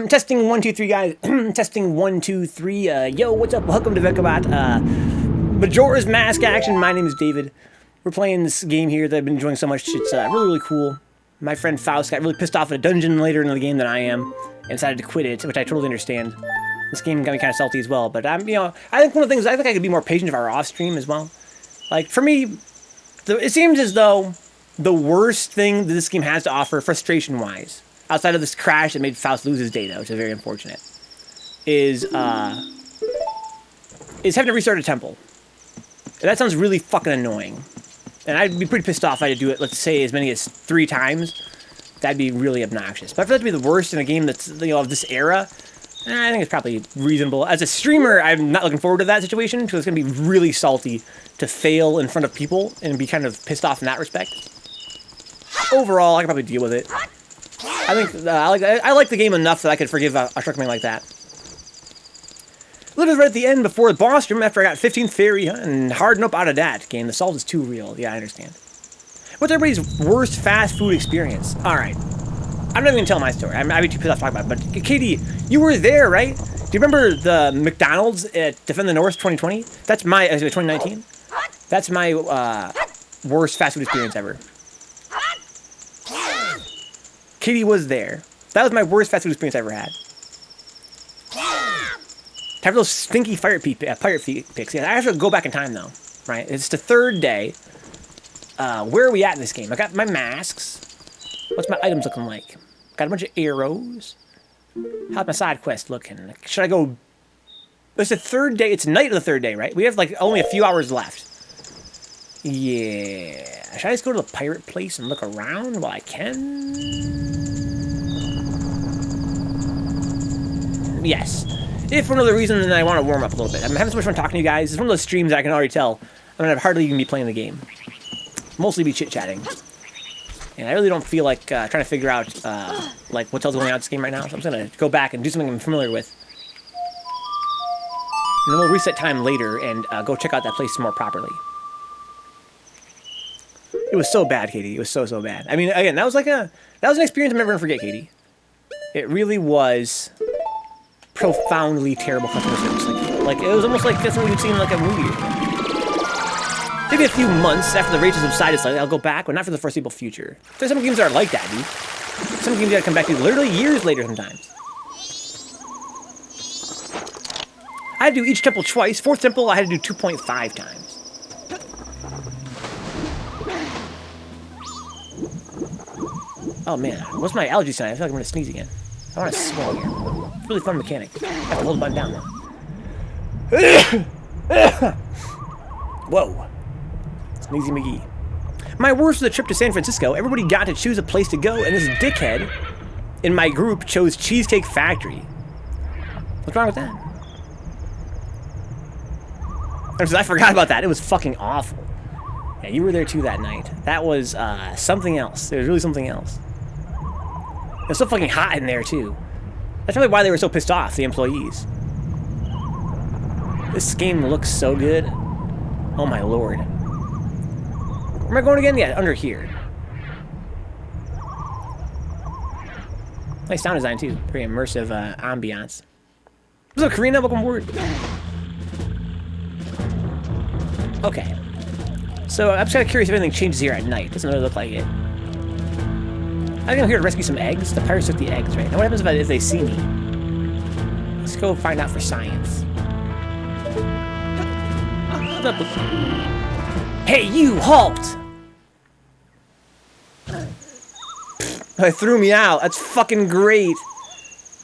Testing 1 2 3 guys. Testing 1 2 3. Yo, what's up? Welcome to Vencabot. Majora's Mask action. My name is David. We're playing this game here that I've been enjoying so much. It's really cool. My friend Faust got really pissed off at a dungeon later in the game than I am, and decided to quit it, which I totally understand. This game got me kind of salty as well, but I think one of the things, I think I could be more patient if I were off stream as well. Like, for me, it seems as though the worst thing that this game has to offer, frustration-wise, outside of this crash that made Faust lose his data, which is very unfortunate, is having to restart a temple. And that sounds really fucking annoying. And I'd be pretty pissed off if I had to do it, let's say, as many as 3 times. That'd be really obnoxious. But for that to be the worst in a game that's, of this era, I think it's probably reasonable. As a streamer, I'm not looking forward to that situation, because it's going to be really salty to fail in front of people and be kind of pissed off in that respect. Overall, I can probably deal with it. I think I like the game enough that I could forgive a shortcoming like that. Literally right at the end before the boss room after I got 15th fairy and harden up out of that game. The salt is too real. Yeah, I understand. What's everybody's worst fast food experience? Alright. I'm not even going to tell my story. I'd be too pissed off to talk about it. But Katie, you were there, right? Do you remember the McDonald's at Defend the North 2020? That's my, 2019? That's my worst fast food experience ever. Katie was there. That was my worst fast food experience I ever had. Have those stinky pirate pics. Yeah, I have to go back in time though, right? It's the 3rd day. Where are we at in this game? I got my masks. What's my items looking like? Got a bunch of arrows. How's my side quest looking? Should I go? It's the 3rd day. It's night of the 3rd day, right? We have like only a few hours left. Yeah. Should I just go to the pirate place and look around while I can? Yes. If for no other reason than I want to warm up a little bit. I'm having so much fun talking to you guys. It's one of those streams that I can already tell I'm going to hardly even be playing the game. Mostly be chit-chatting. And I really don't feel like trying to figure out like what else going on in this game right now. So I'm just going to go back and do something I'm familiar with. And then we'll reset time later and go check out that place more properly. It was so bad, Katie. It was so bad. I mean, again, that was an experience I'm never going to forget, Katie. It really was profoundly terrible customer service. Like it was almost like something you'd seen in like a movie. Maybe a few months after the rage has subsided slightly, I'll go back, but not for the foreseeable future. There's some games that are like that, dude. Some games you gotta come back to literally years later sometimes. I had to do each temple twice. 4th temple, I had to do 2.5 times. Oh man, what's my allergy sign? I feel like I'm gonna sneeze again. I want to swell here. It's a really fun mechanic. I have to hold the button down now. Whoa. Sneezy McGee. My worst was the trip to San Francisco. Everybody got to choose a place to go, and this dickhead in my group chose Cheesecake Factory. What's wrong with that? I forgot about that. It was fucking awful. Yeah, you were there too that night. That was something else. It was really something else. It was so fucking hot in there, too. That's probably why they were so pissed off, the employees. This game looks so good. Oh, my lord. Where am I going again? Yeah, under here. Nice sound design, too. Very immersive ambiance. What's up, Karina? Welcome aboard. Okay. So, I'm just kind of curious if anything changes here at night. Doesn't really look like it. I think I'm here to rescue some eggs. The pirates took the eggs, right? Now what happens if they see me? Let's go find out for science. Hey, you! Halt! They threw me out. That's fucking great.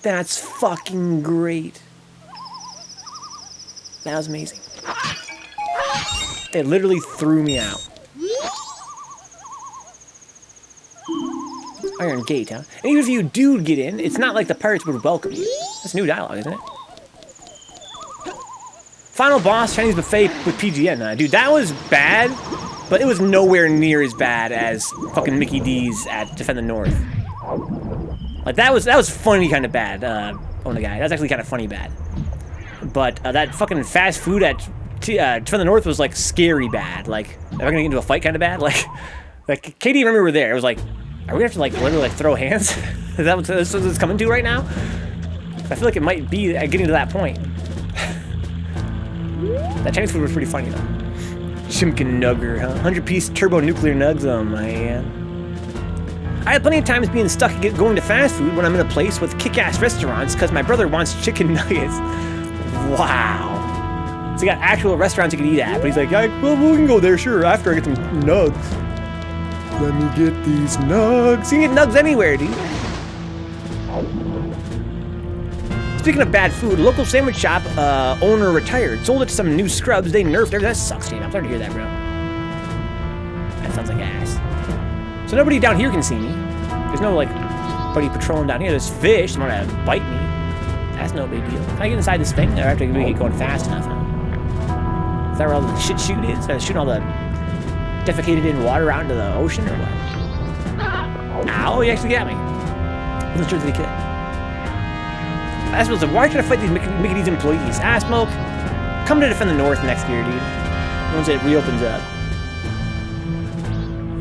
That's fucking great. That was amazing. They literally threw me out. Iron Gate, huh? And even if you do get in, it's not like the pirates would welcome you. That's new dialogue, isn't it? Final boss, Chinese buffet with PGN. Dude, that was bad, but it was nowhere near as bad as fucking Mickey D's at Defend the North. Like, that was funny kind of bad, on the guy. That was actually kind of funny bad. But that fucking fast food at Defend the North was, like, scary bad. Like, am I gonna get into a fight kind of bad? Like Katie and Remy were there. It was like, are we gonna have to, like, literally, like, throw hands? Is that what this is coming to right now? I feel like it might be getting to that point. That Chinese food was pretty funny, though. Chimkin nugger, huh? 100-piece turbo nuclear nugs, oh man. I had plenty of times being stuck going to fast food when I'm in a place with kick-ass restaurants because my brother wants chicken nuggets. Wow. So he got actual restaurants you can eat at, but he's like, well, we can go there, sure, after I get some nugs. Let me get these nugs. You can get nugs anywhere, dude. Speaking of bad food, local sandwich shop owner retired. Sold it to some new scrubs. They nerfed everything. That sucks, dude. I'm sorry to hear that, bro. That sounds like ass. So nobody down here can see me. There's no, like, buddy patrolling down here. There's fish. They want to bite me. That's no big deal. Can I get inside this thing? Or after we get going fast enough, huh? Is that where all the shit shoot is? Is that shooting all the defecated in water out into the ocean or what? Ow, he actually got me. Wasn't sure that he could. I suppose, why should I fight these Mickey's employees? Ah, Smoke, come to defend the North next year, dude. Once it reopens up.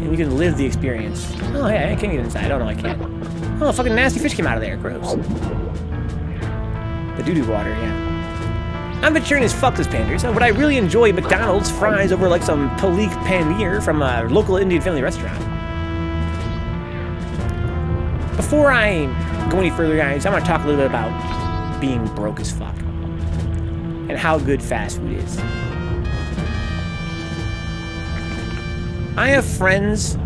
And you can live the experience. Oh, yeah, I can't get inside. Oh, no, I can't. Oh, a fucking nasty fish came out of there. Gross. The doo-doo water, yeah. I'm vegetarian as fuck, this pander, so would I really enjoy McDonald's fries over like some Palik paneer from a local Indian family restaurant? Before I go any further, guys, I want to talk a little bit about being broke as fuck and how good fast food is. I have friends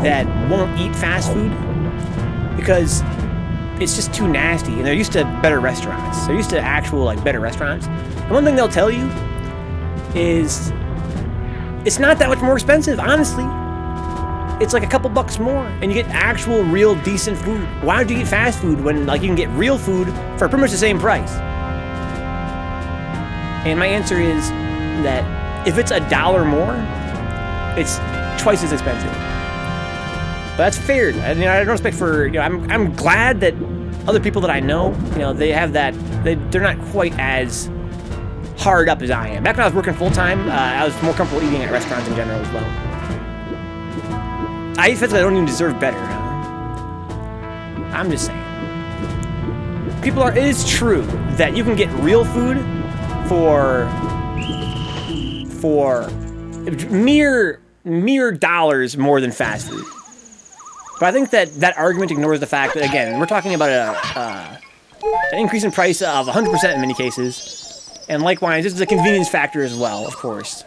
that won't eat fast food because it's just too nasty, and they're used to better restaurants. They're used to actual, like, better restaurants. And one thing they'll tell you is it's not that much more expensive, honestly. It's like a couple bucks more, and you get actual, real, decent food. Why would you eat fast food when, like, you can get real food for pretty much the same price? And my answer is that if it's $1 more, it's twice as expensive. But that's fair. I mean, I don't expect for, you know, I'm glad that other people that I know, you know, they have that, they're not quite as hard up as I am. Back when I was working full-time, I was more comfortable eating at restaurants in general as well. I eat foods that I don't even deserve better. I'm just saying. It is true that you can get real food for mere dollars more than fast food. But I think that argument ignores the fact that, again, we're talking about an increase in price of 100% in many cases. And likewise, this is a convenience factor as well, of course.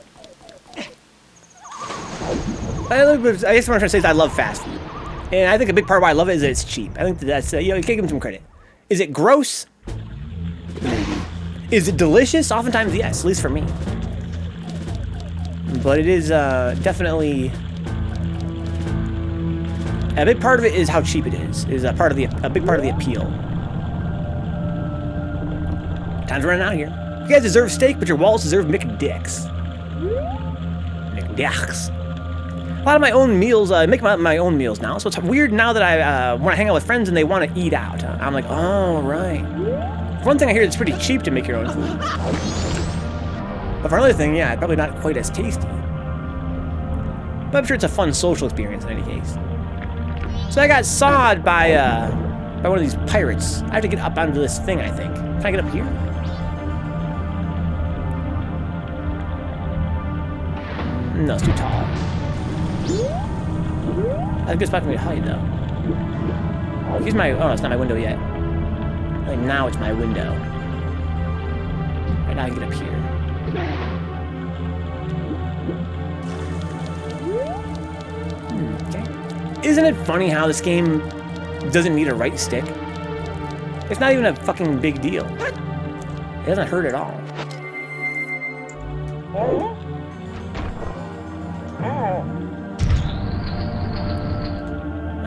I guess what I'm trying to say is I love fast food. And I think a big part of why I love it is that it's cheap. I think that's, you know, you can't give them some credit. Is it gross? Maybe. Is it delicious? Oftentimes, yes, at least for me. But it is definitely... A big part of it is how cheap it is a big part of the appeal. Time's running out here. You guys deserve steak, but your wallets deserve McDicks. McDicks. A lot of my own meals, I make my own meals now, so it's weird now that I want to hang out with friends and they want to eat out. I'm like, oh, right. For one thing, I hear it's pretty cheap to make your own food. But for another thing, yeah, probably not quite as tasty. But I'm sure it's a fun social experience in any case. So I got sawed by one of these pirates. I have to get up onto this thing, I think. Can I get up here? No, it's too tall. That's a good spot for me to hide, though. Here's my... Oh, it's not my window yet. Like, now it's my window. Right now I can get up here. Okay. Isn't it funny how this game doesn't need a right stick? It's not even a fucking big deal. It doesn't hurt at all.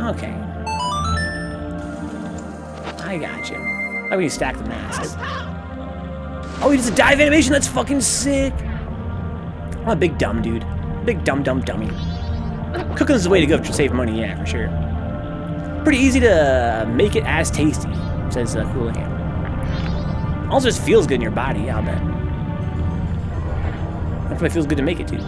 Okay. I got you. How do you stack the masks? Oh, he does a dive animation? That's fucking sick. I'm a big dumb dude. Big dumb dummy. Cooking is the way to go to save money, yeah, for sure. Pretty easy to make it as tasty, says Cooligan. Also, just feels good in your body, I'll bet. That's why it feels good to make it, too.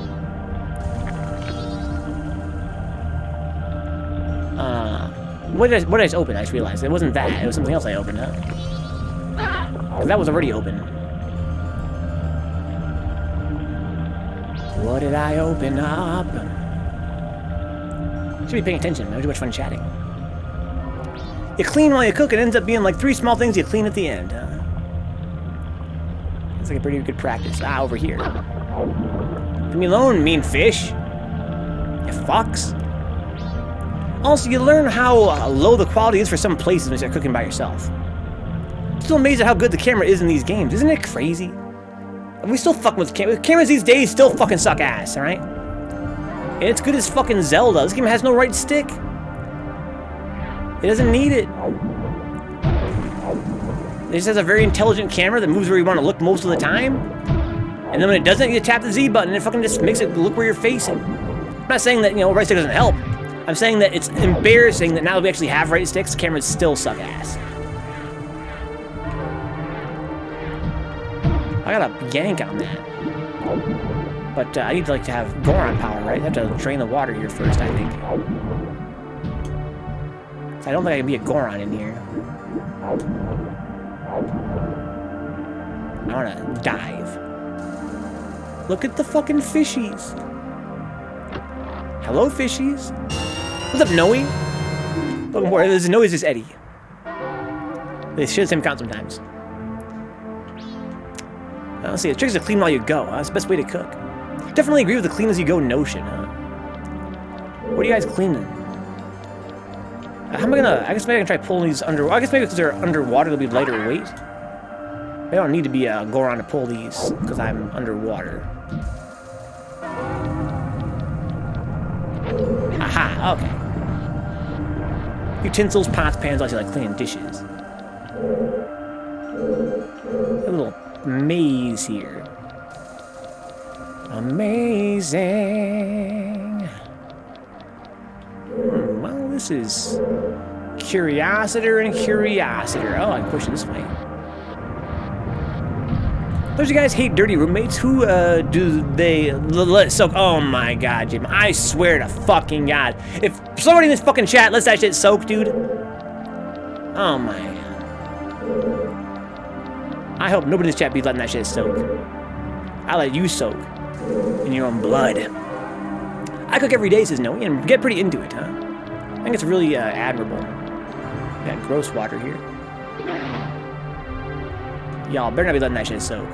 What did I just open? I just realized it wasn't that. It was something else I opened up. Because that was already open. What did I open up? Should be paying attention. I have too much fun chatting. You clean while you cook, it ends up being like 3 small things you clean at the end. It's like a pretty good practice. Ah, over here. Leave me alone, mean fish. You fucks. Also, you learn how low the quality is for some places when you start cooking by yourself. I'm still amazed at how good the camera is in these games. Isn't it crazy? We still fucking with cameras. Cameras these days still fucking suck ass, alright? And it's good as fucking Zelda. This game has no right stick. It doesn't need it. It just has a very intelligent camera that moves where you want to look most of the time. And then when it doesn't, you tap the Z button and it fucking just makes it look where you're facing. I'm not saying that, you know, right stick doesn't help. I'm saying that it's embarrassing that now that we actually have right sticks, cameras still suck ass. I got a yank on that. But I need to, like, to have Goron power, right? I have to drain the water here first, I think. So I don't think I can be a Goron in here. I want to dive. Look at the fucking fishies. Hello, fishies. What's up, Noe? Welcome aboard. There's Noe's just Eddie. They share the same count sometimes. Let's see, the trick is to clean while you go. That's the best way to cook. Definitely agree with the clean as you go notion, huh? What are you guys cleaning? How am I gonna... I guess maybe I can try pulling these under... I guess maybe because they're underwater, they'll be lighter weight. I don't need to be a Goron to pull these, because I'm underwater. Aha, okay. Utensils, pots, pans, also like cleaning dishes. A little maze here. Amazing. Well, this is Curiositer and Curiositer. Oh, I can push it this way. Those of you guys hate dirty roommates. Who do they let soak? Oh my god, Jim. I swear to fucking god. If somebody in this fucking chat lets that shit soak, dude. Oh my god. I hope nobody in this chat be letting that shit soak. I'll let you soak in your own blood. I cook every day, says Noe, and get pretty into it, huh? I think it's really admirable. We got gross water here. Y'all better not be letting that shit soak.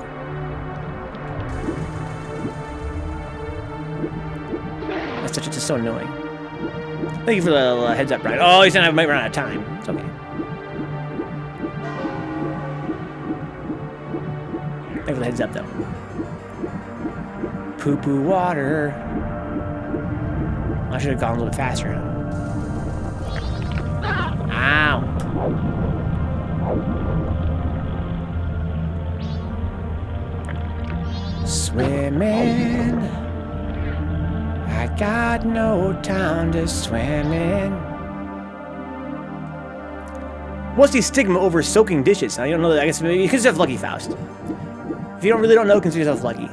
That's just so annoying. Thank you for the heads up, Brian. Oh, he said I might run out of time. It's okay. Thank you for the heads up, though. Poo-poo water. I should have gone a little bit faster. Ow. Swimming. I got no time to swim in. What's the stigma over soaking dishes? I don't know that. I guess maybe you consider yourself lucky, Faust. If you really don't know, consider yourself lucky.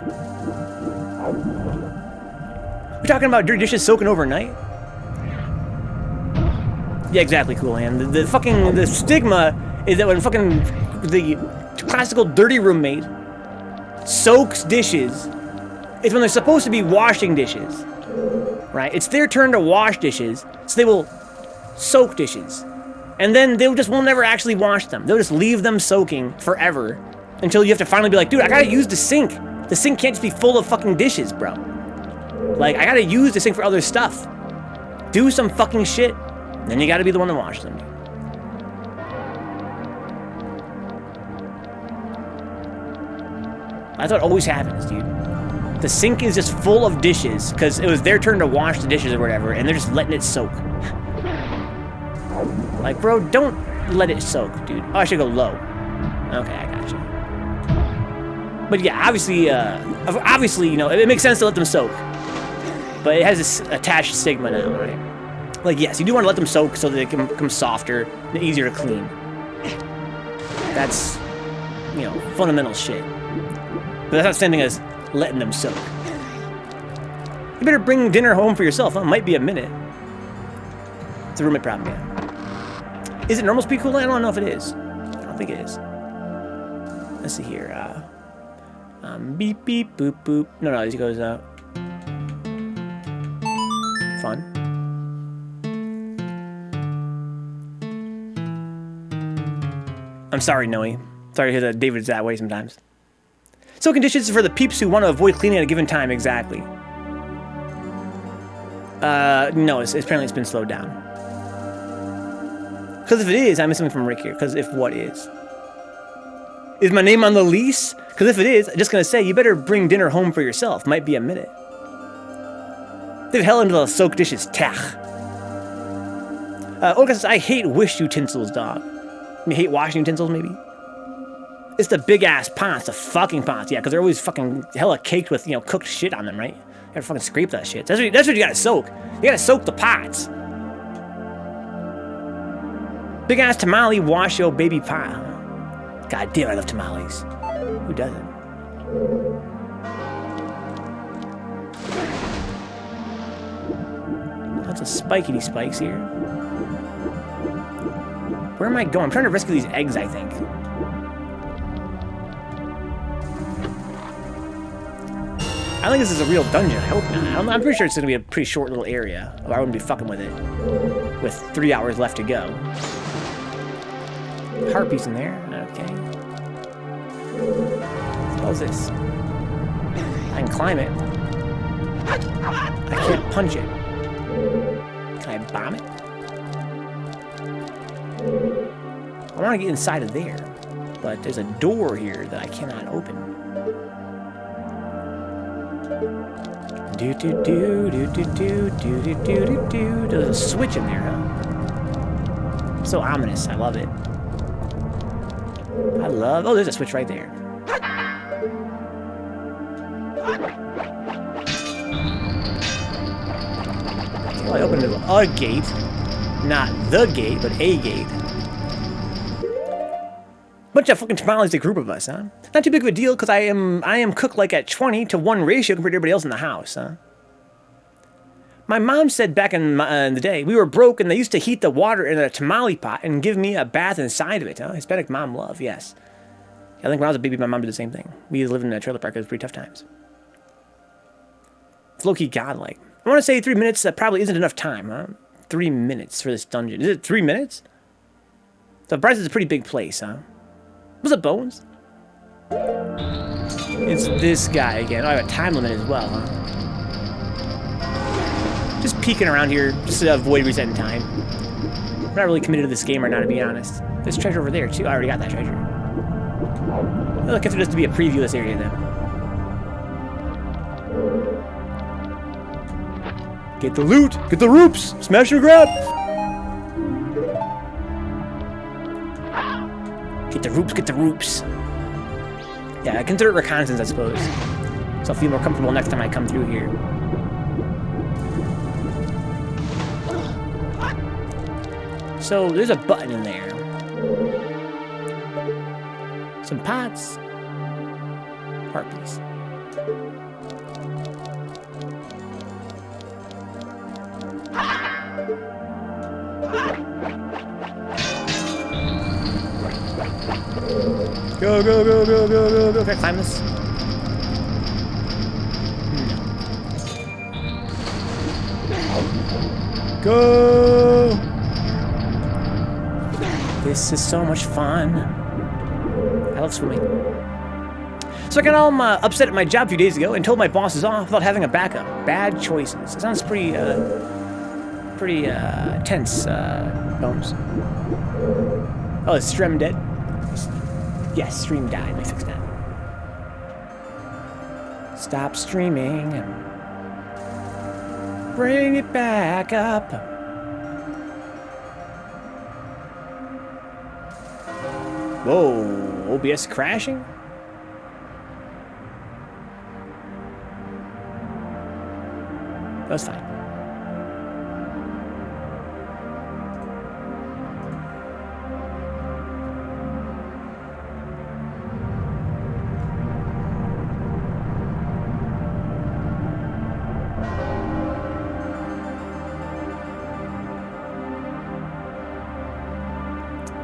We're talking about dirty dishes soaking overnight? Yeah, exactly, Cool Hand. The stigma is that when fucking the classical dirty roommate soaks dishes, it's when they're supposed to be washing dishes. Right? It's their turn to wash dishes, so they will soak dishes. And then they won't never actually wash them. They'll just leave them soaking forever until you have to finally be like, dude, I gotta use the sink. The sink can't just be full of fucking dishes, bro. Like, I gotta use the sink for other stuff. Do some fucking shit. Then you gotta be the one to wash them. That's what always happens, dude. The sink is just full of dishes because it was their turn to wash the dishes or whatever, and they're just letting it soak. Like, bro, don't let it soak, dude. Oh, I should go low. Okay, I got you. But yeah, obviously, you know, it makes sense to let them soak. But it has this attached stigma now, right? Like, yes, you do want to let them soak so that they can become softer and easier to clean. That's, you know, fundamental shit. But that's not the same thing as letting them soak. You better bring dinner home for yourself, huh? Might be a minute. It's a roommate problem, yeah. Is it normal speed cool? I don't know if it is. I don't think it is. let's see here. Beep, beep, boop, boop. No, it goes, fun. I'm sorry, Noe. Sorry to hear that David's that way sometimes. So conditions for the peeps who want to avoid cleaning at a given time, exactly. No, apparently it's been slowed down. Because if it is, I missed something from Rick here. Because if what is? Is my name on the lease? Because if it is, I'm just going to say, you better bring dinner home for yourself. Might be a minute. They've hell into the soaked dishes. Tach. Olga says, I hate wish utensils, dog. You hate washing utensils, maybe? It's the big-ass pots, the fucking pots. Yeah, because they're always fucking hella caked with, you know, cooked shit on them, right? You gotta fucking scrape that shit. That's what you gotta soak. You gotta soak the pots. Big-ass tamale, wash your baby pot. God damn, I love tamales. Who doesn't? Lots of spikety spikes here. Where am I going? I'm trying to rescue these eggs, I think. I don't think this is a real dungeon. I hope not. I'm pretty sure it's going to be a pretty short little area. Or I wouldn't be fucking with it. With 3 hours left to go. Harpies in there. Okay. What is this? I can climb it. I can't punch it. Can I bomb it? I want to get inside of there. But there's a door here that I cannot open. There's a switch in there, huh? So ominous. I love it. I love... Oh, there's a switch right there. Well, I opened a gate. Not the gate, but a gate. Bunch of fucking tamales, a group of us, huh? Not too big of a deal, because I am cooked like at 20-to-1 ratio compared to everybody else in the house, huh? My mom said back in the day, we were broke and they used to heat the water in a tamale pot and give me a bath inside of it, huh? Hispanic mom love, yes. I think when I was a baby, my mom did the same thing. We lived in a trailer park, it was pretty tough times. It's low-key godlike. I want to say 3 minutes, that probably isn't enough time, huh? 3 minutes for this dungeon. Is it 3 minutes? So Bryce is a pretty big place, huh? What's up, Bones? It's this guy again. Oh, I have a time limit as well, huh? Just peeking around here, just to avoid resetting time. I'm not really committed to this game right now, to be honest. There's treasure over there, too. I already got that treasure. I'll consider this to be a preview of this area, then. Get the loot! Get the roops! Smash and grab! Get the roops, get the roops. Yeah, I consider it reconnaissance, I suppose. So I'll feel more comfortable next time I come through here. So there's a button in there. Some pots. Harpies. Go, go, go, go, go, go, go. Can I climb this? No. Go! This is so much fun. I love swimming. So I got all upset at my job a few days ago and told my bosses off without having a backup. Bad choices. It sounds pretty tense, Bones. Oh, is Strem dead? Yes, stream died. Let me fix that. Stop streaming. Bring it back up. Whoa, OBS crashing? That's fine.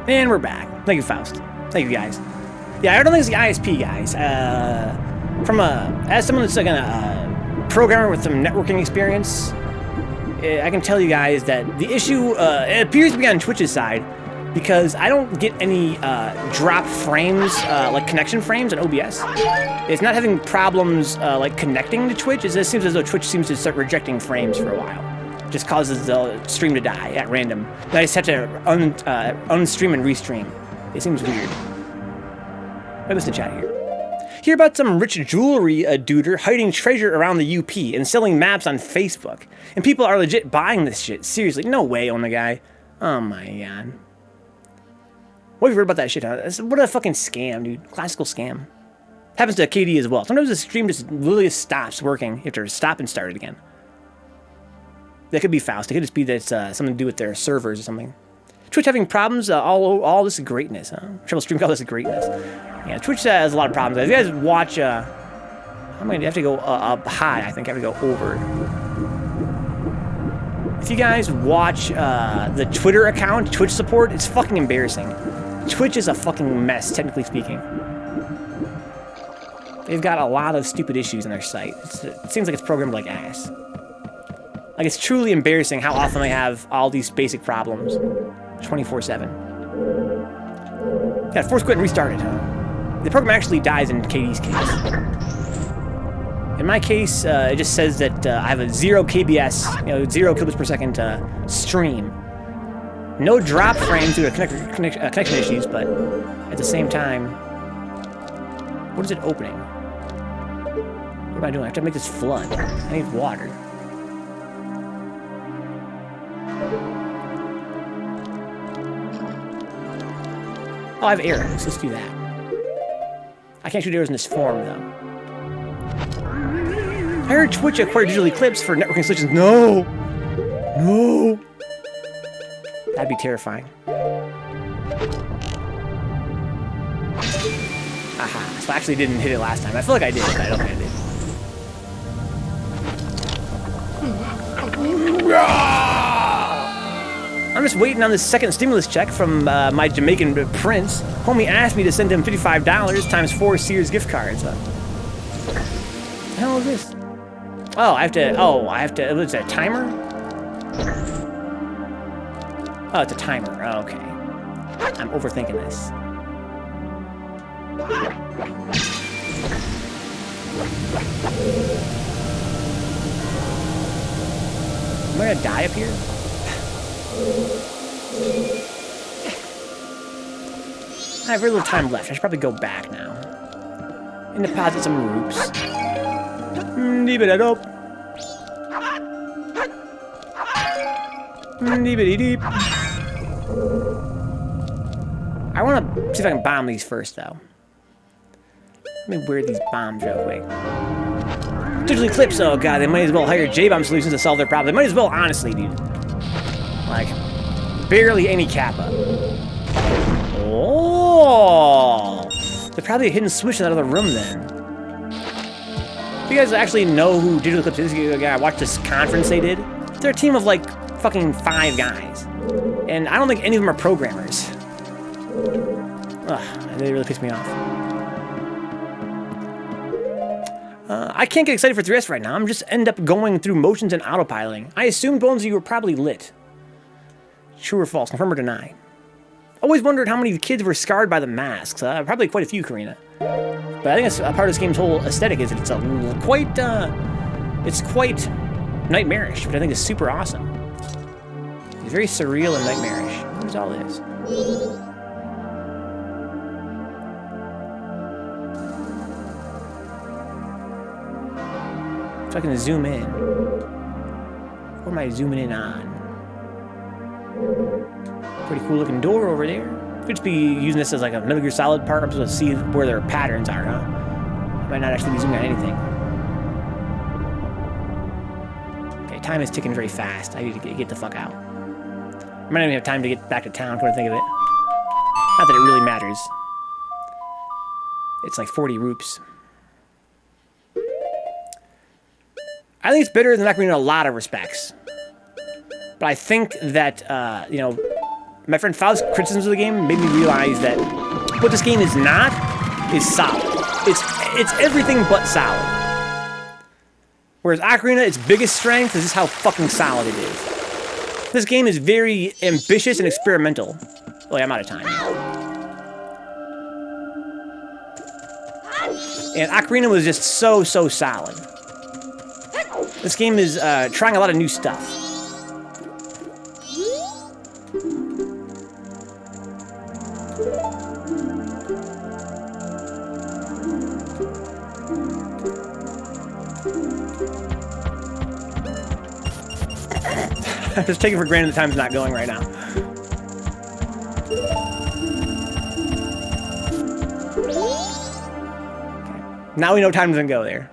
And we're back. Thank you, Faust. Thank you, guys. Yeah, I don't think it's the ISP, guys. As someone that's like a programmer with some networking experience, I can tell you guys that the issue it appears to be on Twitch's side, because I don't get any drop frames, like connection frames on OBS. It's not having problems like connecting to Twitch. It just seems as though Twitch seems to start rejecting frames for a while. It just causes the stream to die at random. And I just have to unstream and restream. It seems weird. Let me listen to chat here. Hear about some rich jewelry duder hiding treasure around the UP and selling maps on Facebook. And people are legit buying this shit. Seriously, no way, Ona guy. Oh my god. What have you heard about that shit? Huh? What a fucking scam, dude. Classical scam. Happens to KD as well. Sometimes the stream just literally stops working. You have to stop and start it again. That could be Faust. It could just be that it's something to do with their servers or something. Twitch having problems, all this greatness, huh? Trouble stream, all this greatness. Yeah, Twitch has a lot of problems. If you guys watch, I'm gonna have to go up high, I think. I have to go over. If you guys watch the Twitter account, Twitch support, it's fucking embarrassing. Twitch is a fucking mess, technically speaking. They've got a lot of stupid issues on their site. It seems like it's programmed like ass. Like, it's truly embarrassing how often they have all these basic problems. 24/7. Yeah, force quit and restarted, huh? The program actually dies in KD's case. In my case, it just says that I have a 0 KBS, 0 kilobits per second stream. No drop frames due to connection issues, but at the same time, what is it opening? What am I doing? I have to make this flood. I need water. Oh, I have arrows. Let's do that. I can't shoot arrows in this form, though. I heard Twitch acquired digital clips for networking solutions. No! No! That'd be terrifying. Aha. So I actually didn't hit it last time. I feel like I did, but I don't think I did. I'm just waiting on this second stimulus check from my Jamaican prince. Homie asked me to send him $55 times 4 Sears gift cards. What the hell is this? Oh, I have to, what's that, a timer? Oh, it's a timer, oh, okay. I'm overthinking this. Am I gonna die up here? I have very little time left. I should probably go back now. And deposit some roots. Deep-a-da-dope. Deep-a-dee-deep. I want to see if I can bomb these first, though. Let me wear these bombs real quick. Digital Eclipse, oh god, they might as well hire J-Bomb Solutions to solve their problem. They might as well, honestly, dude. Like, barely any kappa. Oh! They're probably a hidden switch in that other room, then. If you guys actually know who Digital Eclipse is, I watched this conference they did. They're a team of, like, fucking 5 guys. And I don't think any of them are programmers. Ugh, they really piss me off. I can't get excited for 3S right now. I'm just end up going through motions and autopiloting. I assume, Bones, you were probably lit. True or false? Confirm or deny? Always wondered how many kids were scarred by the masks. Probably quite a few, Karina. But I think that's a part of this game's whole aesthetic is that it's quite nightmarish, which I think is super awesome. It's very surreal and nightmarish. What is all this? So I can zoom in. What am I zooming in on? Pretty cool looking door over there. Could just be using this as like a Metal Gear Solid part. I'm supposed to see where their patterns are, huh? Might not actually be zooming on anything. Okay, time is ticking very fast. I need to get the fuck out. I might not even have time to get back to town, come to think of it. Not that it really matters. It's like 40 roops. I think it's better than Ocarina in a lot of respects. But I think that, you know, my friend Faust's criticisms of the game made me realize that what this game is not is solid. It's everything but solid. Whereas Ocarina, its biggest strength is just how fucking solid it is. This game is very ambitious and experimental. Oh yeah, I'm out of time. And Ocarina was just so solid. This game is trying a lot of new stuff. I'm just taking for granted the time's not going right now. Okay. Now we know time doesn't go there.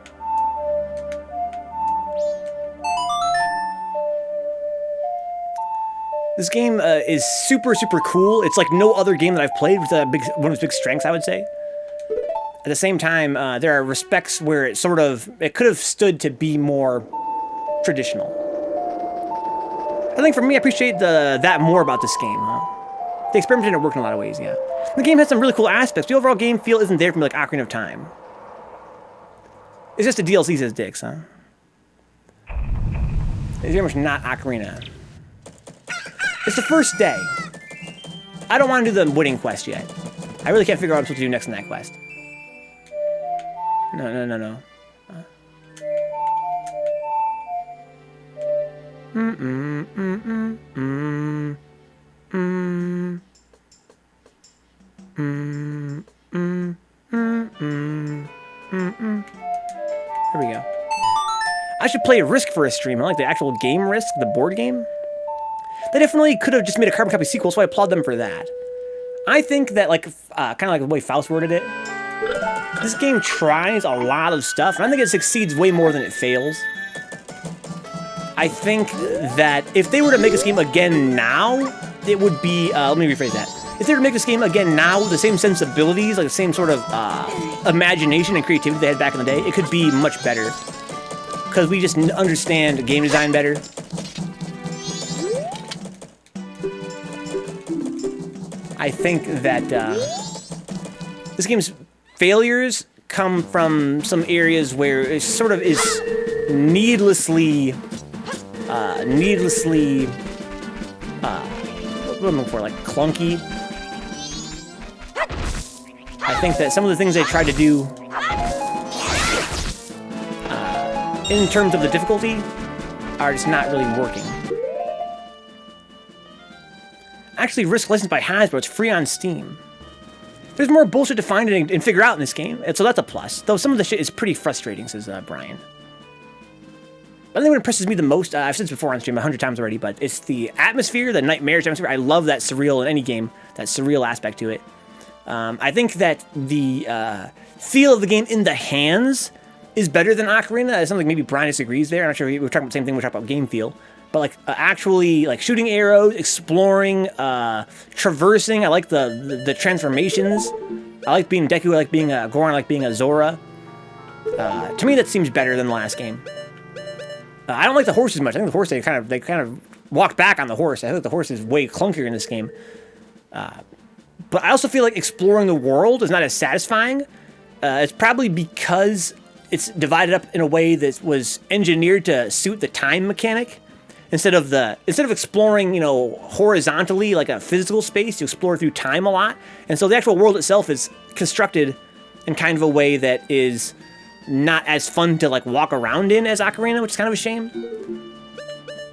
This game is super cool. It's like no other game that I've played with one of its big strengths, I would say. At the same time, there are respects where it could have stood to be more traditional. I think for me, I appreciate that more about this game. The experimentation worked in a lot of ways, yeah. The game has some really cool aspects. The overall game feel isn't there for me like Ocarina of Time. It's just a DLC says dicks, huh? It's very much not Ocarina. It's the first day. I don't want to do the winning quest yet. I really can't figure out what I'm supposed to do next in that quest. No. There we go. I should play Risk for a stream. I like the actual game Risk, the board game. They definitely could have just made a carbon copy sequel, so I applaud them for that. I think that, like, kind of like the way Faust worded it, this game tries a lot of stuff, and I think it succeeds way more than it fails. I think that if they were to make this game again now, it would be, let me rephrase that. If they were to make this game again now with the same sensibilities, like the same sort of imagination and creativity they had back in the day, it could be much better. Because we just understand game design better. I think that this game's failures come from some areas where it sort of is needlessly, what am I looking for, like clunky. I think that some of the things they tried to do in terms of the difficulty are just not really working. Actually, Risk licensed by Hasbro, it's free on Steam. There's more bullshit to find and figure out in this game, and so that's a plus. Though some of the shit is pretty frustrating, says Brian. I think what impresses me the most, I've said this before on stream 100 times already, but it's the atmosphere, the nightmarish atmosphere. I love that surreal in any game, that surreal aspect to it. I think that the feel of the game in the hands is better than Ocarina. It sounds like maybe Brian disagrees there. I'm not sure if we're talking about the same thing we're talking about game feel. But like actually like shooting arrows, exploring, traversing. I like the transformations. I like being Deku, I like being a Goron, I like being a Zora. To me that seems better than the last game. I don't like the horses much. I think the horse they kind of walk back on the horse. I think the horse is way clunkier in this game. But I also feel like exploring the world is not as satisfying. It's probably because it's divided up in a way that was engineered to suit the time mechanic. Instead of exploring, you know, horizontally like a physical space, you explore through time a lot. And so the actual world itself is constructed in kind of a way that is not as fun to like walk around in as Ocarina, which is kind of a shame.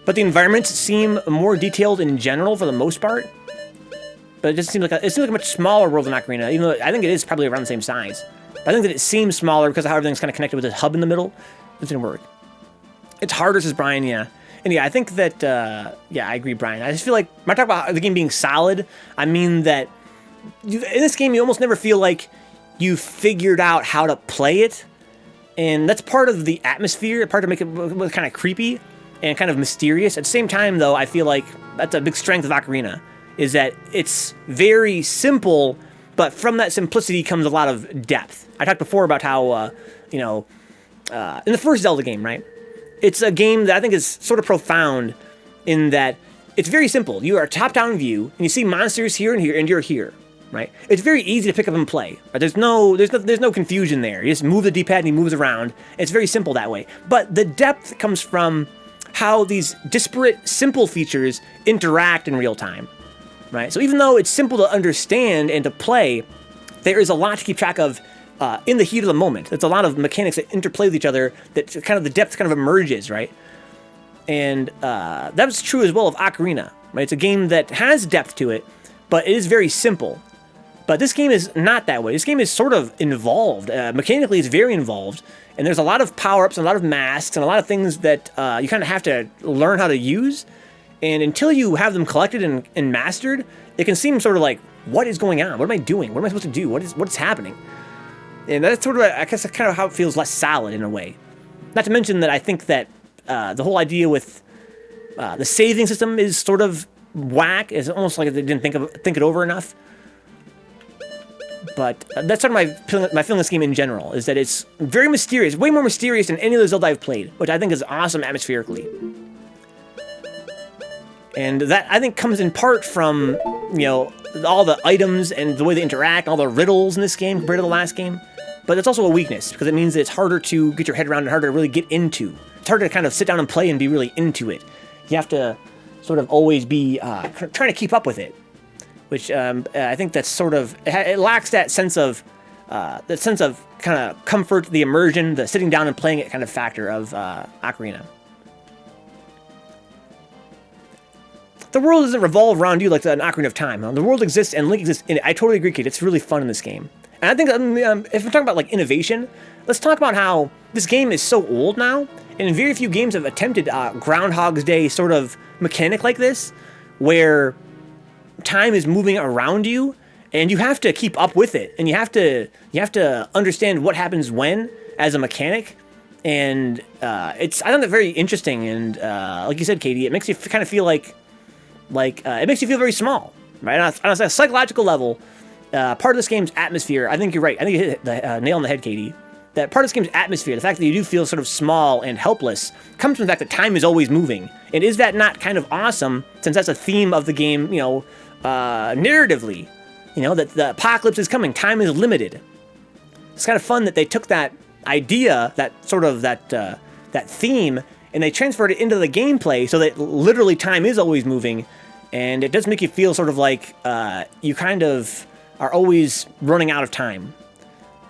But the environments seem more detailed in general for the most part. But it just seems like a much smaller world than Ocarina, even though I think it is probably around the same size. But I think that it seems smaller because of how everything's kind of connected with this hub in the middle. It didn't work. It's harder, says Brian, yeah. And yeah, I think that, yeah, I agree, Brian. I just feel like, when I talk about the game being solid, I mean that in this game, you almost never feel like you figured out how to play it. And that's part of the atmosphere, part to make it kind of creepy and kind of mysterious. At the same time, though, I feel like that's a big strength of Ocarina, is that it's very simple, but from that simplicity comes a lot of depth. I talked before about how, you know, in the first Zelda game, right? It's a game that I think is sort of profound in that it's very simple. You are a top-down view, and you see monsters here and here, and you're here. right? It's very easy to pick up and play. Right? There's no confusion there. You just move the D-pad and he moves around. It's very simple that way. But the depth comes from how these disparate, simple features interact in real time, right? So even though it's simple to understand and to play, there is a lot to keep track of in the heat of the moment. It's a lot of mechanics that interplay with each other, that kind of the depth kind of emerges, right? And that was true as well of Ocarina, right? It's a game that has depth to it, but it is very simple. But this game is not that way. This game is sort of involved. Mechanically, it's very involved. And there's a lot of power-ups and a lot of masks and a lot of things that you kind of have to learn how to use. And until you have them collected and mastered, it can seem sort of like, what is going on? What am I doing? What am I supposed to do? What's happening? And that's sort of, I guess, that's kind of how it feels less solid in a way. Not to mention that I think that the whole idea with the saving system is sort of whack. It's almost like they didn't think it over enough. But that's sort of my feeling this game in general, is that it's very mysterious, way more mysterious than any other Zelda I've played, which I think is awesome atmospherically. And that, I think, comes in part from, you know, all the items and the way they interact, all the riddles in this game compared to the last game. But it's also a weakness, because it means that it's harder to get your head around and harder to really get into. It's harder to kind of sit down and play and be really into it. You have to sort of always be trying to keep up with it. Which I think that's sort of, it lacks that sense of kind of comfort, the immersion, the sitting down and playing it kind of factor of Ocarina. The world doesn't revolve around you like an Ocarina of Time. The world exists and Link exists in it. I totally agree, Kate. It's really fun in this game. And I think if we're talking about like innovation, let's talk about how this game is so old now, and very few games have attempted Groundhog's Day sort of mechanic like this, where time is moving around you, and you have to keep up with it, and you have to understand what happens when as a mechanic, and I found it very interesting, and like you said, Katie, it makes you kind of feel like it makes you feel very small, right? On a psychological level, part of this game's atmosphere, I think you're right. I think you hit the nail on the head, Katie. That part of this game's atmosphere, the fact that you do feel sort of small and helpless, comes from the fact that time is always moving. And is that not kind of awesome, since that's a theme of the game, you know, narratively, you know, that the apocalypse is coming, time is limited. It's kind of fun that they took that idea, that sort of that theme, and they transferred it into the gameplay so that literally time is always moving, and it does make you feel sort of like you kind of are always running out of time,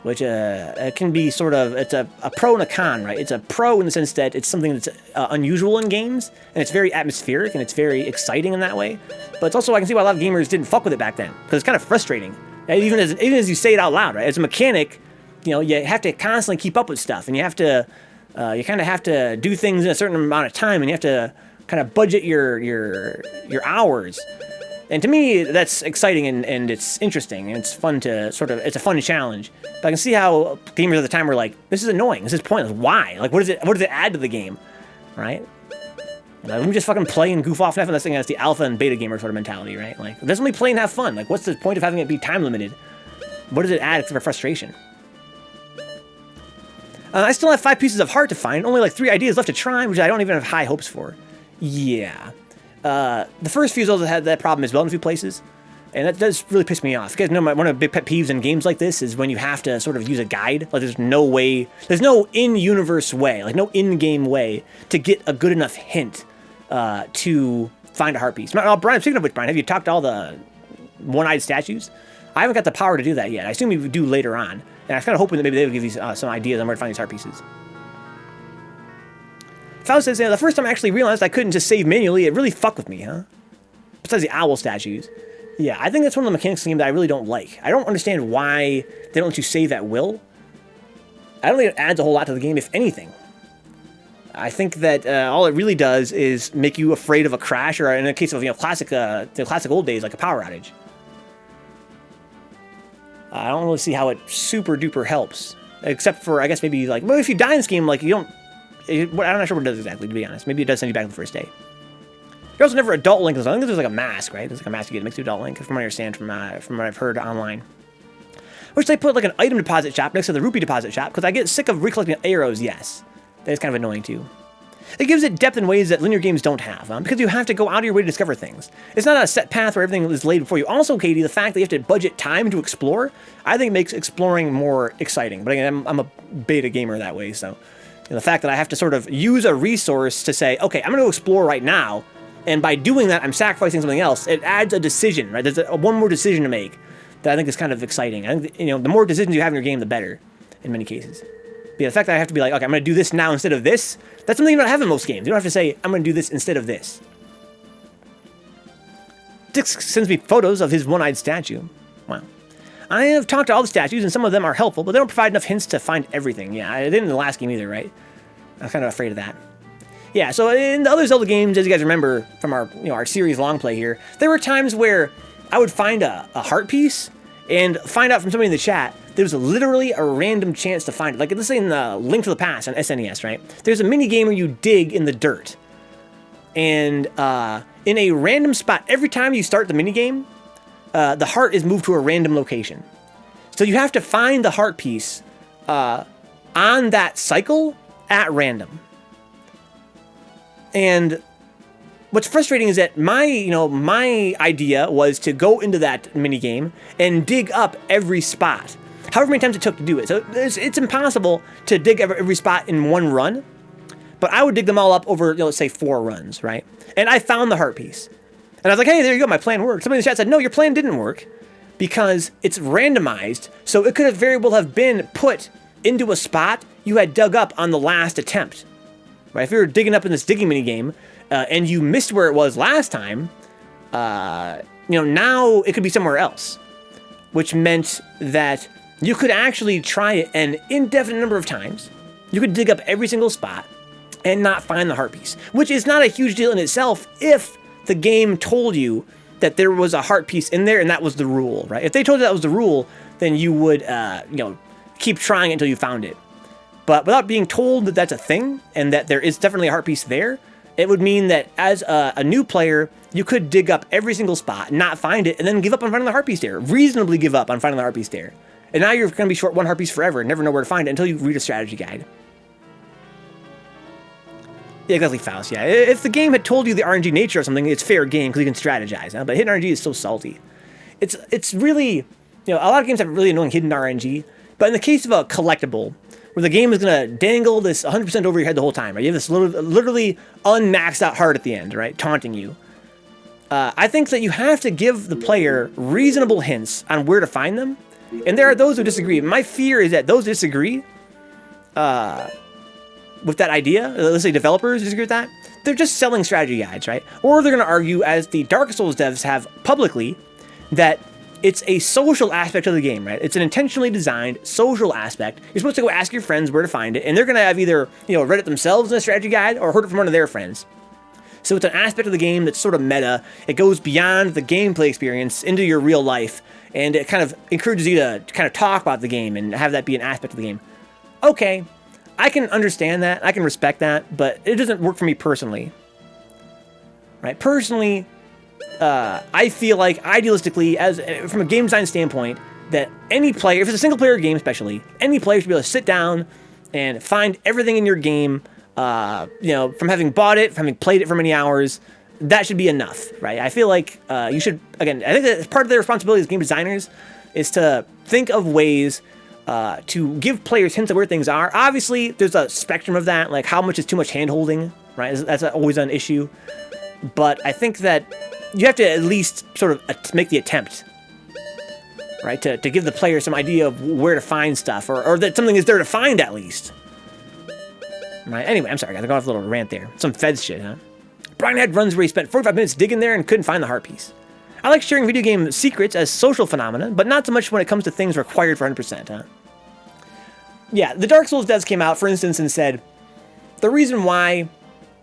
which it can be sort of, it's a pro and a con, right? It's a pro in the sense that it's something that's unusual in games, and it's very atmospheric, and it's very exciting in that way. But it's also, I can see why a lot of gamers didn't fuck with it back then, because it's kind of frustrating. Even as you say it out loud, right? As a mechanic, you know, you have to constantly keep up with stuff, and you have to, you kind of have to do things in a certain amount of time, and you have to kind of budget your hours. And to me, that's exciting and it's interesting, and it's fun to sort of, it's a fun challenge. But I can see how gamers at the time were like, this is annoying, this is pointless, why? Like, what does it add to the game, right? Like, let me just fucking play and goof off and have fun. That's the alpha and beta gamer sort of mentality, right? Like, let's only play and have fun. Like, what's the point of having it be time limited? What does it add except for frustration? I still have 5 pieces of heart to find, only like 3 ideas left to try, which I don't even have high hopes for. Yeah. The first few Zelda had that problem as well in a few places, and that does really piss me off. You guys know one of my big pet peeves in games like this is when you have to sort of use a guide. Like, there's no way, there's no in-universe way, like no in-game way to get a good enough hint to find a heart piece. Brian, speaking of which, Brian, have you talked to all the one-eyed statues? I haven't got the power to do that yet. I assume we do later on, and I was kind of hoping that maybe they would give you some ideas on where to find these heart pieces. Faust says, the first time I actually realized I couldn't just save manually, it really fucked with me, huh? Besides the owl statues. Yeah, I think that's one of the mechanics of the game that I really don't like. I don't understand why they don't let you save at will. I don't think it adds a whole lot to the game, if anything. I think that all it really does is make you afraid of a crash, or in the case of, you know, the classic old days, like a power outage. I don't really see how it super duper helps, except for, I guess, maybe like, well, if you die in this game, like, you don't. I'm not sure what it does exactly, to be honest. Maybe it does send you back on the first day. You're also never adult Link. I think there's like a mask, right? There's like a mask you get that makes you adult Link, from what I understand from what I've heard online. Wish they put like an item deposit shop next to the rupee deposit shop, because I get sick of recollecting arrows, yes. That is kind of annoying too. It gives it depth in ways that linear games don't have, because you have to go out of your way to discover things. It's not a set path where everything is laid before you. Also, Katie, the fact that you have to budget time to explore, I think makes exploring more exciting. But again, I'm a beta gamer that way, so the fact that I have to sort of use a resource to say, okay, I'm going to explore right now, and by doing that, I'm sacrificing something else. It adds a decision, right? There's one more decision to make that I think is kind of exciting. I think, the more decisions you have in your game, the better, in many cases. But yeah, the fact that I have to be like, okay, I'm going to do this now instead of this, that's something you don't have in most games. You don't have to say, I'm going to do this instead of this. Dix sends me photos of his one-eyed statue. Wow. I have talked to all the statues, and some of them are helpful, but they don't provide enough hints to find everything. Yeah, I didn't in the last game either, right? I'm kind of afraid of that. Yeah, so in the other Zelda games, as you guys remember from our our series long play here, there were times where I would find a heart piece and find out from somebody in the chat there's literally a random chance to find it. Like, let's say in the Link to the Past on SNES, right? There's a mini game where you dig in the dirt. And in a random spot, every time you start the mini game, the heart is moved to a random location. So you have to find the heart piece on that cycle at random. And what's frustrating is that my idea was to go into that mini game and dig up every spot, however many times it took to do it. So it's impossible to dig every spot in one run, but I would dig them all up over, let's say 4 runs, right? And I found the heart piece. And I was like, hey, there you go, my plan worked. Somebody in the chat said, no, your plan didn't work because it's randomized, so it could have very well have been put into a spot you had dug up on the last attempt, right? If you were digging up in this digging mini game, and you missed where it was last time, now it could be somewhere else, which meant that you could actually try it an indefinite number of times. You could dig up every single spot and not find the heart piece, which is not a huge deal in itself if the game told you that there was a heart piece in there and that was the rule, right? If they told you that was the rule, then you would, keep trying until you found it. But without being told that that's a thing and that there is definitely a heart piece there, it would mean that as a new player, you could dig up every single spot, not find it, and then give up on finding the heart piece there. Reasonably give up on finding the heart piece there. And now you're going to be short one heart piece forever and never know where to find it until you read a strategy guide. Yeah, exactly, Faust, yeah. If the game had told you the RNG nature of something, it's fair game because you can strategize, huh? But hidden RNG is so salty. It's really, a lot of games have really annoying hidden RNG, but in the case of a collectible, where the game is going to dangle this 100% over your head the whole time, right? You have this literally unmaxed out heart at the end, right? Taunting you. I think that you have to give the player reasonable hints on where to find them, and there are those who disagree. My fear is that those who disagree with that idea, let's say developers disagree with that, they're just selling strategy guides, right? Or they're going to argue, as the Dark Souls devs have publicly, that it's a social aspect of the game, right? It's an intentionally designed social aspect. You're supposed to go ask your friends where to find it, and they're going to have either, read it themselves in a strategy guide or heard it from one of their friends. So it's an aspect of the game that's sort of meta. It goes beyond the gameplay experience into your real life, and it kind of encourages you to kind of talk about the game and have that be an aspect of the game. Okay, I can understand that. I can respect that, but it doesn't work for me personally. Right? Personally, I feel like, idealistically, from a game design standpoint, that any player, if it's a single-player game especially, any player should be able to sit down and find everything in your game, from having bought it, from having played it for many hours. That should be enough, right? I feel like you should, again, I think that part of their responsibility as game designers is to think of ways to give players hints of where things are. Obviously, there's a spectrum of that, like how much is too much hand-holding, right? That's always an issue. But I think that you have to at least sort of make the attempt, right? To give the player some idea of where to find stuff, or that something is there to find at least. Right? Anyway, I'm sorry, guys. I got off a little rant there. Some Feds shit, huh? Brian had runs where he spent 45 minutes digging there and couldn't find the heart piece. I like sharing video game secrets as social phenomena, but not so much when it comes to things required for 100%, huh? Yeah, the Dark Souls devs came out, for instance, and said, the reason why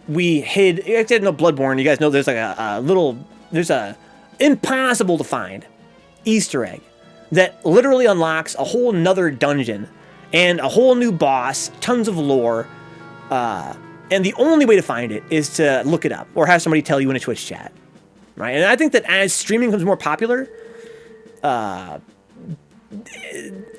we hid, I didn't know Bloodborne, you guys know there's like there's a impossible to find Easter egg that literally unlocks a whole nother dungeon and a whole new boss, tons of lore, and the only way to find it is to look it up or have somebody tell you in a Twitch chat, right? And I think that as streaming becomes more popular, and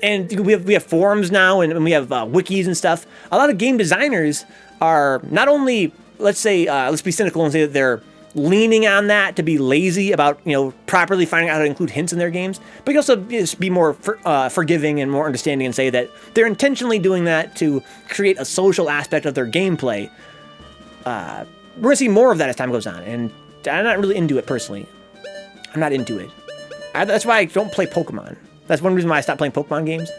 we have forums now and we have wikis and stuff, a lot of game designers are not only, let's say, let's be cynical and say that they're leaning on that to be lazy about, properly finding out how to include hints in their games, but you also just be more forgiving and more understanding and say that they're intentionally doing that to create a social aspect of their gameplay. We're going to see more of that as time goes on, and I'm not really into it personally. I'm not into it. That's why I don't play Pokemon. That's one reason why I stopped playing Pokemon games,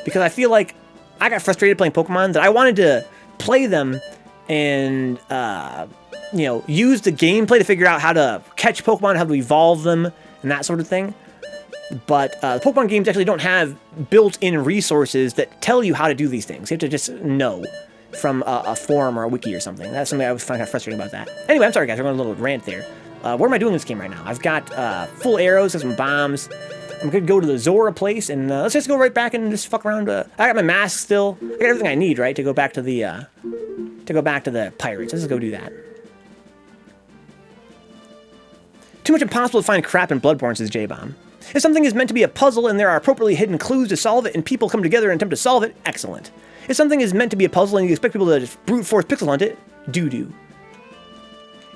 because I feel like I got frustrated playing Pokemon that I wanted to play them and use the gameplay to figure out how to catch Pokemon, how to evolve them, and that sort of thing. But the Pokemon games actually don't have built-in resources that tell you how to do these things. You have to just know from a forum or a wiki or something. That's something I always find kind of frustrating about that. Anyway, I'm sorry guys, we're going a little rant there. What am I doing in this game right now? I've got full arrows, got some bombs. I'm going to go to the Zora place, and let's just go right back and just fuck around. I got my mask still. I got everything I need, right, to go back to the pirates. Let's just go do that. Too much impossible to find crap in Bloodborne, says J-Bomb. If something is meant to be a puzzle and there are appropriately hidden clues to solve it and people come together and attempt to solve it, excellent. If something is meant to be a puzzle and you expect people to just brute force pixel hunt it, doo-doo.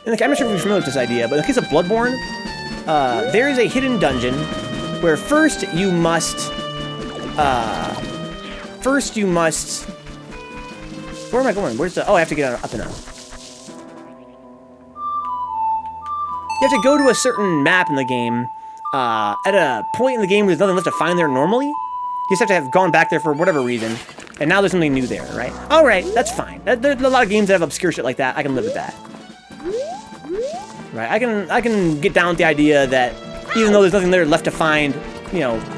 And I'm not sure if you're familiar with this idea, but in the case of Bloodborne, there is a hidden dungeon where first you must... Where am I going? Where's the... Oh, I have to get up and up. You have to go to a certain map in the game at a point in the game where there's nothing left to find there normally. You just have to have gone back there for whatever reason, and now there's something new there, right? All right, that's fine. There's a lot of games that have obscure shit like that. I can live with that. Right? I can get down with the idea that even though there's nothing there left to find,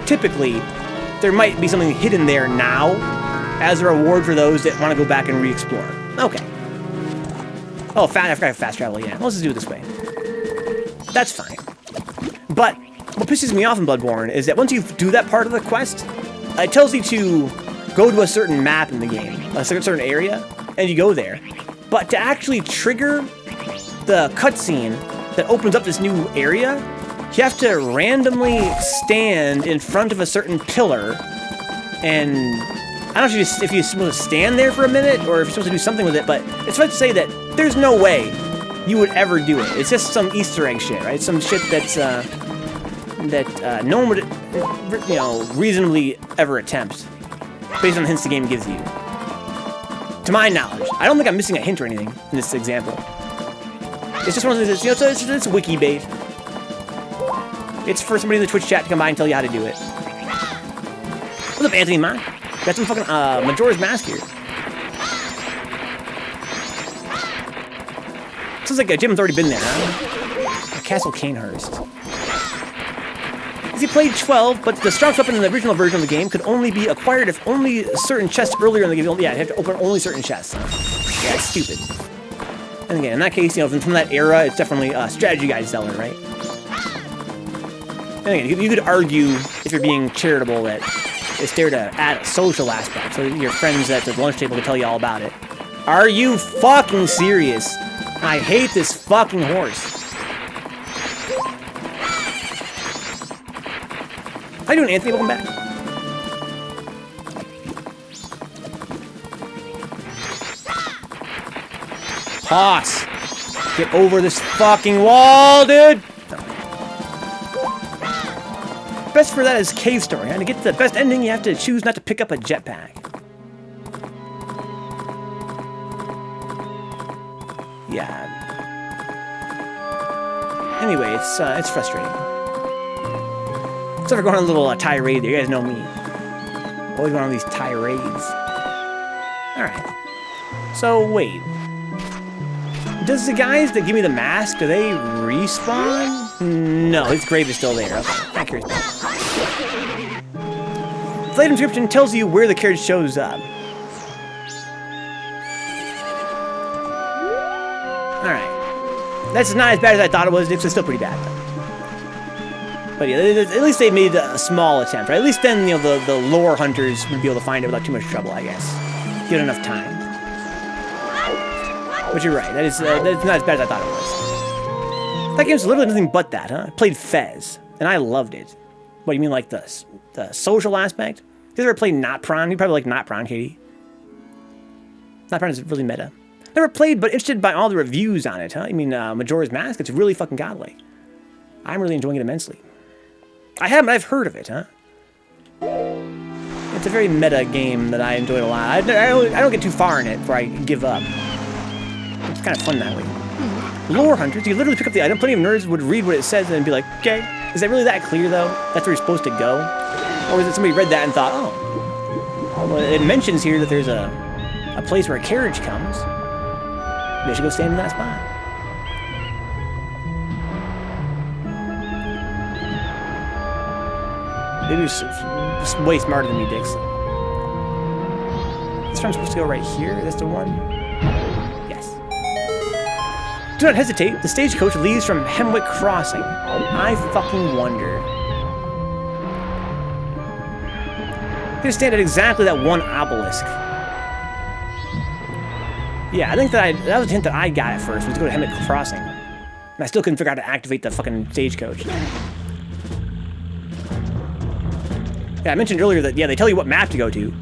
typically there might be something hidden there now as a reward for those that want to go back and re-explore. Okay. Oh, I forgot fast travel. Yeah, let's just do it this way. That's fine. But what pisses me off in Bloodborne is that once you do that part of the quest, it tells you to go to a certain map in the game, a certain area, and you go there. But to actually trigger the cutscene that opens up this new area, you have to randomly stand in front of a certain pillar, and I don't know if you're supposed to stand there for a minute or if you're supposed to do something with it, but it's supposed to say that there's no way you would ever do it. It's just some Easter egg shit, right? Some shit that's that no one would, reasonably ever attempt based on the hints the game gives you. To my knowledge, I don't think I'm missing a hint or anything in this example. It's just one of those things. It's wiki bait. It's for somebody in the Twitch chat to come by and tell you how to do it. What's up, Anthony Man? Got some fucking Majora's Mask here. Sounds like Jim's already been there, huh? Castle Canehurst. He played 12, but the strong weapon in the original version of the game could only be acquired if only a certain chest earlier in the game. Yeah, you have to open only certain chests. Huh? Yeah, it's stupid. And again, in that case, from that era, it's definitely a strategy guide Zelda, right? And again, you could argue, if you're being charitable, that it's there to add a social aspect, so your friends at the lunch table can tell you all about it. Are you fucking serious? I hate this fucking horse. How you doing, Anthony? Welcome back. Hoss! Get over this fucking wall, dude! Best for that is Cave Story. And to get the best ending, you have to choose not to pick up a jetpack. Yeah. Anyway, it's frustrating. So we're going on a little tirade there. You guys know me. Always going on these tirades. Alright. So, wait. Does the guys that give me the mask, do they respawn? No, his grave is still there. Okay, not curious. The item description tells you where the carriage shows up. Alright. That's not as bad as I thought it was. It's still pretty bad, though. But yeah, at least they made a small attempt, right? At least then, the lore hunters would be able to find it without too much trouble, I guess. Give it enough time. But you're right, that's not as bad as I thought it was. That game's literally nothing but that, huh? I played Fez, and I loved it. What, you mean like the social aspect? You ever played Not Prawn? You probably like Not Prawn, Katie. Not Prawn is really meta. Never played, but interested by all the reviews on it, huh? I mean, Majora's Mask, it's really fucking godlike. I'm really enjoying it immensely. I haven't, but I've heard of it, huh? It's a very meta game that I enjoyed a lot. I don't get too far in it before I give up. It's kind of fun that way. Lore hunters, you literally pick up the item. Plenty of nerds would read what it says and be like, okay, is that really that clear though? That's where you're supposed to go? Or is it somebody read that and thought, oh. Well, it mentions here that there's a place where a carriage comes. Maybe I should go stand in that spot. Maybe you're way smarter than me, Dix. This one I'm supposed to go right here. That's the one. Yes. Do not hesitate. The stagecoach leaves from Hemwick Crossing. I fucking wonder. I'm gonna stand at exactly that one obelisk. Yeah, I think that was the hint that I got at first, was to go to Hemwick Crossing. And I still couldn't figure out how to activate the fucking stagecoach. Yeah, I mentioned earlier that, yeah, they tell you what map to go to.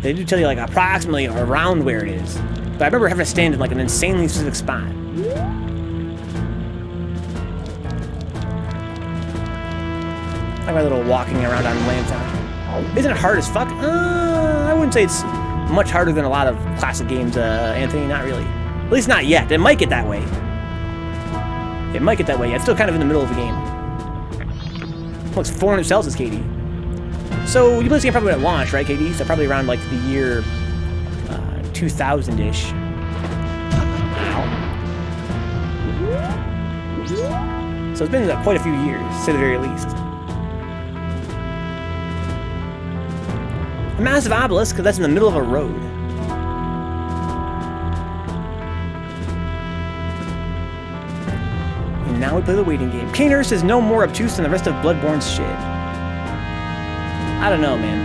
They do tell you, like, approximately around where it is. But I remember having to stand in, like, an insanely specific spot. Like my little walking around on Lantern. Isn't it hard as fuck? I wouldn't say it's much harder than a lot of classic games, Anthony. Not really. At least not yet. It might get that way. It might get that way. It's still kind of in the middle of the game. Looks 400 Celsius, Katie. So you played this game probably at launch, right, KD? So probably around like the year 2000-ish. So it's been quite a few years, to say the very least. A massive obelisk, because that's in the middle of a road. And now we play the waiting game. Kane Earth is no more obtuse than the rest of Bloodborne's shit. I don't know, man.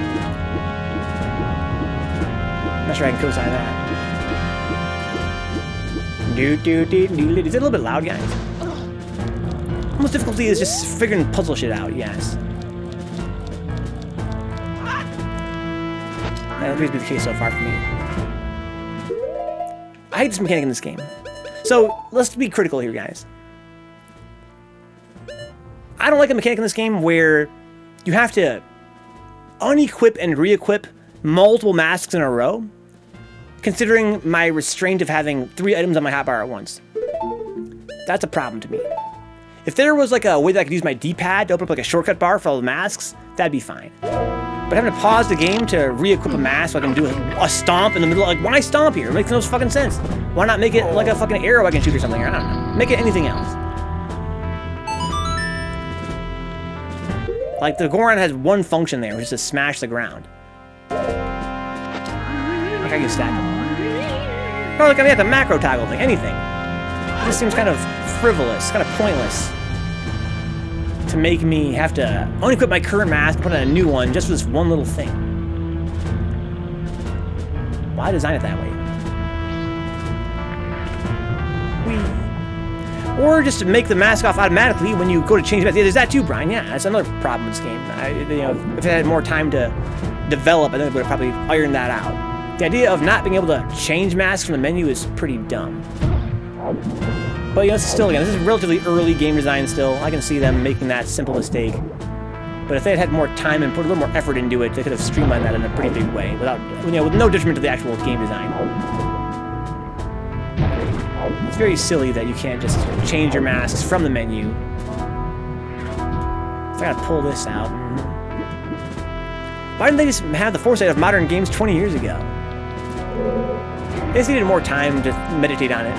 I'm not sure I can co-sign that. Is it a little bit loud, guys? The most difficulty is just figuring puzzle shit out, yes. That appears to be the case so far for me. I hate this mechanic in this game. So, let's be critical here, guys. I don't like a mechanic in this game where you have to unequip and re-equip multiple masks in a row, considering my restraint of having 3 items on my hotbar at once. That's a problem to me. If there was like a way that I could use my D-pad to open up like a shortcut bar for all the masks, that'd be fine. But having to pause the game to re-equip a mask so I can do a stomp in the middle, like, why stomp here? It makes no fucking sense. Why not make it like a fucking arrow I can shoot or something? I don't know. Make it anything else. Like, the Goron has one function there, which is to smash the ground. Like, I can stack them. Or, like, I mean, the macro toggle thing, anything. It just seems kind of frivolous, kind of pointless. To make me have to unequip my current mask and put on a new one just for this one little thing. Why design it that way? Whee. Or just to make the mask off automatically when you go to change mask. Yeah, there's that too, Brian. Yeah, that's another problem with this game. If I had more time to develop, I think I would have probably ironed that out. The idea of not being able to change masks from the menu is pretty dumb. But, still, again, this is relatively early game design still. I can see them making that simple mistake. But if they had more time and put a little more effort into it, they could have streamlined that in a pretty big way, without, with no detriment to the actual game design. It's very silly that you can't just change your masks from the menu. So I gotta pull this out. Why didn't they just have the foresight of modern games 20 years ago? They just needed more time to meditate on it.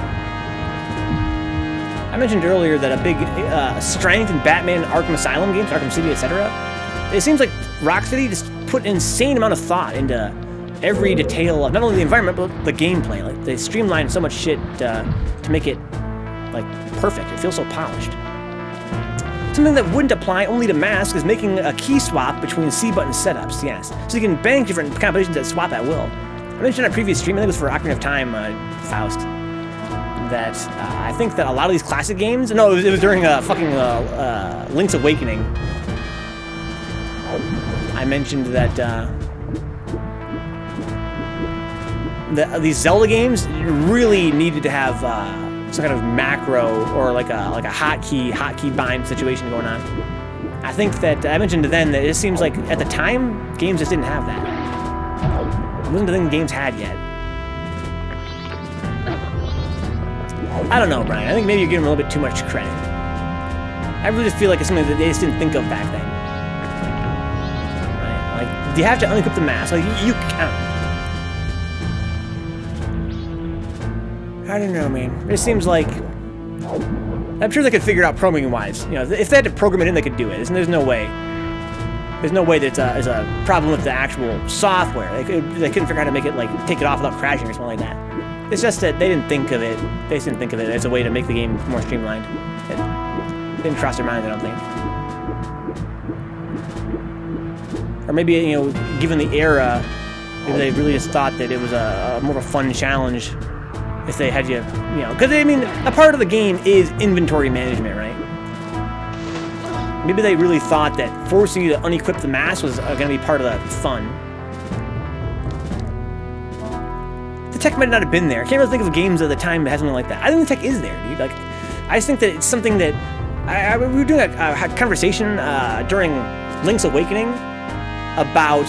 I mentioned earlier that a big strength in Batman Arkham Asylum games, Arkham City, etc. It seems like Rocksteady just put an insane amount of thought into every detail of not only the environment, but the gameplay. Like, they streamlined so much shit to make it, like, perfect. It feels so polished. Something that wouldn't apply only to masks is making a key swap between C-button setups, yes. So you can bank different combinations that swap at will. I mentioned in a previous stream, I think it was for Ocarina of Time, Faust, that I think that a lot of these classic games, no, it was during Link's Awakening. I mentioned that these Zelda games really needed to have some kind of macro or like a hotkey bind situation going on. I think that I mentioned then that it seems like at the time games just didn't have that. It wasn't the thing games had yet. I don't know, Brian. I think maybe you're giving them a little bit too much credit. I really just feel like it's something that they just didn't think of back then. Right? Like, do you have to unequip the mask? Like, you I don't know, man. It seems like I'm sure they could figure it out programming-wise. You know, if they had to program it in, they could do it. There's no way. There's no way that it's a problem with the actual software. They couldn't figure out how to make it like take it off without crashing or something like that. It's just that they didn't think of it. They just didn't think of it as a way to make the game more streamlined. It didn't cross their minds, I don't think. Or maybe, you know, given the era, maybe they really just thought that it was a more of a fun challenge if they had you know, because I mean, a part of the game is inventory management, right? Maybe they really thought that forcing you to unequip the mask was going to be part of the fun. The tech might not have been there. I can't really think of games at the time that had something like that. I think the tech is there, dude. Like, I just think that it's something that we were doing a conversation during Link's Awakening about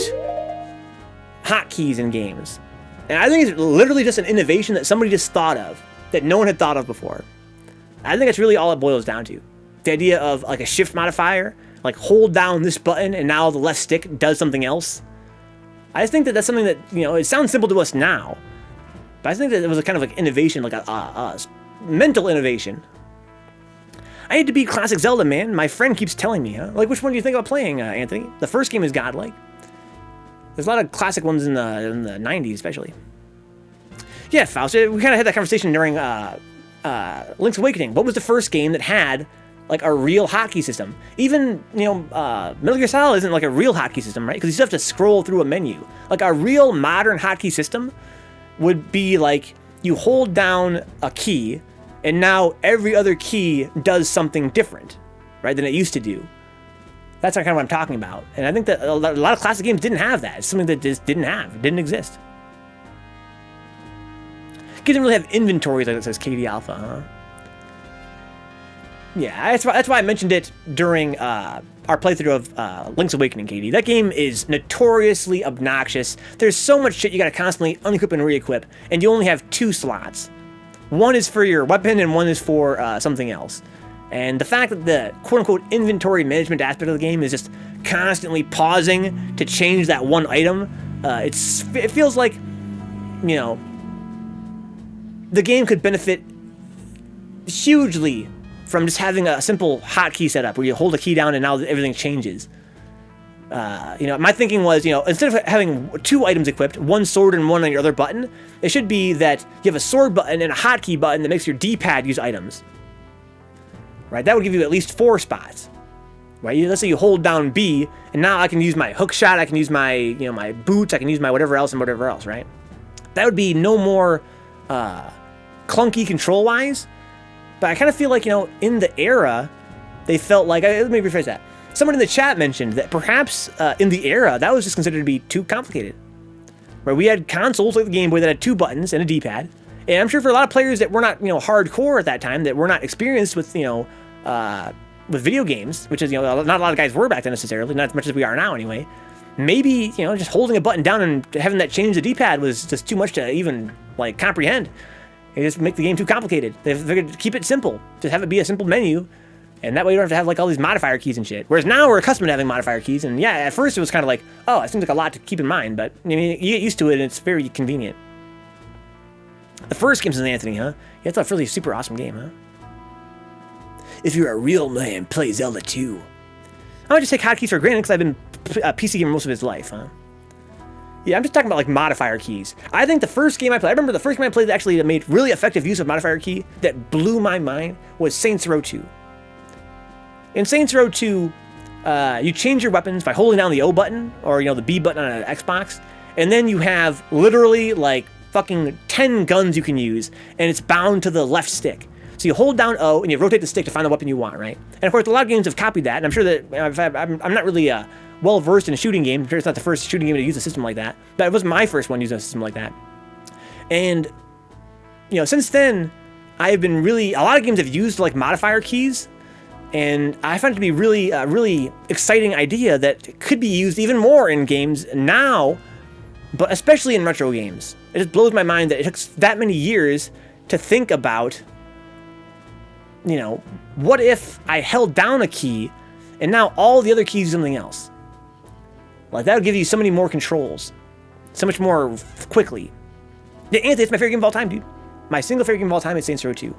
hotkeys in games. And I think it's literally just an innovation that somebody just thought of, that no one had thought of before. I think that's really all it boils down to. The idea of like a shift modifier, like hold down this button and now the left stick does something else. I just think that that's something that, you know, it sounds simple to us now, but I think that it was a kind of like innovation, like a mental innovation. I need to beat classic Zelda, man. My friend keeps telling me, huh? Like, which one do you think about playing, Anthony? The first game is godlike. There's a lot of classic ones in the 90s, especially. Yeah, Faust, we kind of had that conversation during Link's Awakening. What was the first game that had like a real hotkey system? Even, you know, Metal Gear Solid isn't like a real hotkey system, right? Because you still have to scroll through a menu. Like a real modern hotkey system would be like you hold down a key and now every other key does something different, right, than it used to do. That's kind of what I'm talking about. And I think that a lot of classic games didn't have that. It's something that just didn't exist. Games didn't really have inventories like it says KD Alpha, huh? Yeah, that's why I mentioned it during our playthrough of Link's Awakening, KD. That game is notoriously obnoxious. There's so much shit you gotta constantly unequip and re-equip, and you only have 2 slots. One is for your weapon and one is for something else. And the fact that the quote-unquote inventory management aspect of the game is just constantly pausing to change that one item, it feels like, you know, the game could benefit hugely from just having a simple hotkey setup where you hold a key down and now everything changes. You know, my thinking was, you know, instead of having 2 items equipped, one sword and one on your other button, it should be that you have a sword button and a hotkey button that makes your D-pad use items. Right, that would give you at least 4 spots. Right, let's say you hold down B, and now I can use my hook shot, I can use my, you know, my boots, I can use my whatever else and whatever else, right? That would be no more clunky control-wise, but I kind of feel like, you know, in the era, they felt like, let me rephrase that. Someone in the chat mentioned that perhaps in the era, that was just considered to be too complicated. Right, we had consoles like the Game Boy that had 2 buttons and a D-pad. And I'm sure for a lot of players that were not, you know, hardcore at that time, that were not experienced with, you know, with video games, which is, you know, not a lot of guys were back then necessarily, not as much as we are now anyway. Maybe, you know, just holding a button down and having that change the D-pad was just too much to even, like, comprehend. It just make the game too complicated. They figured to keep it simple, just have it be a simple menu, and that way you don't have to have, like, all these modifier keys and shit. Whereas now we're accustomed to having modifier keys, and yeah, at first it was kind of like, oh, it seems like a lot to keep in mind, but, I mean, you get used to it and it's very convenient. The first game, says Anthony, huh? Yeah, it's a really super awesome game, huh? If you're a real man, play Zelda 2. I might just take hotkeys for granted because I've been a PC gamer most of his life, huh? Yeah, I'm just talking about like modifier keys. I think the first game I played, I remember the first game I played that actually made really effective use of modifier key that blew my mind was Saints Row 2. In Saints Row 2, you change your weapons by holding down the O button or, you know, the B button on an Xbox, and then you have literally like fucking 10 guns you can use, and it's bound to the left stick. So you hold down O, and you rotate the stick to find the weapon you want, right? And of course, a lot of games have copied that, and I'm sure that I'm not really well-versed in shooting games. I'm sure it's not the first shooting game to use a system like that, but it was my first one using a system like that. And, you know, since then, I've been a lot of games have used like modifier keys, and I find it to be really, really exciting idea that could be used even more in games now, but especially in retro games. It just blows my mind that it took that many years to think about, you know, what if I held down a key and now all the other keys do something else? Like, that would give you so many more controls, so much more quickly. Yeah, Anthony, it's my favorite game of all time, dude. My single favorite game of all time is Saints Row 2.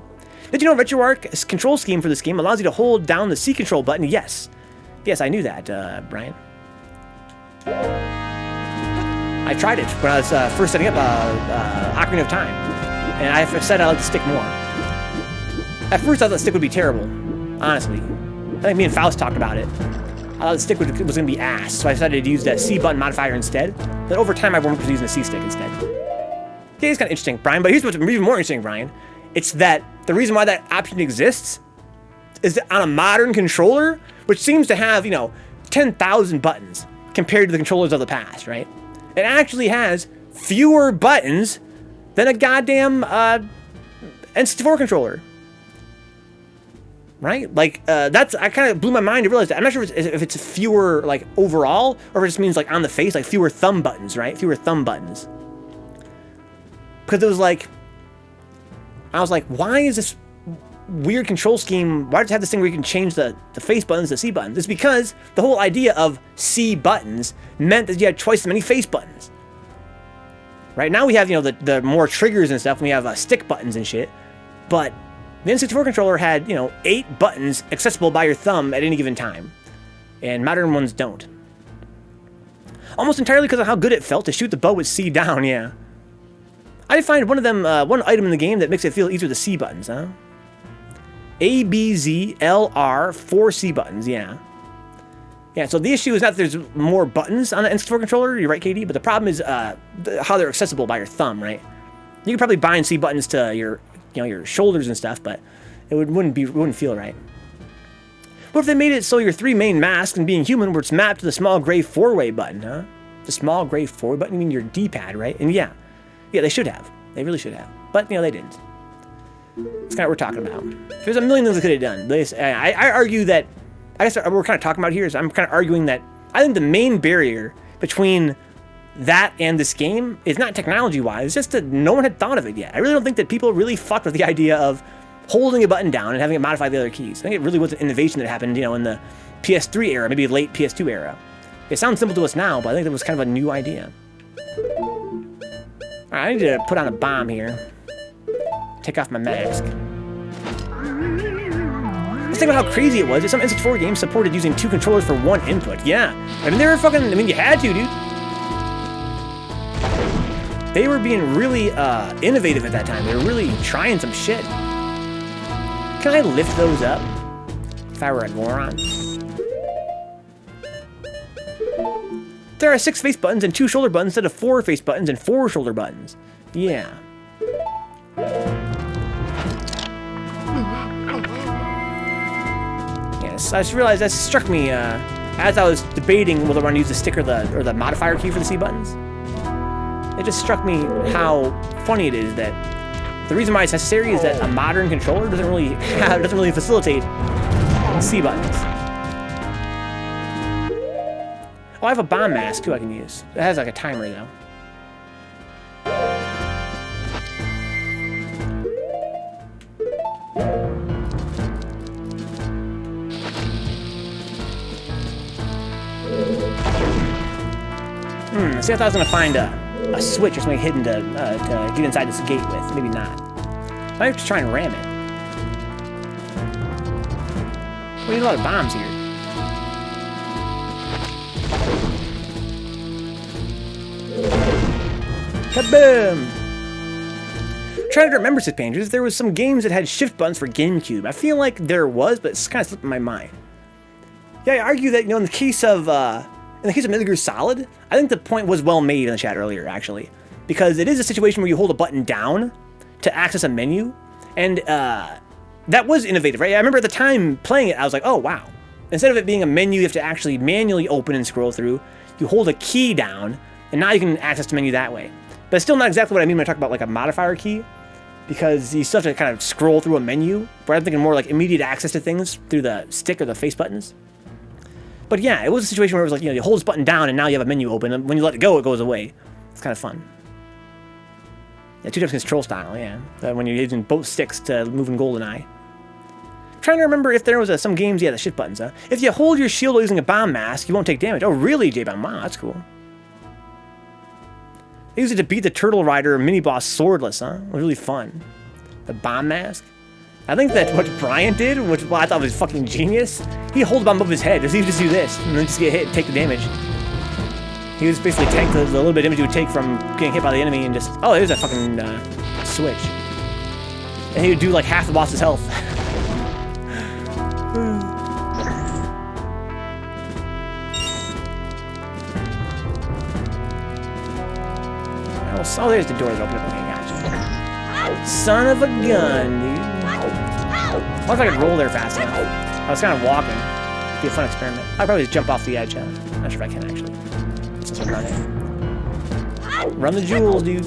Did you know RetroArch's control scheme for this game allows you to hold down the C control button? Yes. Yes, I knew that, Brian. I tried it when I was first setting up Ocarina of Time, and I said I like the stick more. At first, I thought the stick would be terrible, honestly. I think me and Faust talked about it. I thought the stick was going to be ass, so I decided to use that C button modifier instead. Then over time, I warmed up to using the C stick instead. Yeah, it's kind of interesting, Brian, but here's what's even more interesting, Brian. It's that the reason why that option exists is that on a modern controller, which seems to have, you know, 10,000 buttons compared to the controllers of the past, right? It actually has fewer buttons than a goddamn N64 controller. Right? Like, I kind of blew my mind to realize that. I'm not sure if it's fewer, like, overall, or if it just means, like, on the face, like, fewer thumb buttons, right? Fewer thumb buttons. Because it was like, I was like, why is this weird control scheme, why does it have this thing where you can change the face buttons to C buttons? It's because the whole idea of C buttons meant that you had twice as many face buttons. Right? Now we have, you know, the more triggers and stuff, and we have stick buttons and shit, but the N64 controller had, you know, 8 buttons accessible by your thumb at any given time, and modern ones don't. Almost entirely because of how good it felt to shoot the bow with C down, yeah. I find one item in the game that makes it feel easier with the C buttons, huh? A, B, Z, L, R, 4 C buttons, yeah. Yeah, so the issue is not that there's more buttons on the N64 controller, you're right, Katie, but the problem is how they're accessible by your thumb, right? You could probably bind C buttons to your, you know, your shoulders and stuff, but it wouldn't feel right. What if they made it so your 3 main masks and being human were mapped to the small gray 4-way button, huh? The small gray 4-way button, you mean your D-pad, right? And yeah, they should have. They really should have. But, you know, they didn't. That's kind of what we're talking about. There's a million things they could have done. I argue that, I guess what we're kind of talking about here is I'm kind of arguing that I think the main barrier between that and this game is not technology-wise, it's just that no one had thought of it yet. I really don't think that people really fucked with the idea of holding a button down and having it modify the other keys. I think it really was an innovation that happened, you know, in the PS3 era, maybe late PS2 era. It sounds simple to us now, but I think that was kind of a new idea. Alright, I need to put on a bomb here. Take off my mask. Let's think about how crazy it was that some N64 games supported using 2 controllers for 1 input. Yeah. I mean, you had to, dude. They were being really innovative at that time. They were really trying some shit. Can I lift those up if I were a moron? There are 6 face buttons and 2 shoulder buttons instead of 4 face buttons and 4 shoulder buttons. Yeah. Yes, I just realized that struck me as I was debating whether I want to use the stick or the modifier key for the C buttons. It just struck me how funny it is that the reason why it's necessary is that a modern controller doesn't really facilitate C buttons. Oh, I have a bomb mask too I can use. It has like a timer though. See, I thought I was gonna find a switch or something hidden to get inside this gate with. Maybe not. I might have to try and ram it. We need a lot of bombs here. Kaboom! Trying to remember this pages, there was some games that had shift buttons for GameCube. I feel like there was, but it's kind of slipped in my mind. Yeah, I argue that, you know, in the case of Metal Gear Solid, I think the point was well made in the chat earlier, actually, because it is a situation where you hold a button down to access a menu, and that was innovative, right? I remember at the time playing it, I was like, oh wow! Instead of it being a menu you have to actually manually open and scroll through, you hold a key down, and now you can access the menu that way. But it's still not exactly what I mean when I talk about like a modifier key, because you still have to kind of scroll through a menu, where I'm thinking more like immediate access to things through the stick or the face buttons. But yeah, it was a situation where it was like, you know, you hold this button down and now you have a menu open, and when you let it go, it goes away. It's kind of fun. Yeah, 2 times control style, yeah. When you're using both sticks to move in GoldenEye. I'm trying to remember if there was some games, yeah, the shift buttons, huh? If you hold your shield while using a bomb mask, you won't take damage. Oh, really, J-Bomb? Wow, that's cool. They used it to beat the Turtle Rider mini-boss swordless, huh? It was really fun. The bomb mask. I think that's what Brian did, which I thought was fucking genius. He hold the bomb above his head. He would just do this, and then just get hit and take the damage. He was basically tank the little bit of damage he would take from getting hit by the enemy and just... Oh, there's a fucking switch. And he would do like half the boss's health. Oh, there's the door that opened up. Okay, gotcha. Son of a gun, dude. I wonder if I could roll there fast enough. I was kind of walking. It'd be a fun experiment. I'd probably just jump off the edge. I'm not sure if I can, actually. Since I'm running. Run the jewels, dude.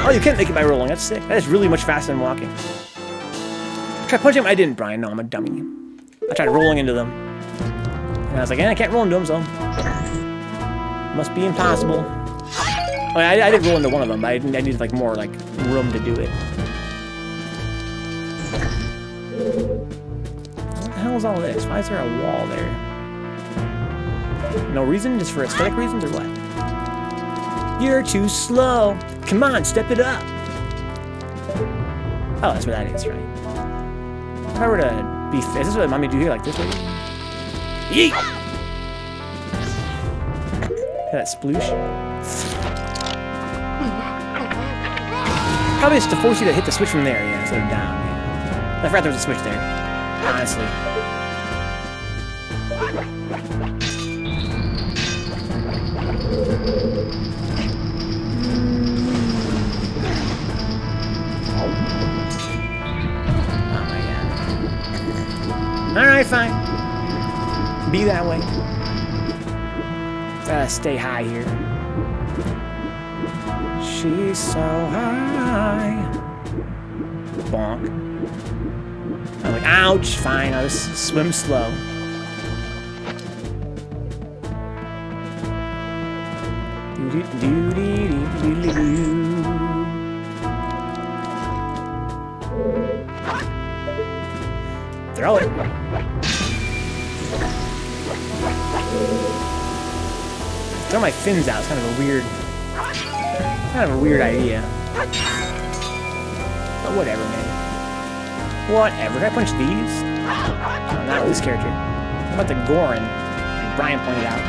Oh, you can't make it by rolling. That's sick. That is really much faster than walking. I tried punching him. I didn't, Brian. No, I'm a dummy. I tried rolling into them. And I was like, I can't roll into them, so... Must be impossible. I mean, I did roll into one of them, but I needed, like, more, like, room to do it. What the hell is all this? Why is there a wall there? No reason? Just for aesthetic reasons, or what? You're too slow. Come on, step it up. Oh, that's what that is, right? If I were to be... Is this what mommy do here? Like this way? Yeet! That sploosh. Probably it's to force you to hit the switch from there, yeah, instead of down, yeah. I forgot there was a switch there. Honestly. Oh my god. Alright, fine. Be that way. Gotta stay high here. She's so high. Bonk. I'm like, ouch, fine, I'll just swim slow. Throw it. Throw my fins out. It's kind of a weird idea. But whatever, man. Whatever. Can I punch these? No, not this character. How about the Gorin? Like Brian pointed out.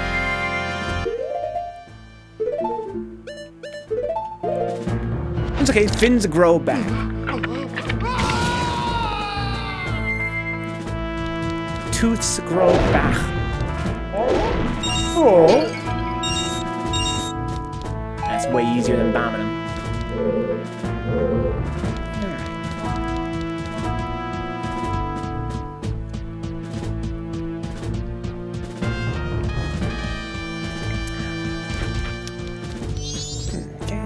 It's okay. Fins grow back. Tooths grow back. Oh. That's way easier than bombing them. Okay.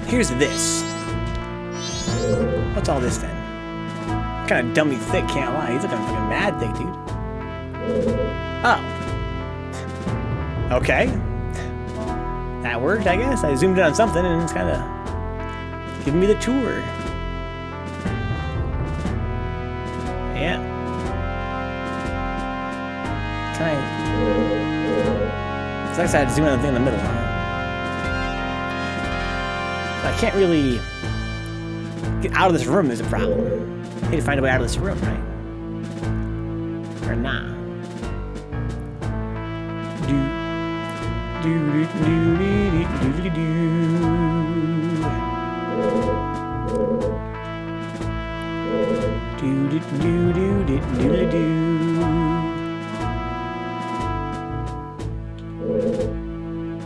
Here's this. What's all this then? Kind of dummy thick, can't lie. He's looking fucking mad thick, dude. Oh. Okay. That worked, I guess. I zoomed in on something and it's kind of giving me the tour. Yeah. Can I... It's like I had to zoom in on the thing in the middle, huh? I can't really get out of this room is a problem. I need to find a way out of this room, right? Or not.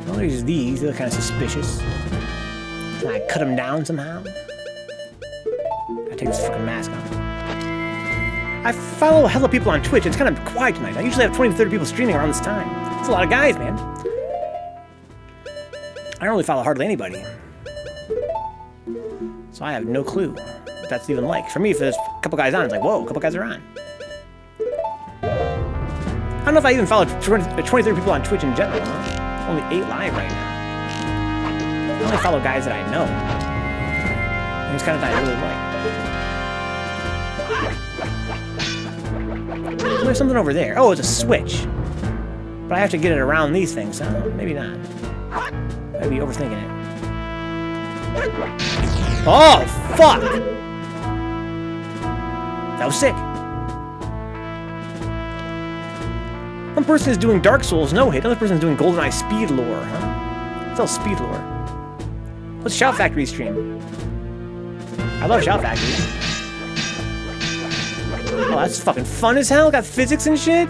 Oh, there's these. They look kind of suspicious. Can I cut them down somehow? I take this fucking mask off. I I follow hella people on Twitch. It's kind of quiet tonight. I usually have 20 to 30 people streaming around this time. It's a lot of guys, man. I don't really follow hardly anybody. So I have no clue what that's even like. For me, if there's a couple guys on, it's like, whoa, a couple guys are on. I don't know if I even follow 20, 30 people on Twitch in general. Huh? Only 8 live right now. I only follow guys that I know. And it's kind of that I really like. There's something over there. Oh, it's a switch. But I have to get it around these things, huh? Maybe not. I'd be overthinking it. Oh, fuck! That was sick. One person is doing Dark Souls no hit, another person is doing GoldenEye speed lore, huh? It's all speed lore. What's Shout Factory stream? I love Shout Factory. Oh, that's fucking fun as hell. Got physics and shit.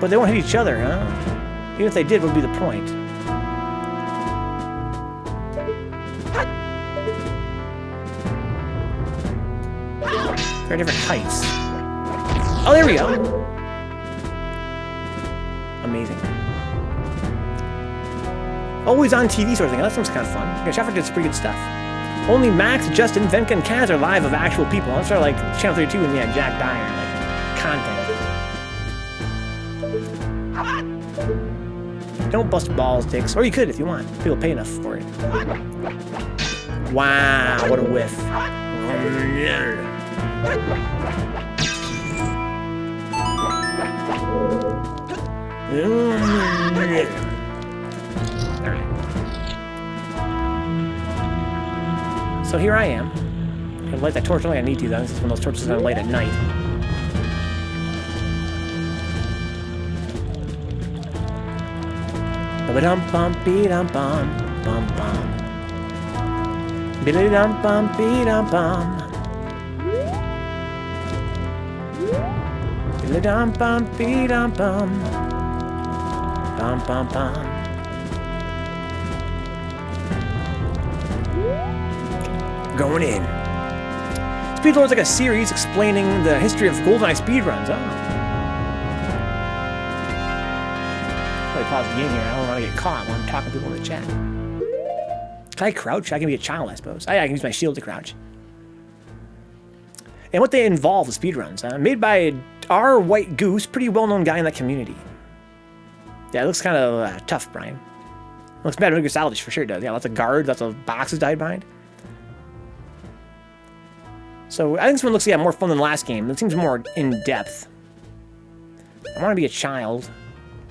But they won't hit each other, huh? Even if they did, what would be the point? They're different heights. Oh, there we go. Amazing. Always on TV sort of thing. That sounds kind of fun. Yeah, Shout Factory does pretty good stuff. Only Max, Justin, Venka, and Kaz are live of actual people. That's sort of like Channel 32 and yeah, Jack Dyer, like content. Don't bust balls, dicks. Or you could if you want. People pay enough for it. Wow, what a whiff. Alright. So here I am. I'm gonna light that torch only I need to, though. This is one of those torches that I light at night. Ba-dum-bum-bee-dum-bum, bum-bum. Billy-dum-bum-bee-dum-bum. Billy-dum-bum-bee-dum-bum. Bum-bum-bum. Going in. Speedlore is like a series explaining the history of GoldenEye speedruns. Oh. Probably pause the game here. I don't want to get caught when I'm talking to people in the chat. Can I crouch? I can be a child, I suppose. I can use my shield to crouch. And what they involve the speedruns. Made by R. White Goose, pretty well-known guy in that community. Yeah, it looks kind of tough, Brian. It looks bad, Metal Salvage for sure does. Yeah, lots of guards, lots of boxes to hide behind. So I think this one looks more fun than the last game. It seems more in-depth. I want to be a child.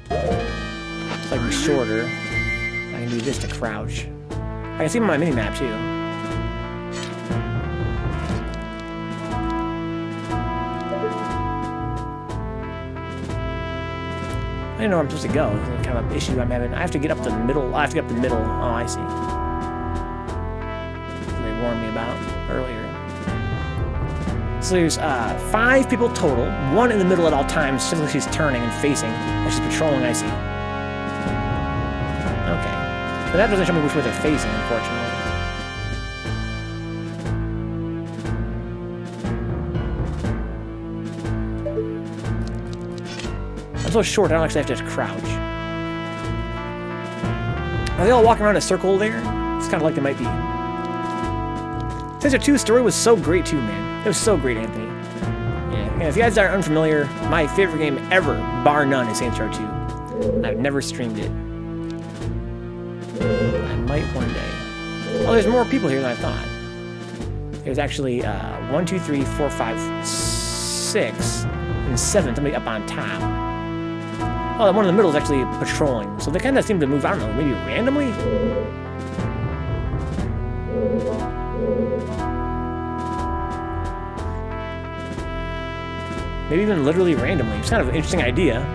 So I can be shorter. I can do this to crouch. I can see them on my mini-map too. I didn't know where I'm supposed to go. It's the kind of issue I'm having. I have to get up the middle. I have to get up the middle. Oh, I see. They warned me about earlier. So there's 5 people total, 1 in the middle at all times, just like she's turning and facing, and she's patrolling, I see. Okay. But that doesn't show me which way they're facing, unfortunately. I'm so short, I don't actually have to crouch. Are they all walking around in a circle there? It's kind of like they might be. Saints Row 2 story was so great too, man. It was so great, Anthony. Yeah, if you guys are unfamiliar, my favorite game ever, bar none, is Saints Row 2. I've never streamed it. I might one day. Oh, there's more people here than I thought. There's actually 1, 2, 3, 4, 5, 6, and 7. Somebody up on top. Oh, the one in the middle is actually patrolling. So they kind of seem to move, I don't know, maybe randomly? Maybe even literally randomly. It's kind of an interesting idea.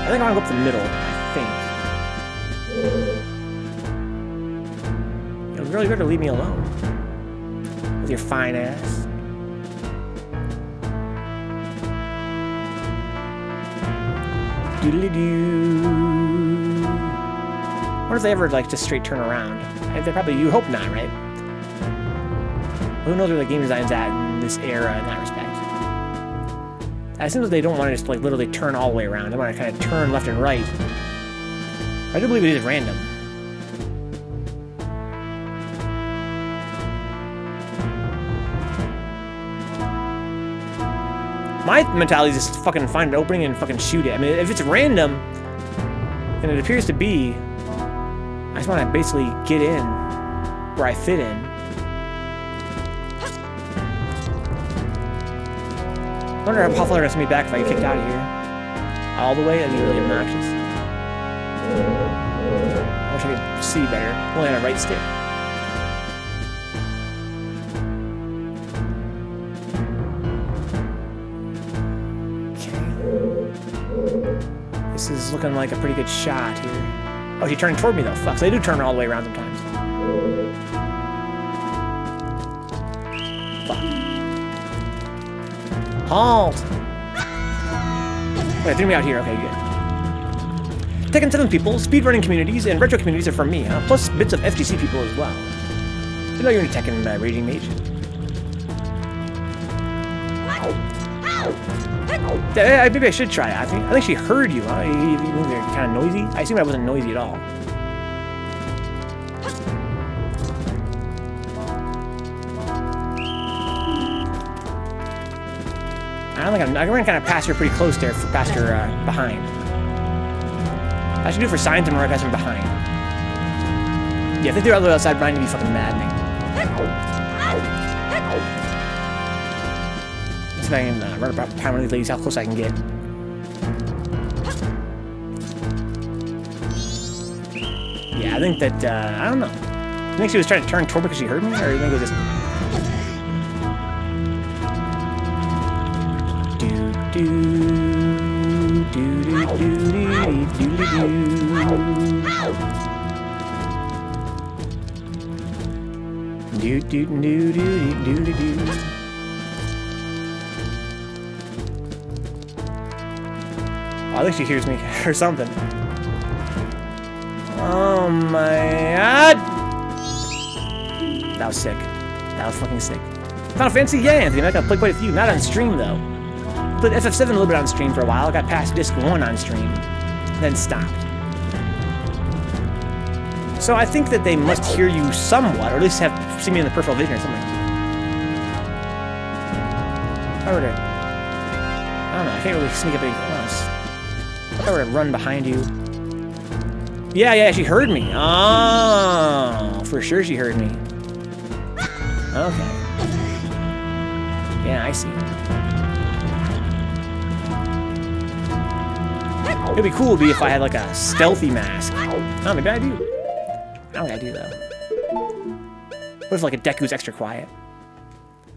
I think I want to go up the middle, I think. You really better leave me alone. With your fine ass. Doodly-doo. What if they ever, like, just straight turn around? They probably, you hope not, right? Who knows where the game design's at in this era in that respect? It seems like they don't want to just, like, literally turn all the way around. They want to kind of turn left and right. I do believe it is random. My mentality is just fucking find an opening and fucking shoot it. I mean, if it's random, and it appears to be, I just want to basically get in where I fit in. I wonder how far they're going to send me back if I get kicked out of here. All the way? That'd be really obnoxious. I wish I could see better. Only on a right stick. This is looking like a pretty good shot here. Oh, she's turning toward me though. Fuck. So they do turn all the way around sometimes. Fuck. Halt! Wait, threw me out here. Okay, good. Tekken 7 people, speedrunning communities, and retro communities are from me, huh? Plus bits of FGC people as well. You know you're in Tekken Raging Mage. Yeah, maybe I should try it. I think she heard you, huh? You were kind of noisy. I assume I wasn't noisy at all. I don't think I'm gonna kind of pass her pretty close there, past her behind. I should do it for signs and right past her behind. Yeah, if they do it outside, Brian would be fucking maddening. If I can run about behind one of these ladies, how close I can get. Yeah, I think that, I don't know. You think she was trying to turn toward me because she heard me? Or you think it was just... I think she hears me or something. Oh my god! That was sick. That was fucking sick. Final Fantasy? Yeah, Anthony. I got to play quite a few. Not on stream, though. Played FF7 a little bit on stream for a while. I got past Disc 1 on stream. Then stopped. So I think that they must hear you somewhat, or at least have seen me in the peripheral vision or something. I don't know. I can't really sneak up any close. If I were to run behind you. Yeah, she heard me. Oh, for sure she heard me. Okay. Yeah, I see. It'd be cool if I had like a stealthy mask. Oh, maybe I do. I don't think I do though. What if like a Deku's extra quiet?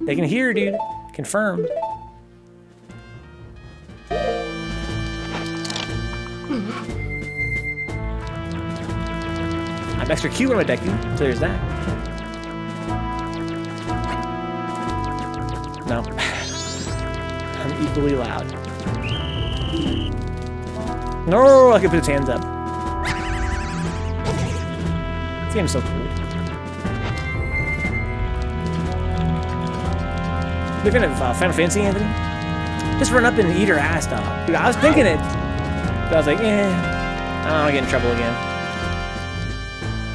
They can hear, dude. Confirmed. I'm extra cute on my Deku, so there's that. No. I'm equally loud. No, I can put his hands up. This game's so cool. Big fan of Final Fantasy, Anthony? Just run up and eat her ass, dog. Dude, I was thinking it, but I was like, I don't want to get in trouble again.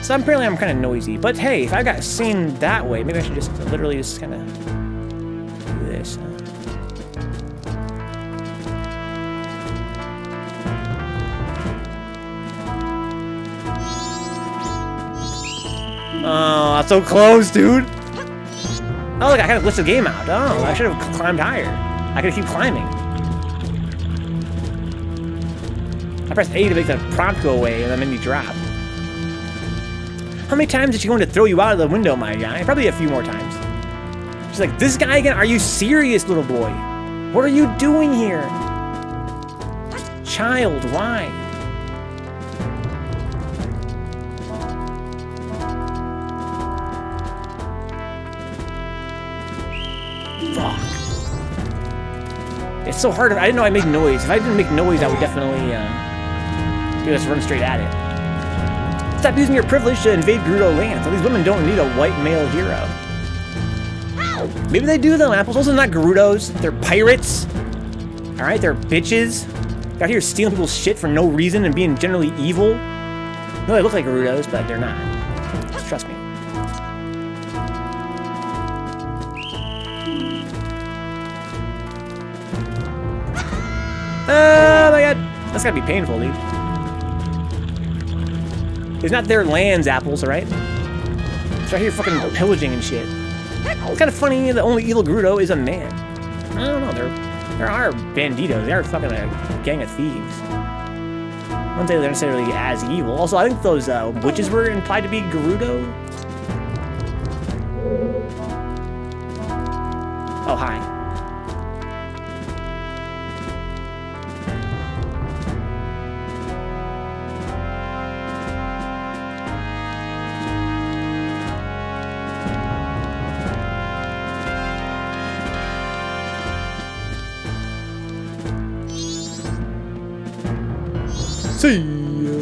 So apparently I'm kind of noisy, but hey, if I got seen that way, maybe I should just literally just kind of do this. Oh, that's so close, dude. Oh, look, I kind of glitched the game out. Oh, I should have climbed higher. I could keep climbing. I pressed A to make the prompt go away, and that made me drop. How many times did she want to throw you out of the window, my guy? Probably a few more times. She's like, this guy again? Are you serious, little boy? What are you doing here? Child, why? Fuck. It's so hard. I didn't know I made noise. If I didn't make noise, I would definitely just run straight at it. stop using your privilege to invade Gerudo lands. All these women don't need a white male hero. Maybe they do though, Apples. Also not Gerudos. They're pirates. Alright, they're bitches. Out here stealing people's shit for no reason and being generally evil. No, they look like Gerudos, but they're not. Just trust me. Oh my god. That's gotta be painful, dude. It's not their lands, Apples, alright? It's right here fucking pillaging and shit. It's kind of funny the only evil Gerudo is a man. I don't know, there are banditos. They are fucking a gang of thieves. I don't think they're necessarily as evil. Also, I think those witches were implied to be Gerudo. Oh, hi. See ya.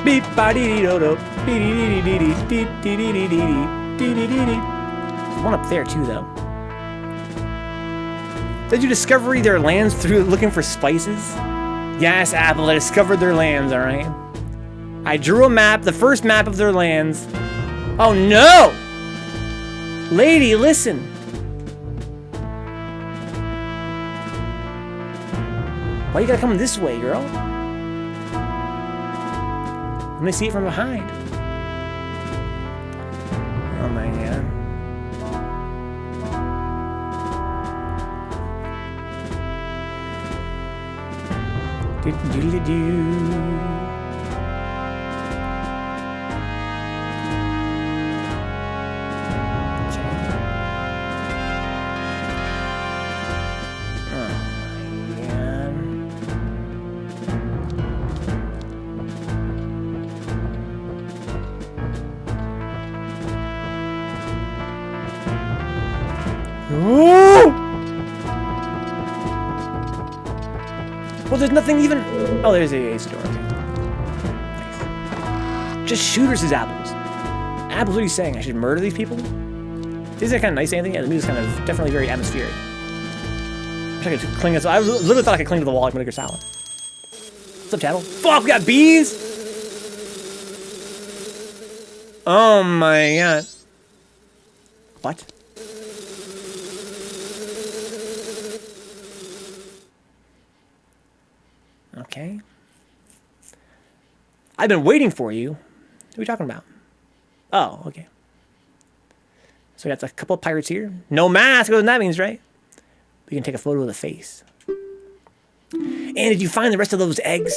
Beep ba dee dee do do. Dee dee dee dee dee dee dee dee dee dee dee dee dee. There's one up there too, though. Did you discover their lands through looking for spices? Yes, Apple. I discovered their lands. All right. I drew a map, the first map of their lands. Oh no! Lady, listen. Why you gotta come this way, girl? Let me see it from behind. Oh my god. Do-do-do-do-do. Well, there's nothing even... Oh, there's a store. Okay. Nice. Just shooters as Apples. Apples, what are you saying? I should murder these people? Isn't that kind of nice, Anthony? Yeah, the music's kind of definitely very atmospheric. I wish I could cling to... I literally thought I could cling to the wall like Vinegar Salad. What's up, Tattle? Fuck, we got bees! Oh my god. What? Okay. I've been waiting for you. What are we talking about? Oh, okay. So we got a couple of pirates here. No mask, what that means, right? We can take a photo of the face. And did you find the rest of those eggs?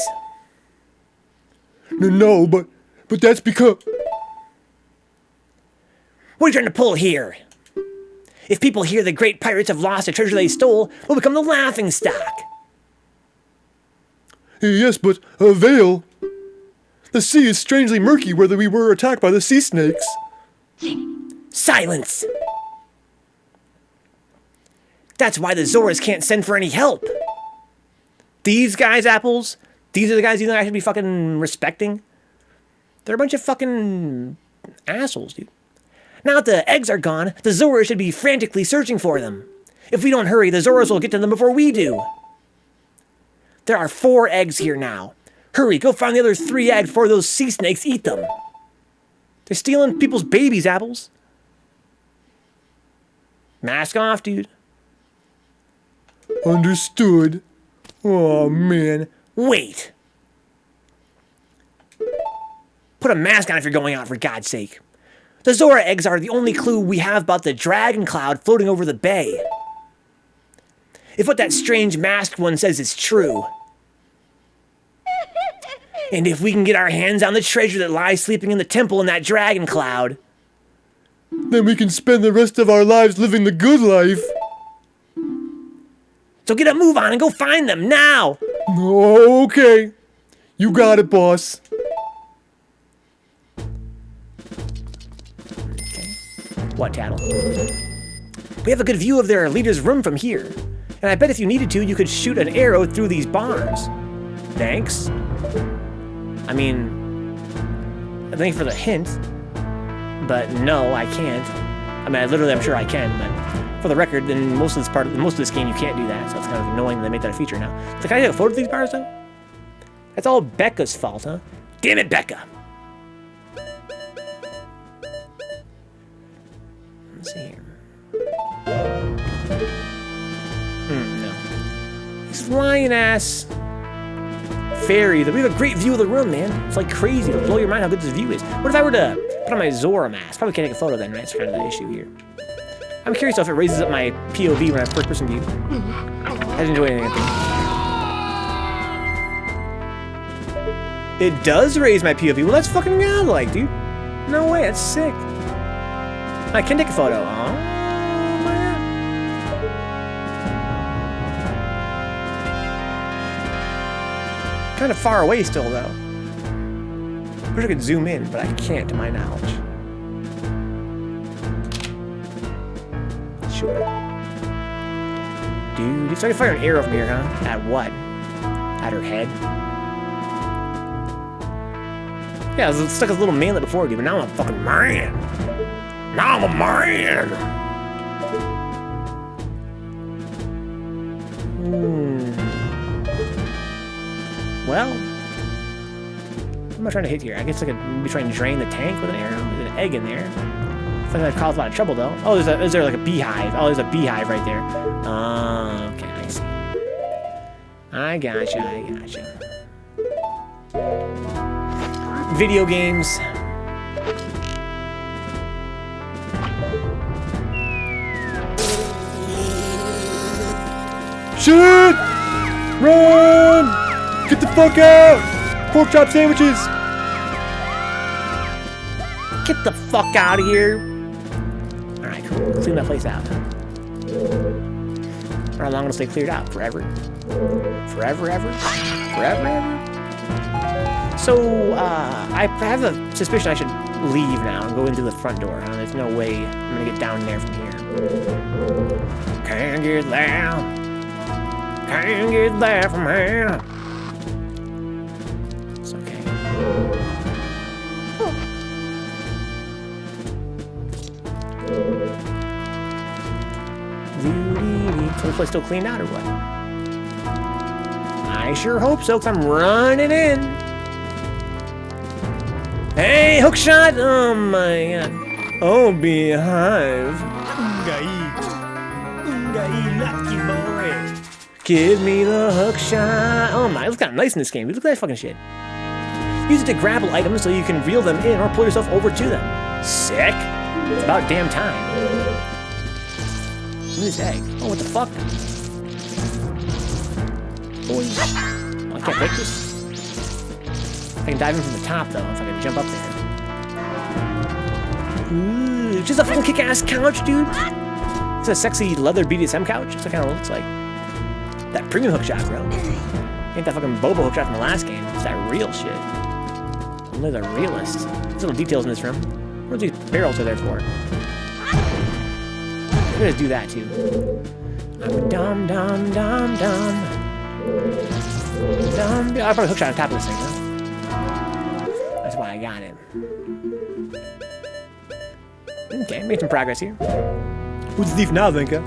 No, but that's because... What are you trying to pull here? If people hear the great pirates have lost the treasure they stole, we'll become the laughing stock. Yes, but Vale. The sea is strangely murky where we were attacked by the sea snakes. Silence! That's why the Zoras can't send for any help. These guys, Apples, these are the guys you think I should be fucking respecting? They're a bunch of fucking assholes, dude. Now that the eggs are gone, the Zoras should be frantically searching for them. If we don't hurry, the Zoras will get to them before we do. There are 4 eggs here now. Hurry, go find the other 3 eggs before those sea snakes eat them. They're stealing people's babies, Apples. Mask off, dude. Understood. Oh, man. Wait. Put a mask on if you're going out, for God's sake. The Zora eggs are the only clue we have about the dragon cloud floating over the bay. If what that strange masked one says is true, and if we can get our hands on the treasure that lies sleeping in the temple in that dragon cloud, then we can spend the rest of our lives living the good life. So get a move on and go find them now! Okay. You got it, boss. Okay. What, Tattle? We have a good view of their leader's room from here. And I bet if you needed to, you could shoot an arrow through these bars. thanks. I mean, thank you for the hint, but no, I can't. I mean, I'm sure I can, but for the record, in most of this game, you can't do that, so it's kind of annoying that they made that a feature now. So can I take a photo of these bars, though? That's all Becca's fault, huh? Damn it, Becca! Let's see here. No. This lion-ass fairy. We have a great view of the room, man. It's like crazy. It'll blow your mind how good this view is. What if I were to put on my Zora mask? Probably can't take a photo then, right? That's kind of the issue here. I'm curious if it raises up my POV when I have first-person view. I didn't enjoy anything, I think. It does raise my POV. Well, that's fucking godlike, dude. No way, that's sick. I can take a photo. Oh, my God. Kind of far away still, though. I wish I could zoom in, but I can't, to my knowledge. Sure. Dude, so I can fire an arrow from here, huh? At what? At her head? Yeah, I was stuck as a little manlet before, dude, but now I'm a fucking man. Now I'm a man. Well, what am I trying to hit here? I guess I could maybe try and drain the tank with an arrow. There's an egg in there. I feel like that caused a lot of trouble, though. Oh, is there like a beehive? Oh, there's a beehive right there. Okay, I see. I gotcha. Video games. Shit! Run! Get the fuck out! Pork chop sandwiches! Get the fuck out of here! Alright, cool. Clean that place out. How long will it stay cleared out? Forever? Forever, ever? Forever, ever? So, I have a suspicion I should leave now and go into the front door. There's no way I'm gonna get down there from here. Can't get there. Can't get there from here. It's okay. So the place still cleaned out or what? I sure hope so, because I'm running in. Hey, hook shot! Oh my God. Oh, beehive. Lucky boy. Give me the hook shot. Oh my, it looks kind of nice in this game. Look at that fucking shit. Use it to grapple items so you can reel them in or pull yourself over to them. Sick. It's about damn time. Look at this egg. Oh, what the fuck? Boy. Oh, I can't break this. I can dive in from the top, though, if I can jump up there. Ooh, just a fucking kick-ass couch, dude. It's a sexy leather BDSM couch. That's what it kind of looks like. That premium hook shot, bro. Ain't that fucking Bobo hook shot from the last game. It's that real shit. Only the realest. There's little details in this room. What these barrels are there for? I'm gonna do that, too. I'm dumb. I'll probably hook shot on top of this thing, huh? That's why I got it. Okay, made some progress here. Who's the thief now, Venka?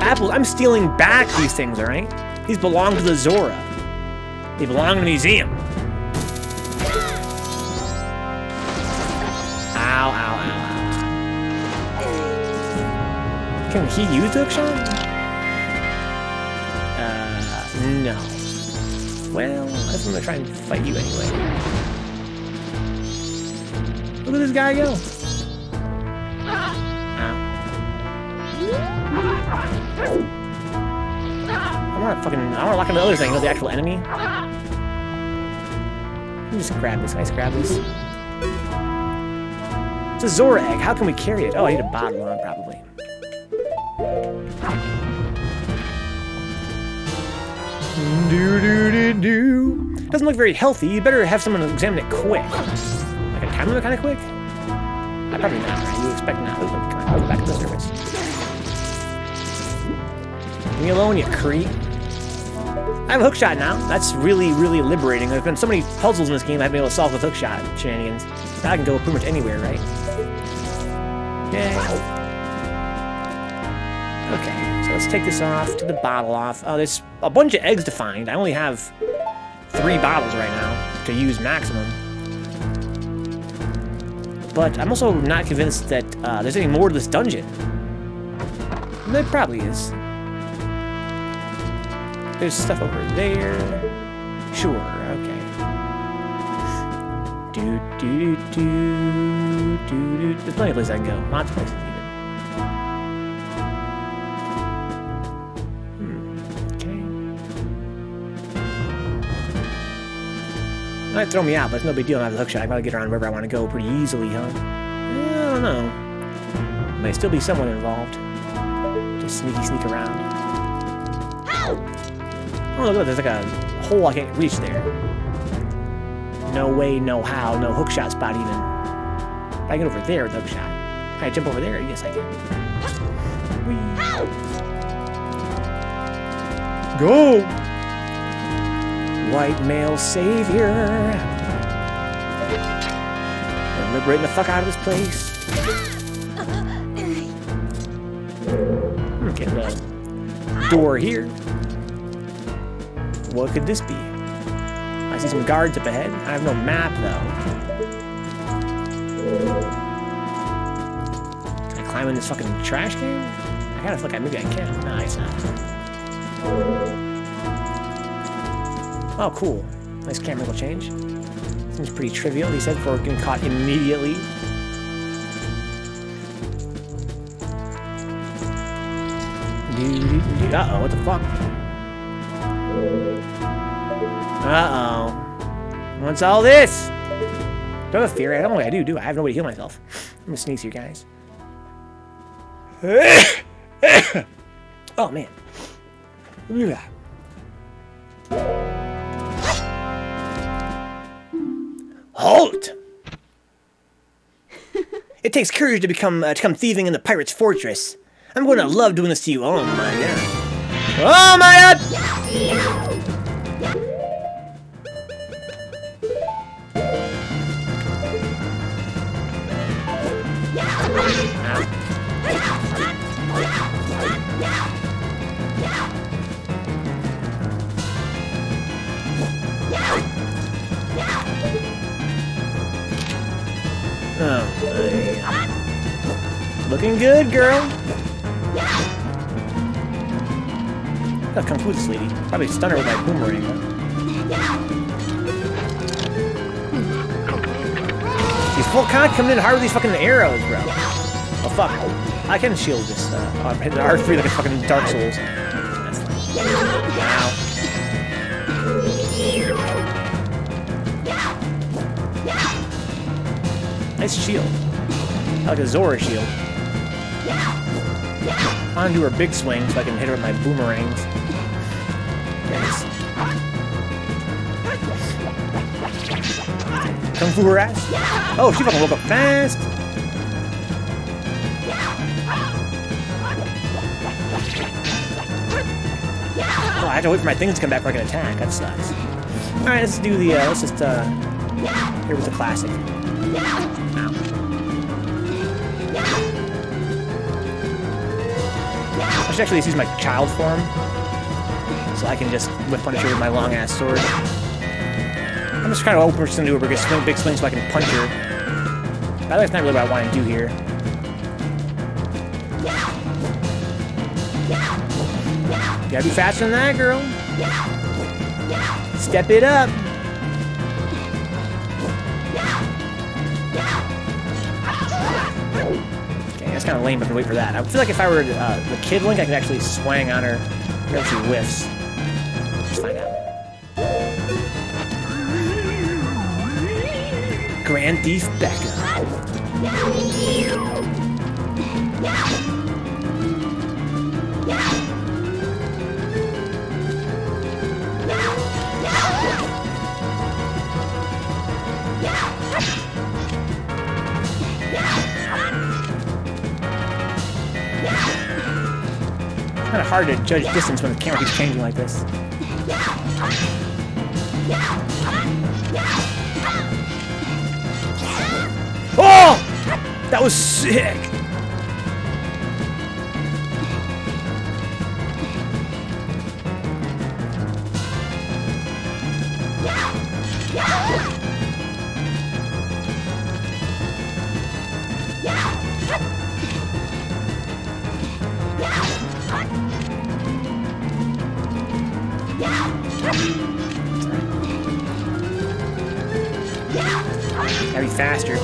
Apples, I'm stealing back these things, alright? These belong to the Zora. They belong to the museum. Ow. Can he use the hook shot? No. Well, I guess I'm gonna try and fight you anyway. Look at this guy go. I wanna lock in the other thing, the actual enemy. Let me just grab this. Can I just grab this? It's a Zora egg. How can we carry it? Oh, I need a bottle on, probably. Doesn't look very healthy. You better have someone examine it quick. Like a time limit kind of quick? Probably not, right? You expect not. Come on, go back to the surface. Leave me alone, you creep. I have a hookshot now. That's really, really liberating. There's been so many puzzles in this game I haven't been able to solve with hookshot shenanigans. Now I can go pretty much anywhere, right? Yay. Okay, so let's take this off, take the bottle off. Oh, there's a bunch of eggs to find. I only have 3 bottles right now to use maximum. But I'm also not convinced that there's any more to this dungeon. There probably is. There's stuff over there. Sure, okay. There's plenty of places I can go. Lots of places even. Okay. Might throw me out, but it's no big deal. I have the hookshot. I can probably get around wherever I want to go pretty easily, huh? I don't know. Might still be someone involved. Just sneak around. Oh, look, there's like a hole I can't reach there. No way, no how, no hookshot spot even. If I get over there with the hookshot. Can I jump over there? Yes, I can. Whee. Go! White male savior. We're liberating the fuck out of this place. Okay, the door here. What could this be? I see some guards up ahead. I have no map, though. Can I climb in this fucking trash can? I kinda feel like maybe I can. No, it's not. Oh, cool. Nice camera angle change. Seems pretty trivial, he said, for getting caught immediately. Uh-oh, what the fuck? Uh-oh. What's all this? Do I have a fear? I don't know what I do. I have no way to heal myself. I'm gonna sneeze here, guys. Oh, man. Look at that. Halt! It takes courage to come thieving in the pirate's fortress. I'm going to love doing this to you. Oh, my God. Oh, my God! Oh, looking good, girl. Got kung fu this lady. Probably stun her with my boomerang. She's full contact coming in hard with these fucking arrows, bro. Oh fuck! I can shield this. I'm hitting R3 like a fucking Dark Souls. That's fine. Ow. Nice shield. I like a Zora shield. I want to do her big swing so I can hit her with my boomerangs. There it is. Kung fu her ass. Oh, she fucking woke up fast. Oh, I have to wait for my things to come back before I can attack. That sucks. Alright, let's do the, let's just, here was the classic. Ow. I should actually just use my child form, so I can just whip punish her with my long-ass sword. I'm just kind of hoping we're just going to do a big swing so I can punch her. By the way, it's not really what I want to do here. You gotta be faster than that, girl. Step it up. That's kind of lame, but I can wait for that. I feel like if I were the Kid Link, I could actually swang on her whenever she whiffs. Let's find out. Grand Thief Becca. Kind of hard to judge distance when the camera keeps changing like this. Oh! That was sick! Gotta be faster.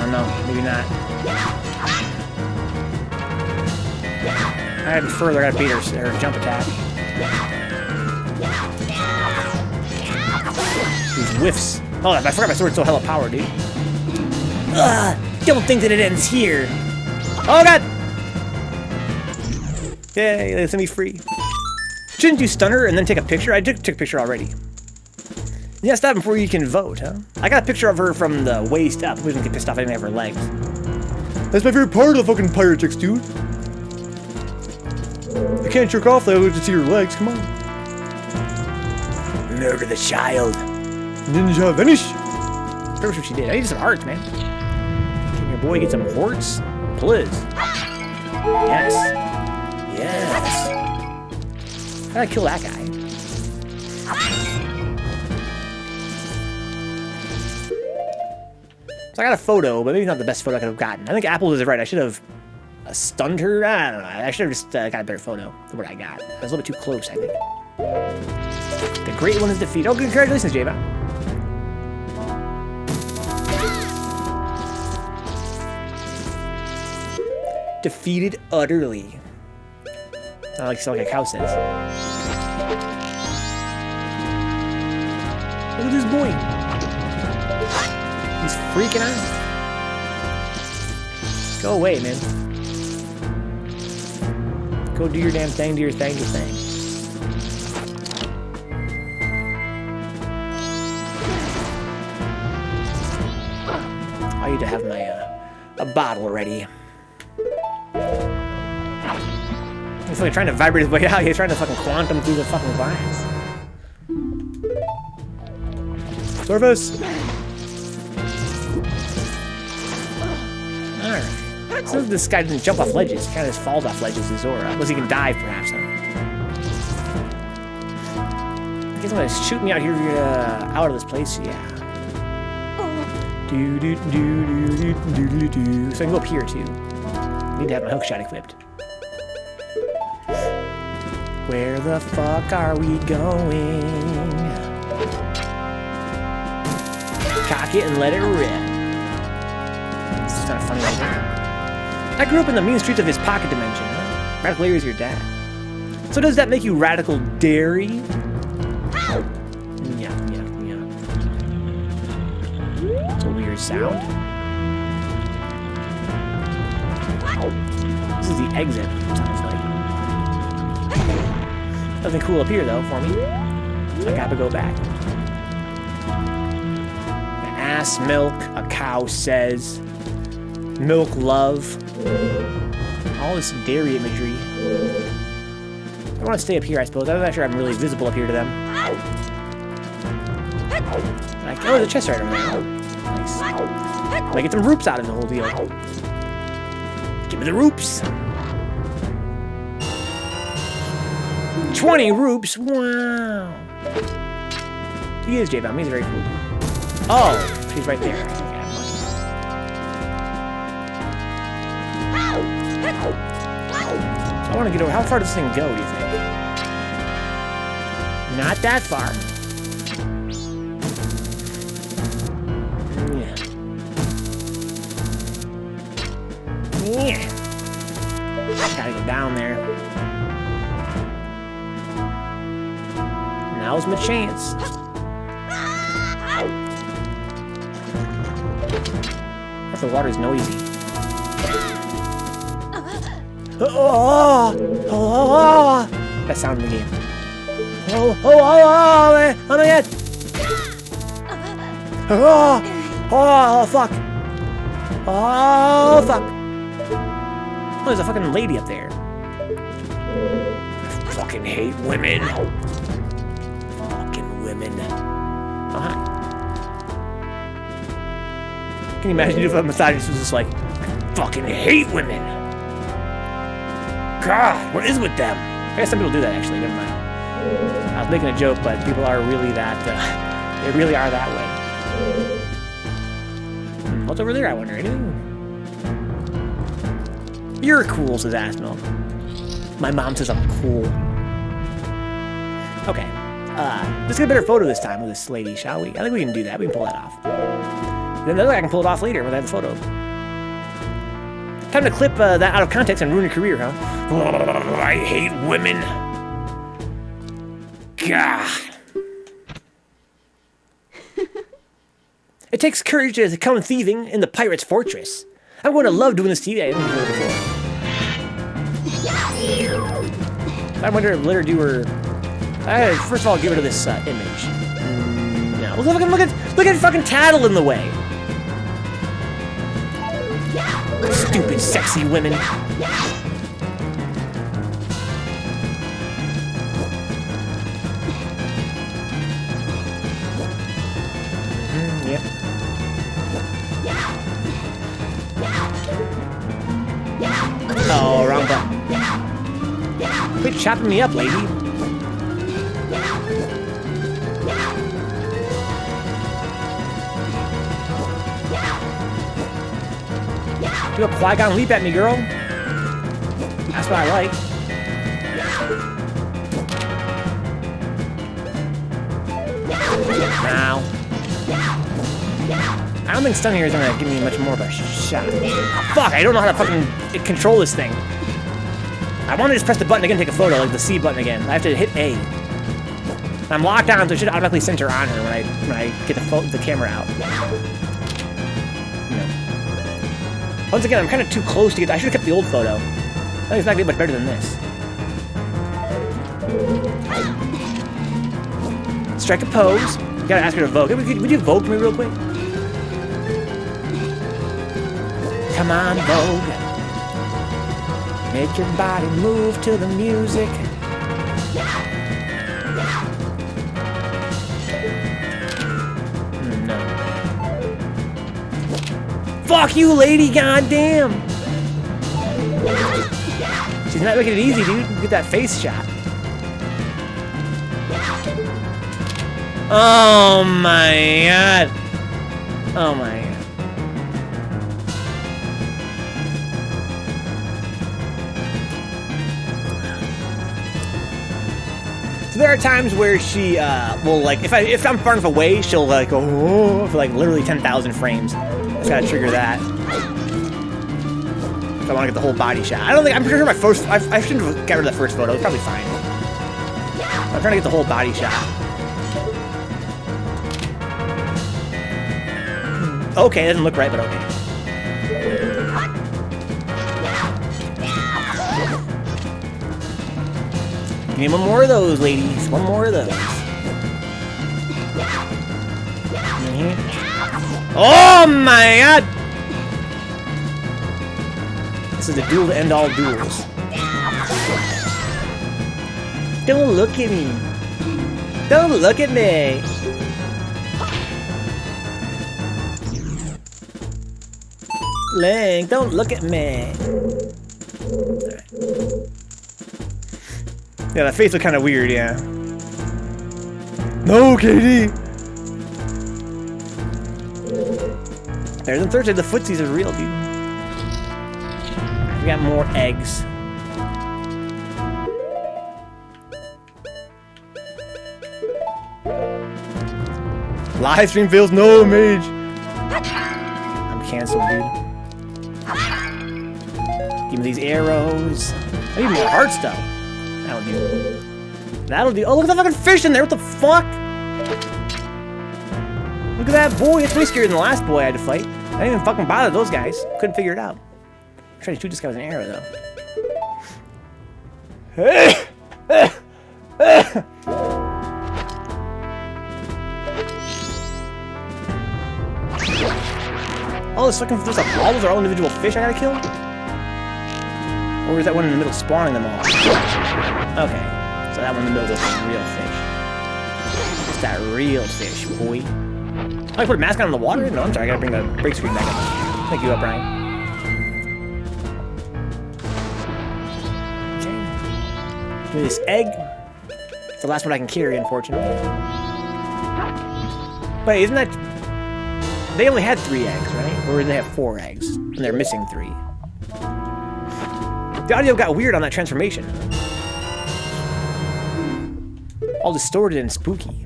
No, maybe not. I gotta be further, I gotta beat her jump attack. These whiffs. Oh, I forgot my sword's so hella power, dude. Ugh, don't think that it ends here. Oh god! Yay, they set me free. Shouldn't you stun her and then take a picture? I took a picture already. Yeah, stop before you can vote, huh? I got a picture of her from the waist up. We didn't get pissed off any of her legs. That's my favorite part of the fucking pirate chicks, dude. You can't jerk off though to see her legs, come on. Murder the child. Ninja vanish! Pretty much what she did. I need some hearts, man. Can your boy get some hearts? Please. Yes. Yes. How did I kill that guy? So I got a photo, but maybe not the best photo I could have gotten. I think Apple is right. I should have stunned her. I don't know. I should have just got a better photo than what I got. I was a little bit too close, I think. The Great One is defeated. Oh, congratulations, J-Bot. Defeated utterly. Not like a cow says. Look at this boy. He's freaking out. Go away, man. Go do your damn thing, do your thing, do your thing. I need to have my a bottle ready. He's like trying to vibrate his way out. He's trying to fucking quantum through the fucking glass. Surface! Alright. So this guy doesn't jump off ledges. He kind of just falls off ledges in Zora. Unless he can dive, perhaps. Huh? I guess I'm gonna shoot me out here out of this place. Yeah. Do do do do do do do do. So I can go up here too. I need to have my hookshot equipped. Where the fuck are we going? Cock it and let it rip. This is kind of funny right here. I grew up in the mean streets of his pocket dimension, huh? Radical Larry is your dad. So does that make you Radical Dairy? Yeah. It's a weird sound. This is the exit, sounds like. Nothing cool up here, though, for me. So I gotta go back. Ass milk, a cow says. Milk love. All this dairy imagery. I want to stay up here, I suppose. I'm not sure I'm really visible up here to them. Like, oh, there's a chest right over there. Oh, nice. Might get some roops out of the whole deal. Give me the roops. 20 roops. Wow. He is J-Bomb. He's very cool. Oh, she's right there. So I want to get over. How far does this thing go, do you think? Not that far. Yeah. Gotta go down there. Now's my chance. If the water's noisy. That sound in the game. Oh my god! Oh fuck! Oh fuck! Oh, there's a fucking lady up there. fucking hate women. Fucking women. Oh, hi. Can you imagine if a misogynist was just like, I fucking hate women. God, what is with them? I guess some people do that, actually. Never mind. I was making a joke, but people are really that, they really are that way. What's over there, I wonder? Anything? You're cool, says Assmilk. My mom says I'm cool. Okay. Let's get a better photo this time of this lady, shall we? I think we can do that. We can pull that off. Then I can pull it off later when I have the photo. Time to clip that out of context and ruin your career, huh? I hate women. God. It takes courage to come thieving in the pirate's fortress. I'm going to love doing this to you. I didn't do it before. I wonder if let her do her. First of all, get rid of this image. No, look at fucking Tattle in the way. Stupid, sexy women. Yep. Oh, wrong button. Quit chopping me up, lady. Do a Qui-Gon leap at me, girl. That's what I like. Now. I don't think stun here is gonna give me much more of a shot. Fuck, I don't know how to fucking control this thing. I want to just press the button again and take a photo, like the C button again. I have to hit A. I'm locked on, so it should automatically center on her when I get the camera out. No. Once again, I'm kind of too close to get. I should have kept the old photo. I think it's not gonna be much better than this. Strike a pose. You gotta ask her to vote. Would you vote for me real quick? Come on, Vogue. Make your body move to the music. No. Fuck you, lady, goddamn! She's not making it easy, dude. Get that face shot. Oh my god. Oh my god. So there are times where she will like if I'm far enough away, she'll like go oh, for like literally 10,000 frames. I just gotta trigger that. If I want to get the whole body shot. I'm pretty sure my first I shouldn't have got rid of that first photo. It's probably fine. I'm trying to get the whole body shot. Okay, it doesn't look right, but okay. Give me one more of those, ladies. One more of those. Oh my god! This is the duel to end all duels. Don't look at me. Don't look at me. Link, don't look at me. Right. Yeah, that face looked kind of weird, yeah. No, Katie! There's on Thursday, the footsies are real, dude. We got more eggs. Live stream fails, no, Mage! I'm canceled, dude. Give me these arrows. I need more hearts, though. That'll do. That'll do. Oh, look at the fucking fish in there. What the fuck? Look at that boy. It's way scarier than the last boy I had to fight. I didn't even fucking bother those guys. Couldn't figure it out. I'm trying to shoot this guy with an arrow, though. Oh, this fucking, there's all those are all individual fish I gotta kill? Or is that one in the middle spawning them all? Okay. that one in the middle is a real fish. It's that real fish, boy. Oh, I put a mask on in the water? No, I'm sorry, I gotta bring the break screen back up. Thank you, Brian. Okay. Give me this egg. It's the last one I can carry, unfortunately. Wait, isn't that... They only had 3 eggs, right? Or did they have 4 eggs? And they're missing 3. The audio got weird on that transformation. All distorted and spooky.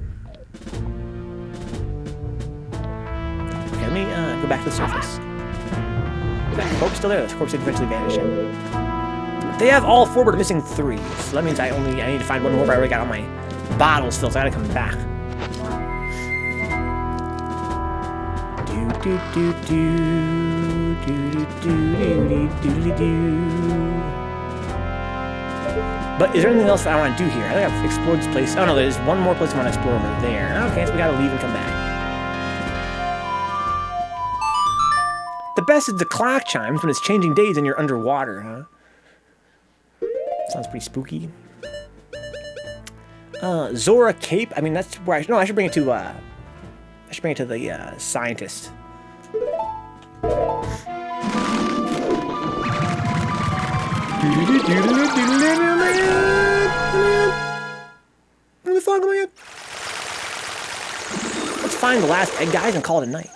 Okay, let me go back to the surface. Is that corpse still there? The corpse did eventually vanish. They have all 4, but missing 3. So that means I need to find one more, but I already got all my bottles filled, so I gotta come back. But is there anything else that I want to do here? I think I've explored this place. Oh no, there's one more place I want to explore over there. Okay, so we gotta leave and come back. The best is the clock chimes when it's changing days and you're underwater, huh? Sounds pretty spooky. Zora cape. I mean, that's where I should bring it to. I should bring it to the scientist. Where the fuck am I at? Let's find the last egg, guys, and call it a night.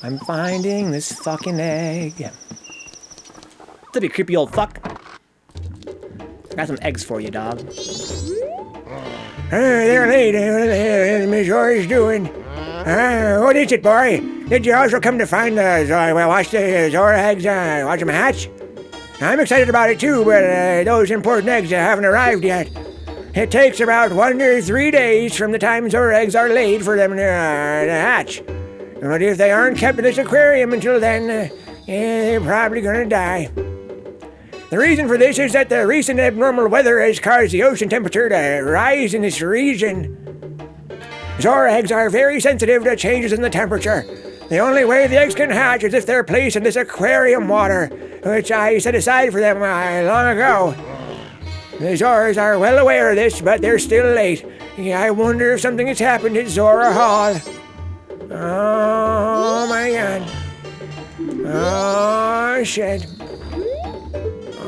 I'm finding this fucking egg. That'd be a creepy old fuck. I got some eggs for you, dog. Hey there, lady. What the hell is Majora's doing? What is it, boy? Did you also come to find the watch the Zora eggs, watch them hatch? I'm excited about it too, but those important eggs haven't arrived yet. It takes about 1 to 3 days from the time Zora eggs are laid for them to hatch. But if they aren't kept in this aquarium until then, they're probably gonna die. The reason for this is that the recent abnormal weather has caused the ocean temperature to rise in this region. Zora eggs are very sensitive to changes in the temperature. The only way the eggs can hatch is if they're placed in this aquarium water, which I set aside for them long ago. The Zoras are well aware of this, but they're still late. I wonder if something has happened at Zora Hall. Oh my god. Oh shit.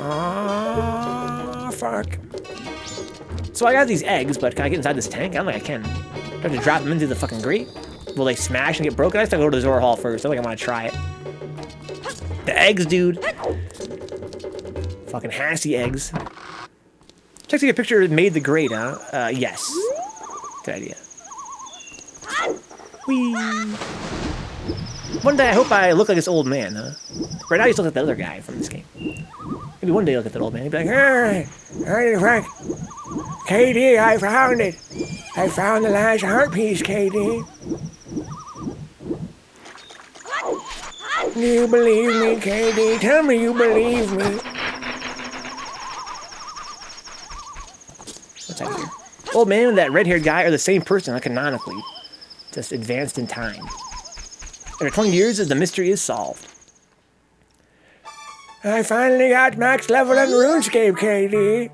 Oh fuck. So I got these eggs, but can I get inside this tank? I don't think I can. Do I have to drop them into the fucking grate? Will they smash and get broken? I just gotta go to the Zora Hall first. I think I want to try it. The eggs, dude. Fucking Hassy eggs. Check to get a picture of made the grate, huh? Yes. Good idea. Whee! One day I hope I look like this old man, huh? Right now you still look like the other guy from this game. Maybe one day you'll look at that old man. He'll be like, hey, Frank. KD, I found it. I found the last heart piece, KD. Do you believe me, KD? Tell me you believe me. what's that here? Old man and that red-haired guy are the same person, canonically. Just advanced in time. After 20 years, the mystery is solved. I finally got max level in RuneScape, KD.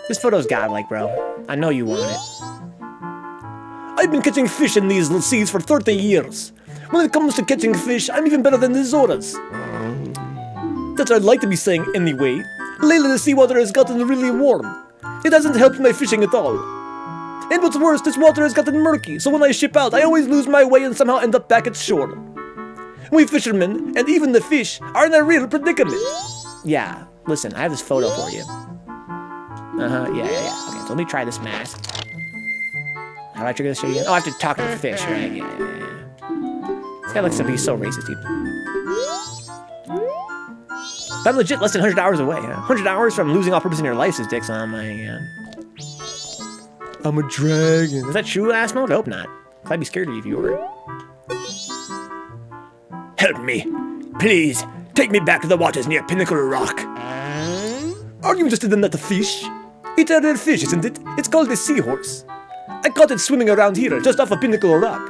This photo's godlike, bro. I know you want it. I've been catching fish in these seas for 30 years. When it comes to catching fish, I'm even better than the Zoras. That's what I'd like to be saying anyway. Lately the seawater has gotten really warm. It hasn't helped my fishing at all. And what's worse, this water has gotten murky, so when I ship out, I always lose my way and somehow end up back at shore. We fishermen, and even the fish, are in a real predicament. Yeah, listen, I have this photo for you. Yeah. Okay, so let me try this mask. How do I trigger this shit again? Oh, I have to talk to the fish, right? Yeah. This guy looks to be so racist, dude. But I'm legit less than 100 hours away, huh? 100 hours from losing all purpose in your life, says Dix. Oh my god. I'm a dragon. Is that true, ass mode? I hope not. I'd be scared of you if you were. Help me. Please, take me back to the waters near Pinnacle Rock. Are you interested in that fish? It's a rare fish, isn't it? It's called a seahorse. I caught it swimming around here, just off of Pinnacle Rock.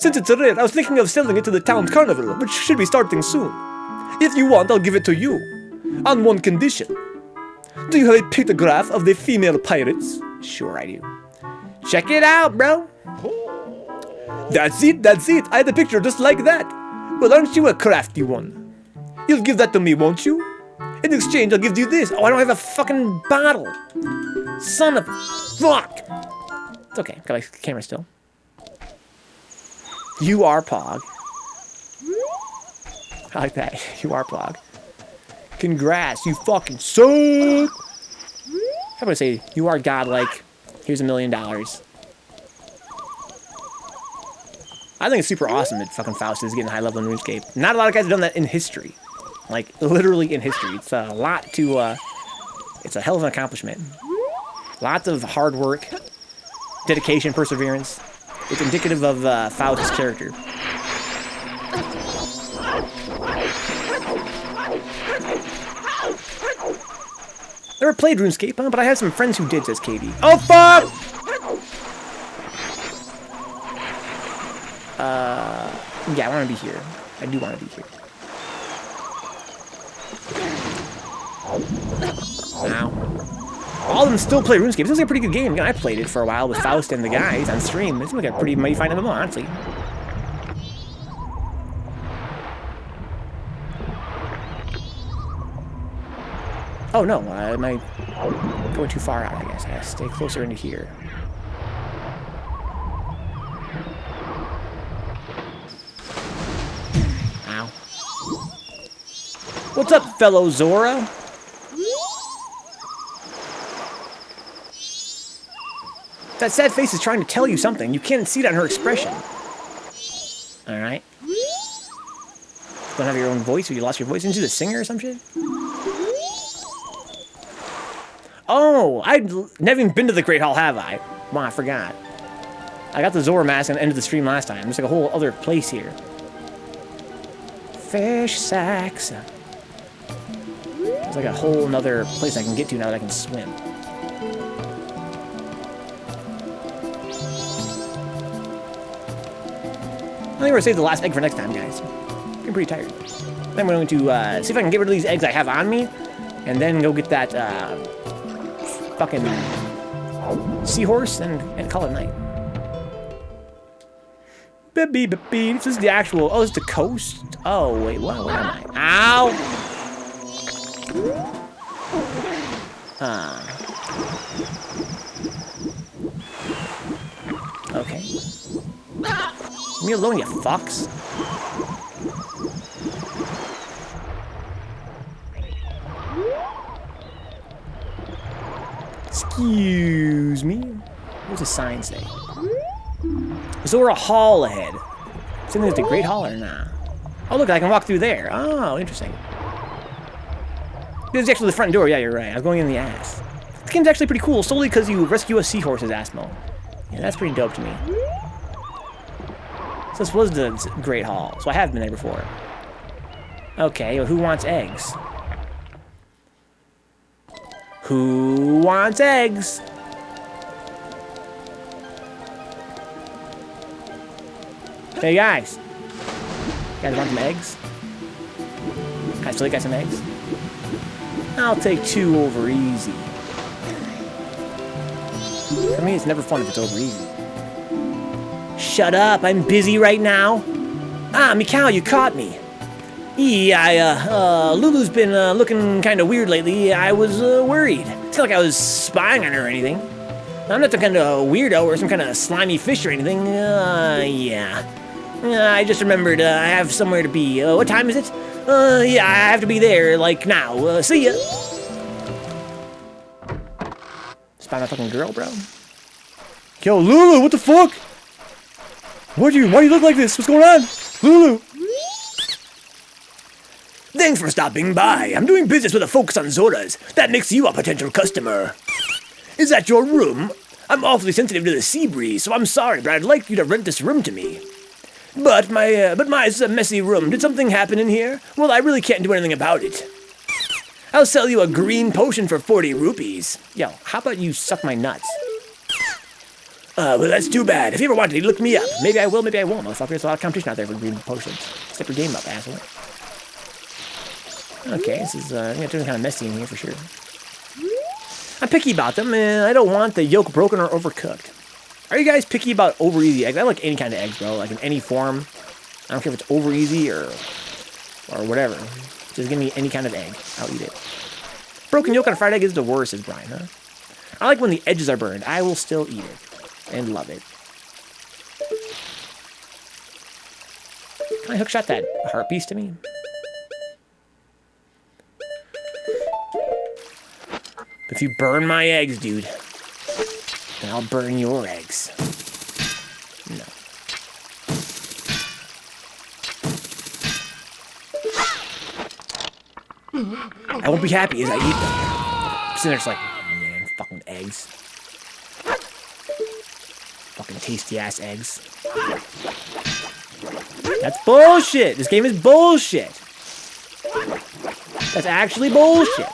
Since it's rare, I was thinking of selling it to the town carnival, which should be starting soon. If you want, I'll give it to you. On one condition. Do you have a pictograph of the female pirates? Sure I do. Check it out, bro. That's it. I had a picture just like that. Well, aren't you a crafty one? You'll give that to me, won't you? In exchange, I'll give you this. Oh, I don't have a fucking bottle. Son of fuck. It's okay. Got my camera still. You are Pog. I like that. You are Pog. Congrats, you fucking suck. I'm gonna say, you are godlike. Here's $1 million. I think it's super awesome that fucking Faust is getting high level in RuneScape. Not a lot of guys have done that in history. Like, literally in history. It's a lot to, it's a hell of an accomplishment. Lots of hard work, dedication, perseverance. It's indicative of Faust's character. Never played RuneScape, but I have some friends who did, says Katie. Oh, fuck! Yeah, I want to be here. I do want to be here. Ow. All of them still play RuneScape. It seems like a pretty good game. I played it for a while with Faust and the guys on stream. It seems like a pretty mighty fine MMO, honestly. Oh no, am I going too far out, I guess. I gotta stay closer into here. Ow. What's up, fellow Zora? That sad face is trying to tell you something. You can't see it on her expression. Alright. Don't have your own voice, or you lost your voice into the singer or some shit? Oh, I've never even been to the Great Hall, have I? Well, I forgot. I got the Zora mask and ended the stream last time. There's like a whole other place here. Fish sacks. There's like a whole another place I can get to now that I can swim. I think we're gonna save the last egg for next time, guys. I'm getting pretty tired. Then I'm going to see if I can get rid of these eggs I have on me, and then go get that fucking seahorse and call it night. This is the actual. Oh, this is the coast. Oh wait, what? Where am I? Ow! Okay. Leave me alone, you fucks. Excuse me. What's the sign say? Zora Hall ahead. Something like the Great Hall or nah? Oh look, I can walk through there. Oh, interesting. This is actually the front door. Yeah, you're right. I was going in the ass. This game's actually pretty cool, solely because you rescue a seahorse's Asmo. Yeah, that's pretty dope to me. So this was the Great Hall, so I have been there before. Okay, well, who wants eggs? Who wants eggs? Hey guys. You guys want some eggs? Can I still get some eggs? I'll take 2 over easy. For me, it's never fun if it's over easy. Shut up, I'm busy right now. Ah, Mikau, you caught me. Yeah, Lulu's been looking kind of weird lately. I was worried. It's not like I was spying on her or anything. I'm not some kind of weirdo or some kind of slimy fish or anything. Yeah. I just remembered I have somewhere to be. What time is it? Yeah, I have to be there, like, now. See ya. Spy my fucking girl, bro. Yo, Lulu, what the fuck? Why do you look like this? What's going on? Lulu! Thanks for stopping by. I'm doing business with a focus on Zoras. That makes you a potential customer. Is that your room? I'm awfully sensitive to the sea breeze, so I'm sorry, but I'd like you to rent this room to me. But my it's a messy room. Did something happen in here? Well, I really can't do anything about it. I'll sell you a green potion for 40 rupees. Yo, how about you suck my nuts? Well, that's too bad. If you ever wanted to look me up, maybe I will, maybe I won't, motherfucker. There's a lot of competition out there for green potions. Step your game up, asshole. Okay, this is getting kind of messy in here for sure. I'm picky about them, and I don't want the yolk broken or overcooked. Are you guys picky about over easy eggs? I like any kind of eggs, bro. Like in any form. I don't care if it's over easy or whatever. Just give me any kind of egg. I'll eat it. Broken yolk on a fried egg is the worst, says Brian, huh? I like when the edges are burned. I will still eat it. And love it. Can I hookshot that heart piece to me? If you burn my eggs, dude, then I'll burn your eggs. No. I won't be happy as I eat them. Sitting there just like, man, fucking eggs. Fucking tasty-ass eggs. That's bullshit! This game is bullshit! That's actually bullshit!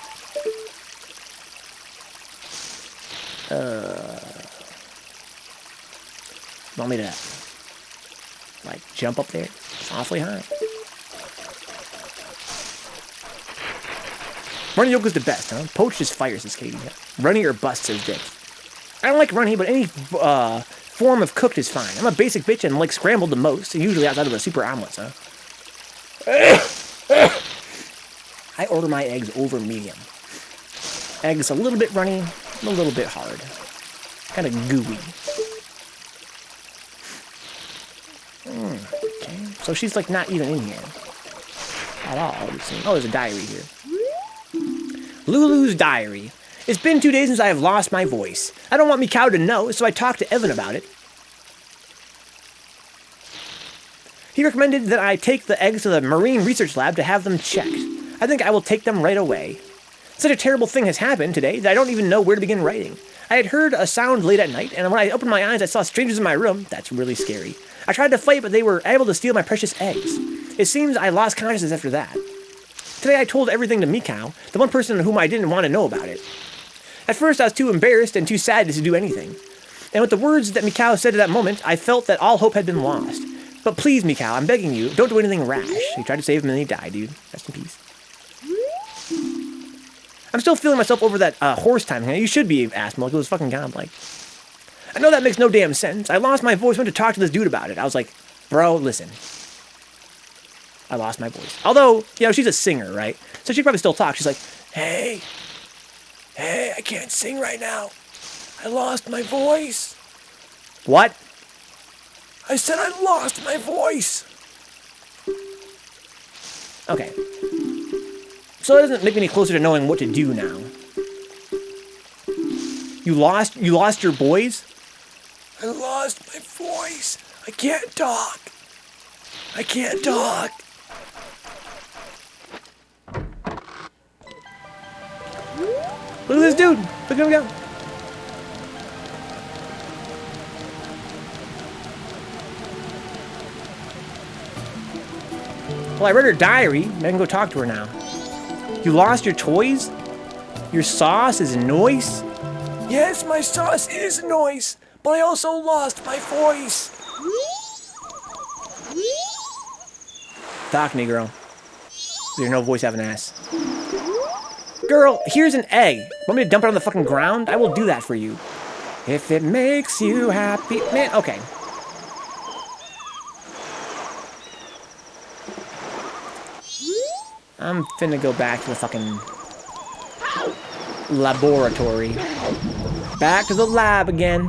Want me to, like, jump up there? It's awfully high. Runny yolk is the best, huh? Poached is fire, says Katie. Runny or bust, says Dick. I don't like runny, but any form of cooked is fine. I'm a basic bitch and like scrambled the most, usually outside of the super omelets, huh? I order my eggs over medium. Eggs a little bit runny, a little bit hard. Kind of gooey. Okay. So she's like not even in here. At all, it seems. Oh, there's a diary here. Lulu's diary. It's been 2 days since I have lost my voice. I don't want Mikau to know, so I talked to Evan about it. He recommended that I take the eggs to the marine research lab to have them checked. I think I will take them right away. Such a terrible thing has happened today that I don't even know where to begin writing. I had heard a sound late at night, and when I opened my eyes, I saw strangers in my room. That's really scary. I tried to fight, but they were able to steal my precious eggs. It seems I lost consciousness after that. Today I told everything to Mikau, the one person whom I didn't want to know about it. At first I was too embarrassed and too sad to do anything. And with the words that Mikau said at that moment, I felt that all hope had been lost. But please, Mikau, I'm begging you, don't do anything rash. He tried to save him and he died, dude. Rest in peace. I'm still feeling myself over that horse time. You should be, Asmol. It was fucking godlike. I know that makes no damn sense. I lost my voice, went to talk to this dude about it. I was like, bro, listen. I lost my voice. Although, you know, she's a singer, right? So she probably still talks. She's like, hey, I can't sing right now. I lost my voice. What? I said I lost my voice. Okay. So that doesn't make me any closer to knowing what to do now. You lost your boys? I lost my voice. I can't talk. I can't talk. Look at this dude. Look at him go. Well, I read her diary. I can go talk to her now. You lost your toys? Your sauce is noise? Yes, my sauce is noise, but I also lost my voice. Talk to me, girl. There's no voice having ass. Girl, here's an egg. Want me to dump it on the fucking ground? I will do that for you. If it makes you happy. Man, okay. I'm finna go back to the fucking laboratory. Back to the lab again.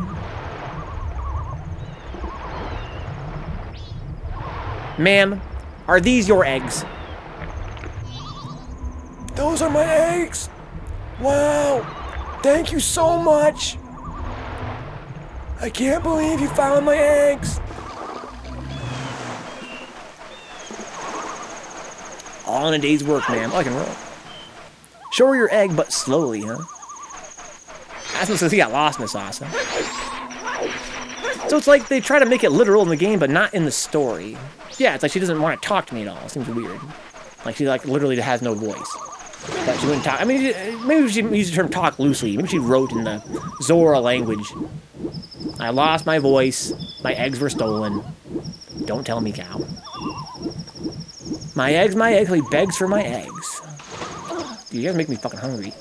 Ma'am, are these your eggs? Those are my eggs. Wow. Thank you so much. I can't believe you found my eggs. All in a day's work, ma'am. I can roll. Show her your egg, but slowly, huh? Aspen says he got lost in the sauce, huh? So it's like they try to make it literal in the game, but not in the story. Yeah, it's like she doesn't want to talk to me at all. It seems weird. Like she like literally has no voice. But she wouldn't talk. I mean, maybe she used the term talk loosely. Maybe she wrote in the Zora language. I lost my voice. My eggs were stolen. Don't tell me, cow. My eggs, he begs for my eggs. Dude, you guys make me fucking hungry.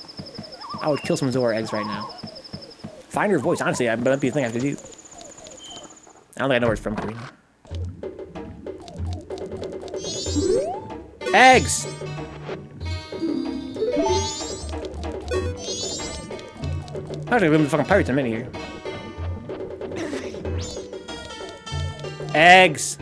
I would kill some Zora eggs right now. Find your voice, honestly, that might be a thing I have to do. I don't think I know where it's from, Karina. Eggs! I'm actually living the fucking pirates in a minute here. Eggs!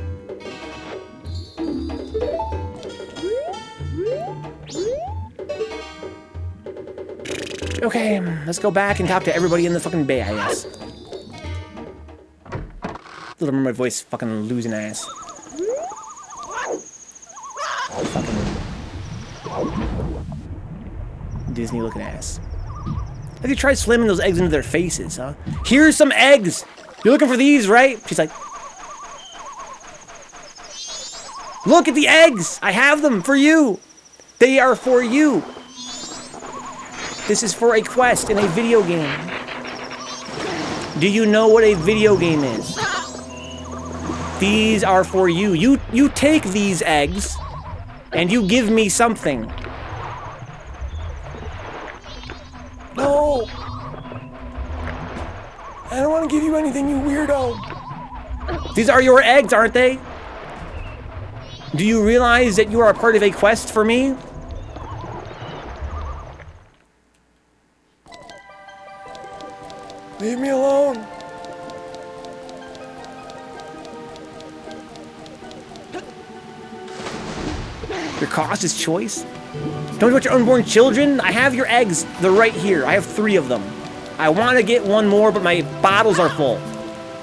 Okay, let's go back and talk to everybody in the fucking bay, I guess. Little mermaid voice fucking losing ass. Fucking Disney looking ass. Have you tried slamming those eggs into their faces, huh? Here's some eggs! You're looking for these, right? She's like, look at the eggs! I have them for you! They are for you! This is for a quest in a video game. Do you know what a video game is? These are for you. You take these eggs and you give me something. No! I don't want to give you anything, you weirdo. These are your eggs, aren't they? Do you realize that you are a part of a quest for me? Leave me alone. Your cost is choice? Don't you want your unborn children? I have your eggs. They're right here. I have 3 of them. I want to get one more, but my bottles are full.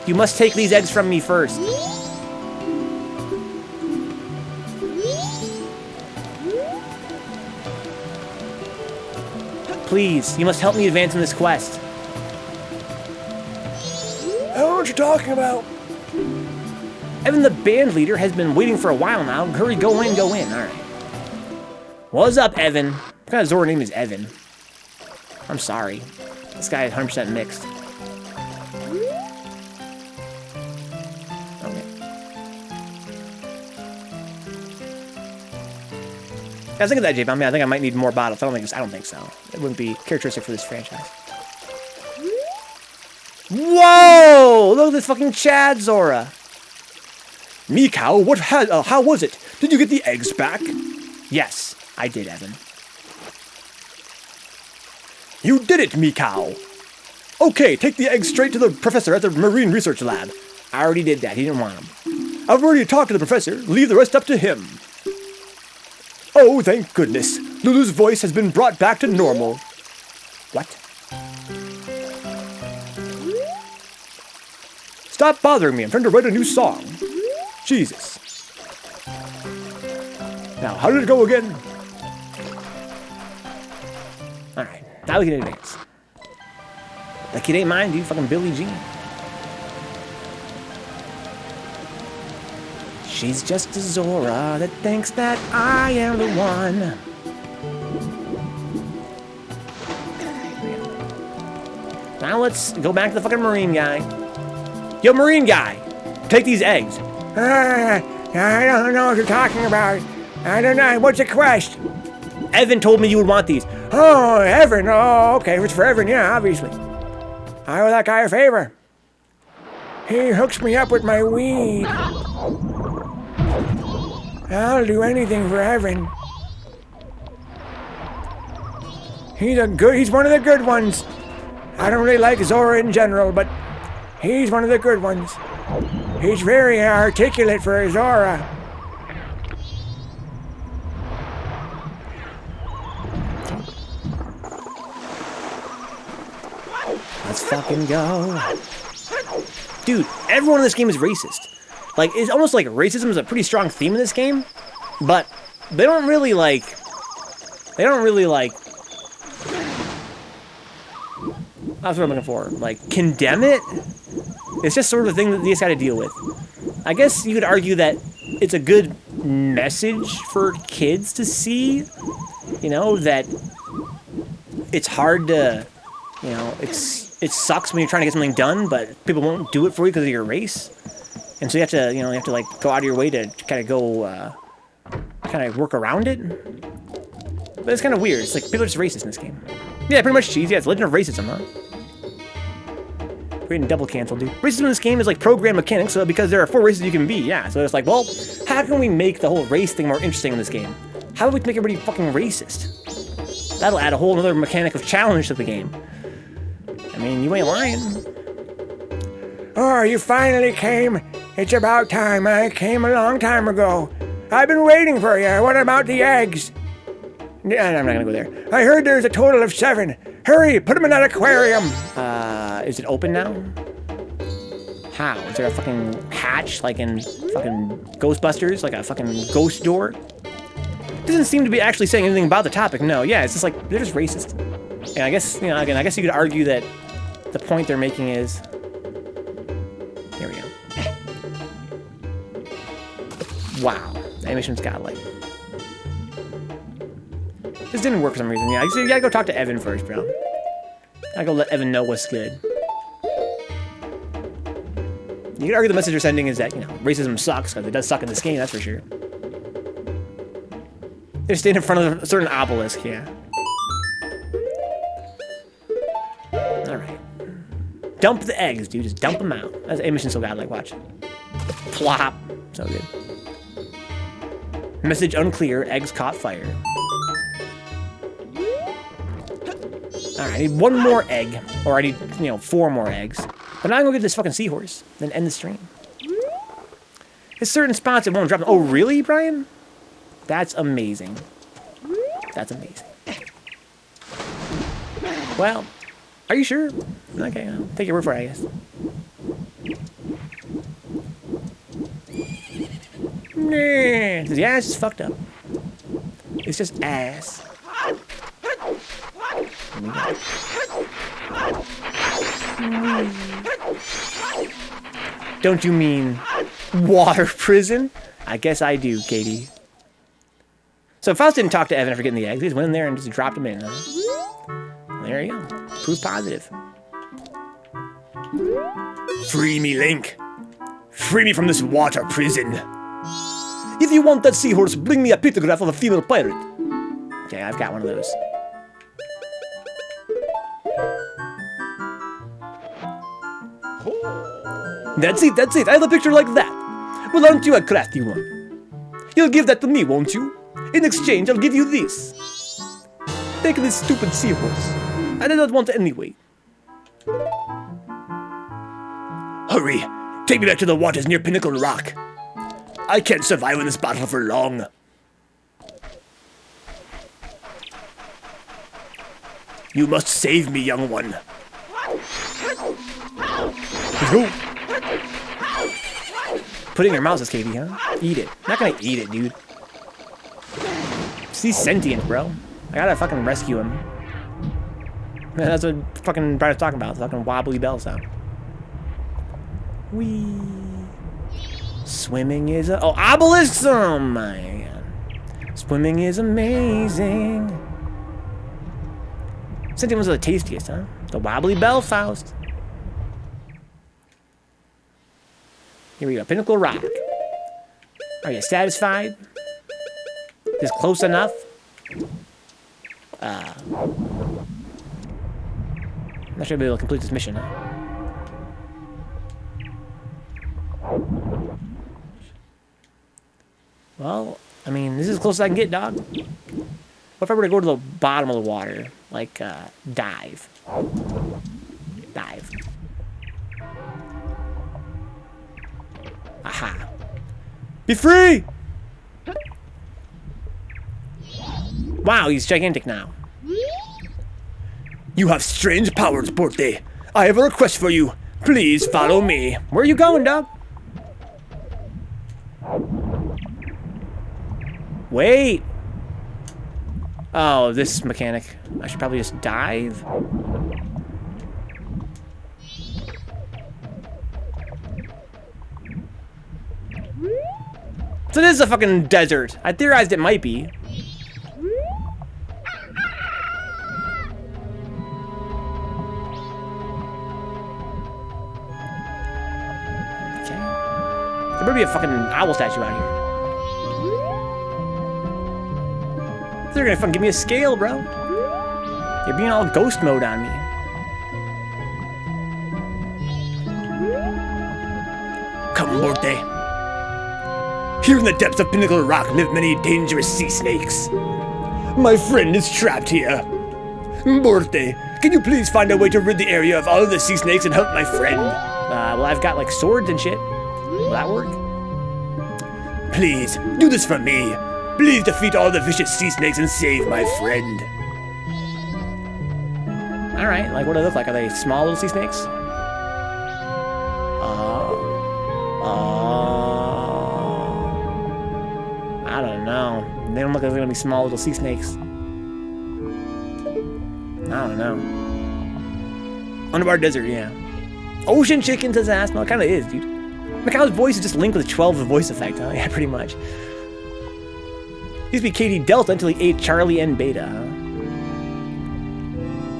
You must take these eggs from me first. Please, you must help me advance in this quest. I don't know what you're talking about. Evan, the band leader, has been waiting for a while now. Hurry, go in, go in. All right. What's up, Evan? What kind of Zora name is Evan? I'm sorry. This guy is 100% mixed. Okay. I was thinking that, J-Bomb. I think I might need more bottles. I don't think so. It wouldn't be characteristic for this franchise. Whoa! Look at this fucking Chad Zora. Mikau, how was it? Did you get the eggs back? Yes, I did, Evan. You did it, Mikau. Okay, take the eggs straight to the professor at the Marine Research Lab. I already did that. He didn't want them. I've already talked to the professor. Leave the rest up to him. Oh, thank goodness. Lulu's voice has been brought back to normal. What? Stop bothering me. I'm trying to write a new song. Jesus. Now, how did it go again? Alright, now we can advance. That kid ain't mine, dude. Fucking Billie Jean. She's just a Zora that thinks that I am the one. Now let's go back to the fucking Marine guy. Yo, Marine guy, take these eggs. I don't know what you're talking about. I don't know. What's the quest? Evan told me you would want these. Oh, Evan. Oh, okay. If it's for Evan, yeah, obviously. I owe that guy a favor. He hooks me up with my weed. I'll do anything for Evan. He's one of the good ones. I don't really like Zora in general, but he's one of the good ones. He's very articulate for a Zora. Let's fucking go. Dude, everyone in this game is racist. Like, it's almost like racism is a pretty strong theme in this game, but they don't really like, that's what I'm looking for. Like, condemn it? It's just sort of a thing that you just gotta deal with. I guess you could argue that it's a good message for kids to see, you know, that it's hard to, You know, it sucks when you're trying to get something done, but people won't do it for you because of your race. And so you have to, you know, like go out of your way to kind of go, kind of work around it. But it's kind of weird. It's like people are just racist in this game. Yeah, pretty much cheese. Yeah, it's Legend of Racism, huh? We're getting double canceled, dude. Racism in this game is like program mechanics, so because there are 4 races you can be, yeah. So it's like, well, how can we make the whole race thing more interesting in this game? How do we make everybody fucking racist? That'll add a whole other mechanic of challenge to the game. I mean, you ain't lying. Oh, you finally came. It's about time. I came a long time ago. I've been waiting for you. What about the eggs? Yeah, I'm not gonna go there. I heard there's a total of 7. Hurry, put them in that aquarium. Is it open now? How? Is there a fucking hatch like in fucking Ghostbusters? Like a fucking ghost door? Doesn't seem to be actually saying anything about the topic. No, yeah, it's just like, they're just racist. And I guess, you know, again, I guess you could argue that the point they're making is... Here we go. Wow. The animation's godlike. This didn't work for some reason. Yeah, you gotta go talk to Evan first, bro. Gotta go let Evan know what's good. You could argue the message they're sending is that, you know, racism sucks, because it does suck in this game, that's for sure. They're standing in front of a certain obelisk, yeah. Alright. Dump the eggs, dude. Just dump them out. That's animation so godlike, watch. Plop. So good. Message unclear. Eggs caught fire. Alright, I need 1 more egg. Or I need, you know, 4 more eggs. But now I'm gonna get this fucking seahorse. Then end the stream. There's certain spots it won't drop. Oh, really, Brian? That's amazing. That's amazing. Well, are you sure? Okay, I'll take your word for it, I guess. Nah, the ass is fucked up. It's just ass. Don't you mean water prison? I guess I do, Katie. So Faust didn't talk to Evan after getting the eggs. He just went in there and just dropped them in. Huh? There you go. Proof positive. Free me, Link. Free me from this water prison. If you want that seahorse, bring me a pictograph of a female pirate. Okay, I've got one of those. That's it, that's it. I have a picture like that. Well, aren't you a crafty one? You'll give that to me, won't you? In exchange, I'll give you this. Take this stupid seahorse. I do not want it anyway. Hurry! Take me back to the waters near Pinnacle Rock. I can't survive in this battle for long. You must save me, young one. Let's go. Put it in your mouth, says Katie, huh? Eat it. I'm not gonna eat it, dude. He's sentient, bro. I gotta fucking rescue him. Man, that's what fucking Brian's talking about. The fucking wobbly bell sound. Whee. Swimming is oh, obelisks! Oh my god. Swimming is amazing. Sentient ones are the tastiest, huh? The wobbly bell, Faust. Here we go. Pinnacle Rock. Are you satisfied? Is this close enough? I'm not sure I'll be able to complete this mission, huh? Well, I mean, this is as close as I can get, dog. What if I were to go to the bottom of the water? Like, dive. Dive. Aha. Be free! Wow, he's gigantic now. You have strange powers, Porte. I have a request for you. Please follow me. Where are you going, dog? Wait. Oh, this mechanic. I should probably just dive. So this is a fucking desert. I theorized it might be. better be a fucking owl statue out here. They're gonna fucking give me a scale, bro. You're being all ghost mode on me. Come, Morte. Here in the depths of Pinnacle Rock live many dangerous sea snakes. My friend is trapped here. Morte, can you please find a way to rid the area of all the sea snakes and help my friend? Well, I've got like swords and shit. Will that work? Please, do this for me. Please defeat all the vicious sea snakes and save my friend. Alright, like what do they look like? Are they small little sea snakes? I don't know. They don't look like they're gonna be small little sea snakes. I don't know. Underwater desert, yeah. Ocean chicken, says Asmo. It kinda is, dude. Macau's voice is just linked with 12 the voice effect, huh? Yeah, pretty much. Used to be Katie Delta until he ate Charlie and Beta, huh?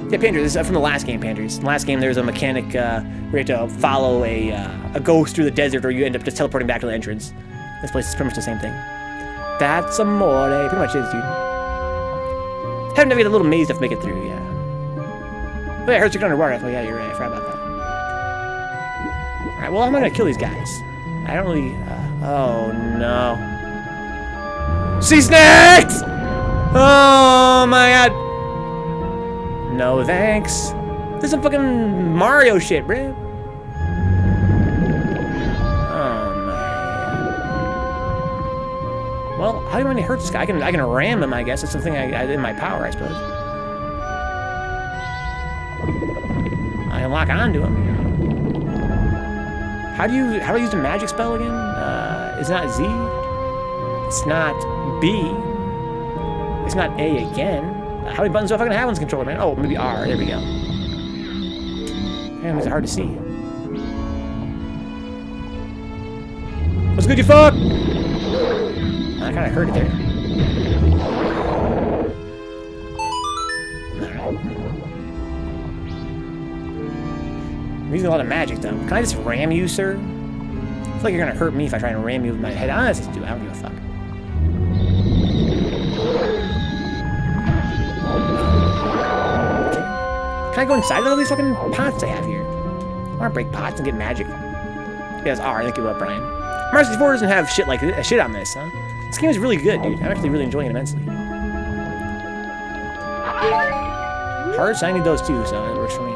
Yeah, Panders, this is from the last game, Panders. In the last game, there was a mechanic where you had to follow a ghost through the desert, or you end up just teleporting back to the entrance. This place is pretty much the same thing. That's amore. Pretty much is, dude. Haven't to get a little maze to make it through, yeah. Oh, yeah, I heard you're underwater. Oh, yeah, you're right. I forgot about that. Alright, well, I'm not gonna kill these guys. I don't really... oh, no. Sea snakes! Oh, my God. No, thanks. This is some fucking Mario shit, bro. Oh, man. Well, how do you want to hurt this guy? I can ram him, I guess. That's something I in my power, I suppose. I can lock onto him. How do I use the magic spell again? It's not Z. It's not B. It's not A again. How many buttons do I fucking have on this controller, man? Oh, maybe R. There we go. Damn, it's hard to see. What's good, you fuck? I kind of heard it there. Alright. I'm using a lot of magic, though. Can I just ram you, sir? I feel like you're gonna hurt me if I try and ram you with my head. Honestly, dude, I don't give a fuck. Can I go inside of all these fucking pots I have here? I want to break pots and get magic. Yes, R. Thank you, Brian. Mario 64 doesn't have shit like shit on this, huh? This game is really good, dude. I'm actually really enjoying it immensely. Hearts, I need those too, so it works for me.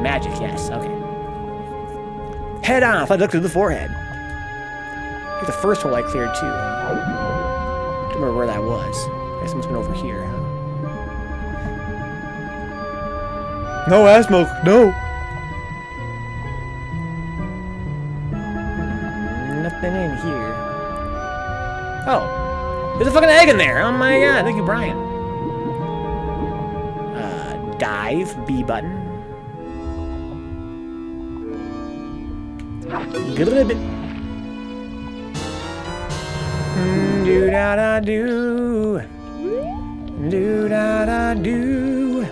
Magic, yes, okay. Head on, if I look through the forehead. I think the first hole I cleared too. I don't remember where that was. I guess it must have been over here, huh? No, Asmo, no. Nothing in here. Oh, there's a fucking egg in there. Oh my God, thank you, Brian. Dive, B button. Good. Do da da do. Do da da do.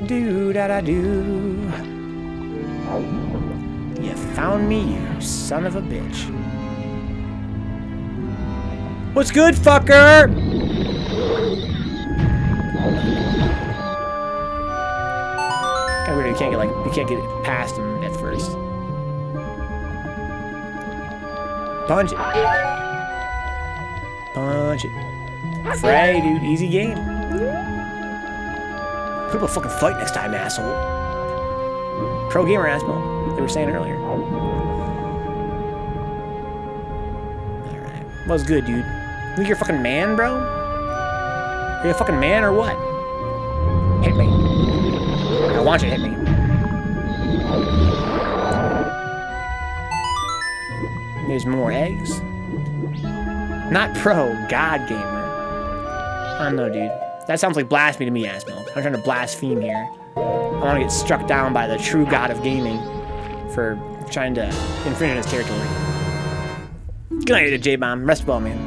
Do da da do. You found me, you son of a bitch. What's good, fucker? Kinda weird. You can't get it past him at first. Punch it. Punch it. Fray, dude. Easy game. Put up a fucking fight next time, asshole. Pro gamer, asshole. They were saying earlier. Alright. What's good, dude? You think you're a fucking man, bro? Are you a fucking man or what? Hit me. I want you to hit me. There's more eggs. Not pro, God gamer. I don't know, dude. That sounds like blasphemy to me, Asmo. I'm trying to blaspheme here. I want to get struck down by the true god of gaming for trying to infringe on his territory. Good night, J-Bomb. Rest well, man.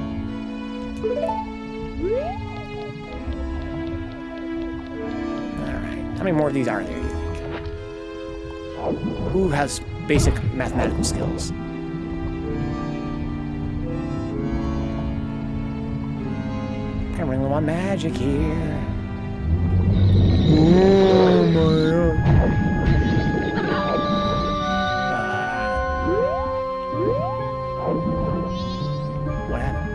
Alright. How many more of these are there, you think? Who has basic mathematical skills. I'm running low on magic here. Oh my god. What happened?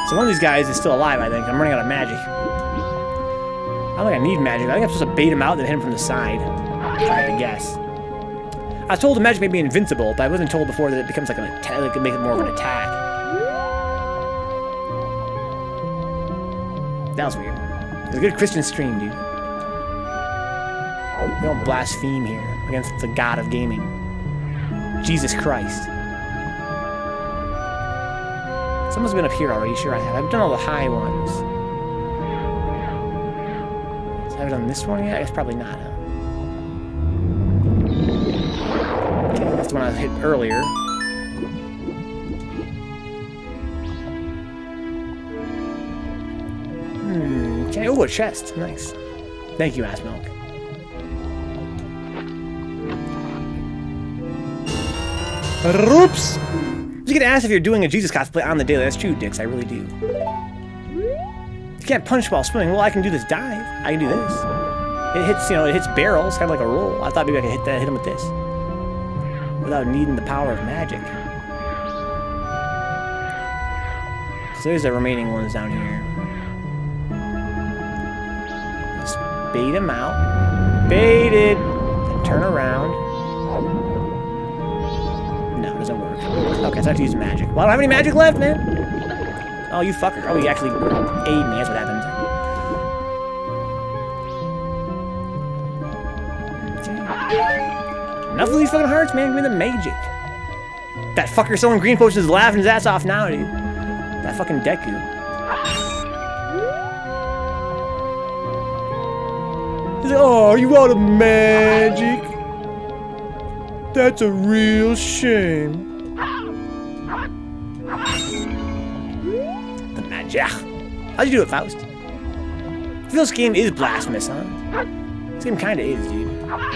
So one of these guys is still alive, I think. I'm running out of magic. I don't think I need magic. I think I'm supposed to bait him out and hit him from the side. If I had to guess. I was told the magic may be invincible, but I wasn't told before that it becomes like an attack, like it makes it more of an attack. That was weird. It was a good Christian stream, dude. We don't blaspheme here against the god of gaming. Jesus Christ. Someone's been up here already, sure I have. I've done all the high ones. So have I done this one yet? I guess probably not, huh? Okay, that's the one I hit earlier. Okay, oh, a chest. Nice. Thank you, Ass Milk. Oops! You get asked if you're doing a Jesus cosplay on the daily. That's true, Dix. I really do. You can't punch while swimming. Well, I can do this dive. I can do this. It hits, you know, it hits barrels, kind of like a roll. I thought maybe I could hit him with this. Without needing the power of magic. So there's the remaining ones down here. Let's bait him out. Baited! Then turn around. No, it doesn't work. Okay, so I have to use magic. Well, I don't have any magic left, man. Oh, you fucker. Oh, you actually aid me. That's what happened. Okay. Enough of these fucking hearts, man. Give me the magic. That fucker selling green potions is laughing his ass off now, dude. That fucking Deku. He's like, oh, are you out of magic? That's a real shame. The magic. How'd you do it, Faust? I feel this game is blasphemous, huh? This game kinda is, dude. Alright.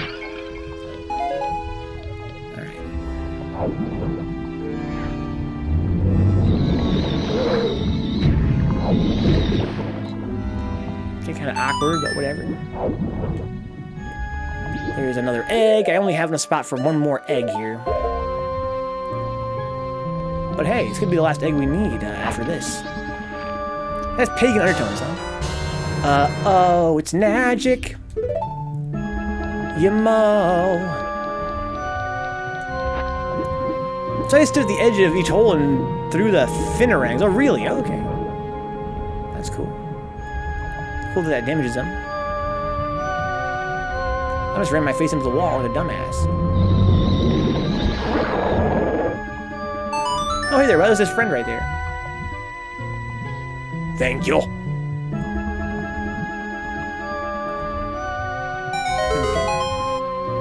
Okay, kinda awkward, but whatever. There's another egg. I only have enough spot for one more egg here. But hey, this could be the last egg we need after this. That's pagan undertones, huh? Oh, it's magic. You mo. So I stood at the edge of each hole and threw the finnerangs. Oh, really? Okay. That's cool. Cool that damages them. I just ran my face into the wall like a dumbass. Oh, hey there, well, there's his friend right there. Thank you.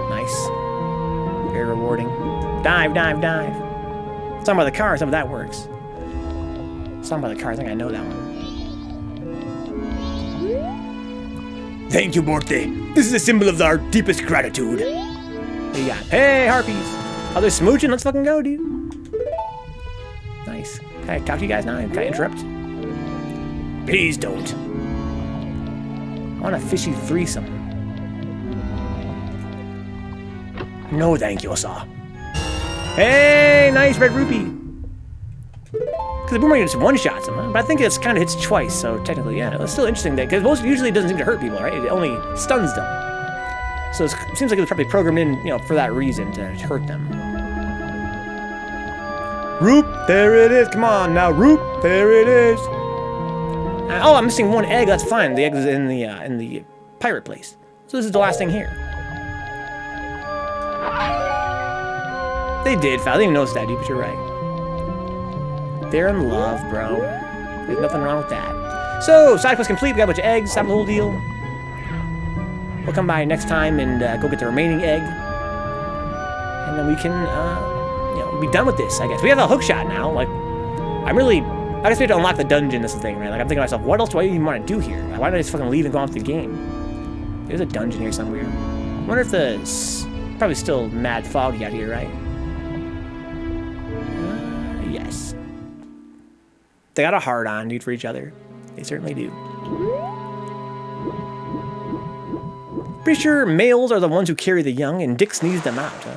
Nice. Very rewarding. Dive, dive, dive. Something by the car, some of that works. Something by the car, I think I know that one. Thank you, Morte. This is a symbol of our deepest gratitude. What do you got? Hey, harpies! Oh, they're smooching? Let's fucking go, dude. Nice. Can I talk to you guys now? Can I interrupt? Please don't. I want a fishy threesome. No, thank you, sir. Hey, nice red rupee. Because the boomerang just one-shots him, huh? But I think it's kind of hits twice, so technically, yeah. It's still interesting, because usually it doesn't seem to hurt people, right? It only stuns them. So it seems like it was probably programmed in, you know, for that reason, to hurt them. Roop, there it is. Come on now, Roop, there it is. Oh, I'm missing one egg. That's fine. The egg is in the pirate place. So this is the last thing here. They did, Fal. They didn't even notice that, dude, but you're right. They're in love, bro. There's nothing wrong with that. So, side quest complete. We got a bunch of eggs. Have the whole deal. We'll come by next time and go get the remaining egg. And then we can, you know, be done with this, I guess. We have a hook shot now. Like, I'm really I just have to unlock the dungeon, this thing, right? Like, I'm thinking to myself, what else do I even want to do here? Why don't I just fucking leave and go off the game? There's a dungeon here somewhere. I wonder if probably still mad foggy out here, right? Yes. They got a hard-on, dude, for each other. They certainly do. Pretty sure males are the ones who carry the young, and Dick sneezed them out, huh?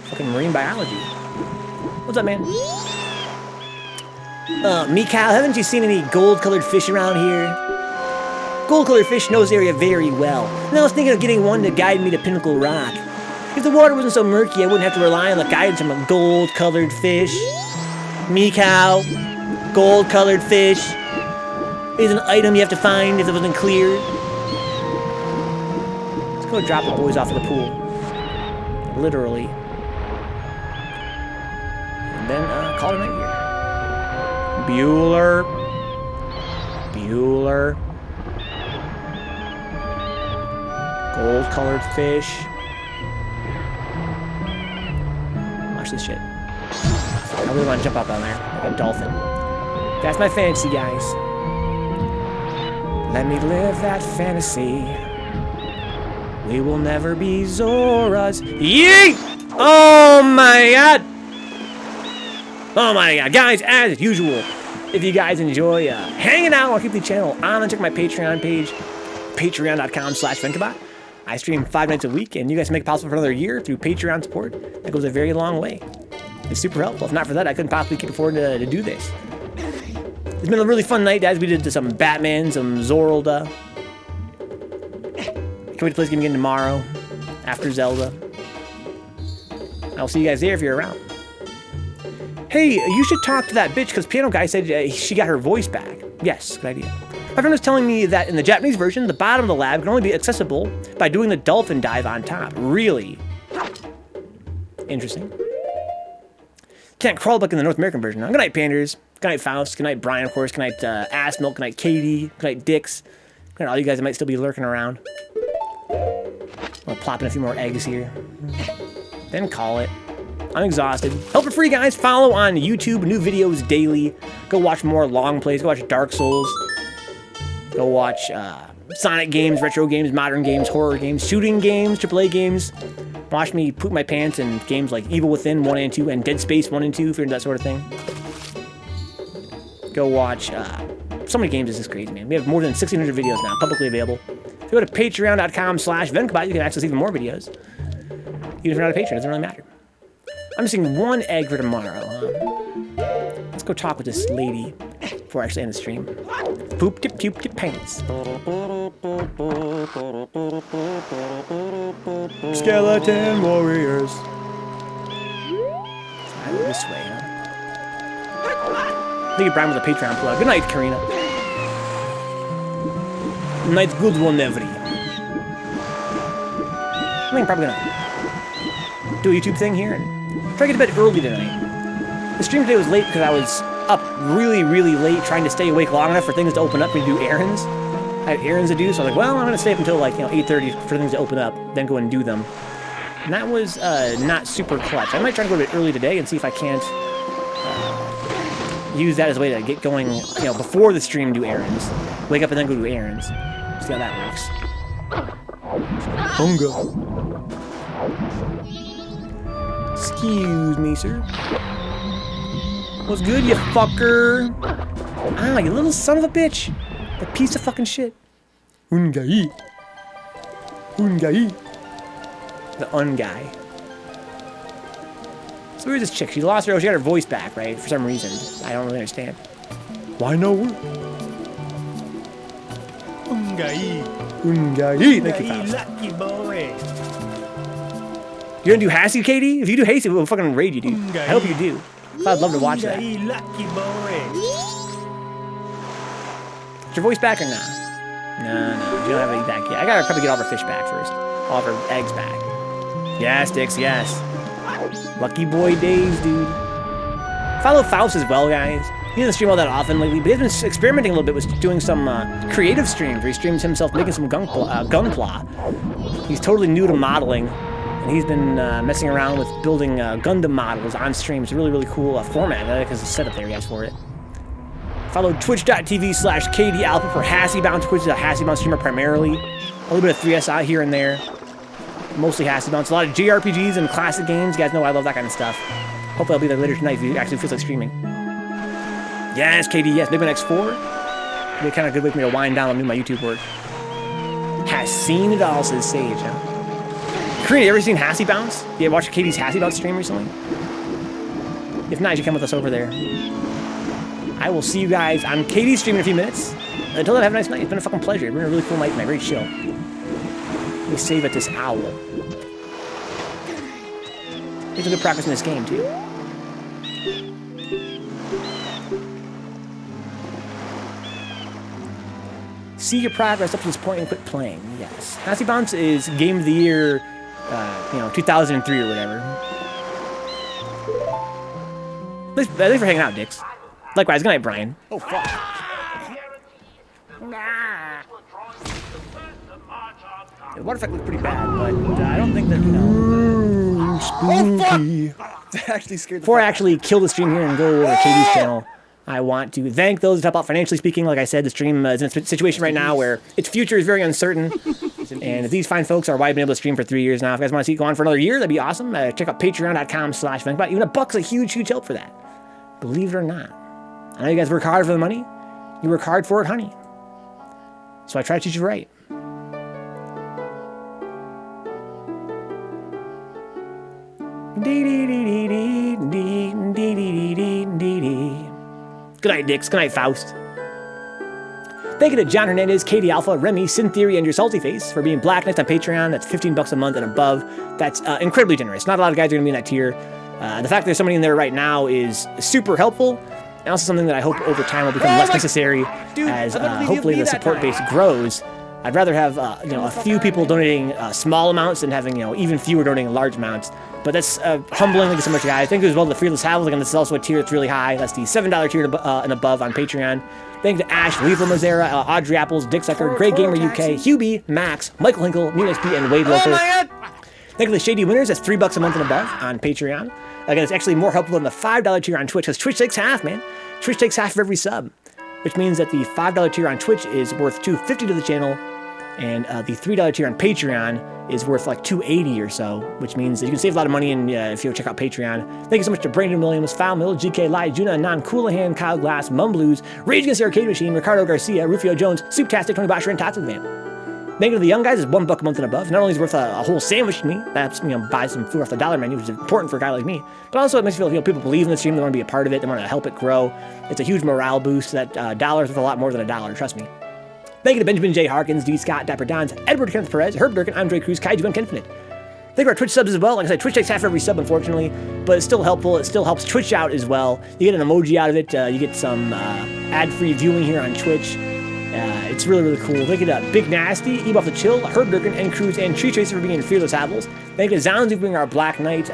Fucking marine biology. What's up, man? Mikal, haven't you seen any gold-colored fish around here? Gold-colored fish knows the area very well, and I was thinking of getting one to guide me to Pinnacle Rock. If the water wasn't so murky, I wouldn't have to rely on the guidance from a gold-colored fish. Mikal, gold-colored fish is an item you have to find if it wasn't clear. Let's go drop the boys off at the pool. Literally. And then call it a night here. Bueller. Bueller. Gold-colored fish. Watch this shit. I really want to jump up on there like a dolphin. That's my fantasy, guys. Let me live that fantasy. We will never be Zoras. Yeet! Oh my god! Oh my god. Guys, as usual, if you guys enjoy hanging out, I'll keep the channel on and check my Patreon page, patreon.com/Vencabot. I stream 5 nights a week, and you guys make it possible for another year through Patreon support. That goes a very long way. It's super helpful. If not for that, I couldn't possibly keep affording to do this. It's been a really fun night, guys. We did some Batman, some Zelda. Can't wait to play this game again tomorrow, after Zelda. I'll see you guys there if you're around. Hey, you should talk to that bitch, because Piano Guy said she got her voice back. Yes, good idea. My friend was telling me that in the Japanese version, the bottom of the lab can only be accessible by doing the dolphin dive on top. Really? Interesting. Can't crawl like in the North American version. Good night, Panders. Good night, Faust. Good night, Brian, of course. Good night, Ass Milk. Good night, Katie. Good night, Dix. Good night, all you guys that might still be lurking around. I'll plop in a few more eggs here. Then call it. I'm exhausted. Help for free, guys. Follow on YouTube. New videos daily. Go watch more long plays. Go watch Dark Souls. Go watch Sonic games, retro games, modern games, horror games, shooting games, AAA games. Watch me poop my pants in games like Evil Within 1 and 2 and Dead Space 1 and 2 if you're into that sort of thing. Go watch so many games. This is crazy, man. We have more than 1,600 videos now publicly available. If you go to patreon.com/Vencabot, you can access even more videos. Even if you're not a patron, it doesn't really matter. I'm missing one egg for tomorrow, huh? Let's go talk with this lady before I actually end the stream. Poop tip tip tip pants. Skeleton warriors. I go this way, huh? Thank you, Brian, with a Patreon plug. Good night, Karina. Night good one, every. I think I'm probably gonna do a YouTube thing here and try to get to bed early tonight. The stream today was late because I was up really, really late trying to stay awake long enough for things to open up and do errands. I had errands to do, so I was like, well, I'm going to stay up until like 8:30 for things to open up, then go and do them. And that was not super clutch. I might try to go to bed early today and see if I can't use that as a way to get going, before the stream, do errands. Wake up and then go do errands. See how that works. Hunger. Excuse me, sir. What's good, you fucker? Ah, you little son of a bitch. That piece of fucking shit. Ungai. Ungai. The un-guy. So where's this chick? She lost her, she got her voice back, right? For some reason. I don't really understand. Why no? Ungai. Ungai. Thank you, Faust. Lucky boy. You're gonna do Hasty, Katie? If you do Hasty, we'll fucking raid you, dude. I hope you do. I'd love to watch that. Lucky boy. Is your voice back or not? No, you don't have any back yet. I gotta probably get all of her fish back first. All of her eggs back. Yes, Dix, yes. Lucky boy days, dude. Follow Faust as well, guys. He doesn't stream all that often lately, but he's been experimenting a little bit with doing some creative streams where he streams himself making some gunpla. He's totally new to modeling, and he's been messing around with building Gundam models on stream. It's a really, really cool format. I like his setup there he has for it. Follow twitch.tv/KDAlpha for Hassie Bounce. Twitch is a Hassie Bounce streamer primarily. A little bit of 3SI here and there. Mostly Hassie Bounce. A lot of JRPGs and classic games. You guys know I love that kind of stuff. Hopefully I'll be there later tonight if you actually feel like streaming. Yes, KD, yes. Big X4. It'll be kind of a good way for me to wind down and do my YouTube work. Has seen it all, says Sage, huh? Karina, you ever seen Hassie Bounce? You watched KD's Hassie Bounce stream recently? If not, you should come with us over there. I will see you guys on KD's stream in a few minutes. Until then, have a nice night. It's been a fucking pleasure. It's been a really cool night tonight. Very chill. Let me save at this owl. Make some good progress in this game, too. See your progress up to this point and quit playing. Yes. Hassie Bounce is Game of the Year, 2003 or whatever. Thanks for hanging out, dicks. Likewise, good night, Brian. Oh, fuck. The water effect looks pretty bad, but I don't think that, Spooky. That actually scared the Before I actually kill the stream here and go over to KD's channel, I want to thank those that help out financially speaking. Like I said, the stream is in a situation right now where its future is very uncertain. And if these fine folks are why I've been able to stream for 3 years now, if you guys want to see it go on for another year, that'd be awesome. Check out patreon.com/Vencabot. Even $1's a huge help for that. Believe it or not. I know you guys work hard for the money. You work hard for it, honey. So I try to teach you right. Good night, Dicks. Good night, Faust. Thank you to John Hernandez, Katie Alpha, Remy, Sin Theory, and Your Salty Face for being Black Knights on Patreon. That's $15 a month and above. That's incredibly generous. Not a lot of guys are going to be in that tier. The fact that there's somebody in there right now is super helpful, and also something that I hope over time will become less necessary as hopefully the support base grows. I'd rather have a few people donating small amounts than having even fewer donating large amounts. But that's humbling. Thank you so much, guys. Thank you as well to the Fearless Havels. Again, this is also a tier that's really high. That's the $7 tier and above on Patreon. Thank you to Ash, Lethal Mazera, Audrey Apples, Dick Sucker, Greg Gamer UK, Hubie, Max, Michael Hinkle, MuneXP, and Wade Local. Thank you to the Shady Winners. That's $3 a month and above on Patreon. Again, it's actually more helpful than the $5 tier on Twitch, because Twitch takes half, man. Twitch takes half of every sub, which means that the $5 tier on Twitch is worth $2.50 to the channel, and the $3 tier on Patreon is worth like $2.80 or so, which means that you can save a lot of money if you check out Patreon. Thank you so much to Brandon Williams, Foul Mill, GK Light, Juna, Non Coolahan, Kyle Glass, Mum Blues, Rage Against the Arcade Machine, Ricardo Garcia, Rufio Jones, Souptastic, Tony Bosher, and Toxic Van. Thank you to the young guys. It's $1 a month and above. Not only is it worth a whole sandwich to me, that helps buy some food off the dollar menu, which is important for a guy like me, but also it makes me feel people believe in the stream, they want to be a part of it, they want to help it grow. It's a huge morale boost. That dollar is worth a lot more than $1, trust me. Thank you to Benjamin J. Harkins, D. Scott, Dapper Dons, Edward Kenneth Perez, Herb Durkin, Andre Cruz, Kaiju, and Kenfinite. Thank you for our Twitch subs as well. Like I said, Twitch takes half every sub, unfortunately, but it's still helpful. It still helps Twitch out as well. You get an emoji out of it. You get some ad-free viewing here on Twitch. It's really, really cool. Thank you to Big Nasty, Eve Off the Chill, Herb Durkin, N Cruz, and Tree Tracer for being Fearless Apples. Thank you to Zounds for being our Black Knight,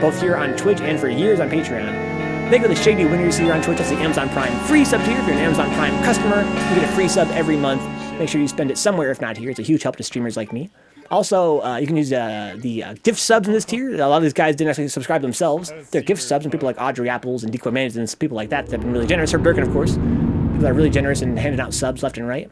both here on Twitch and for years on Patreon. Thank you to the Shady Winners here on Twitch. That's the Amazon Prime free sub tier. If you're an Amazon Prime customer, you get a free sub every month. Make sure you spend it somewhere, if not here. It's a huge help to streamers like me. Also, you can use the gift subs in this tier. A lot of these guys didn't actually subscribe themselves. They're gift subs, and people like Audrey Apples and Decoy Managed and people like that have been really generous. Herb Durkin, of course. People are really generous and handing out subs left and right.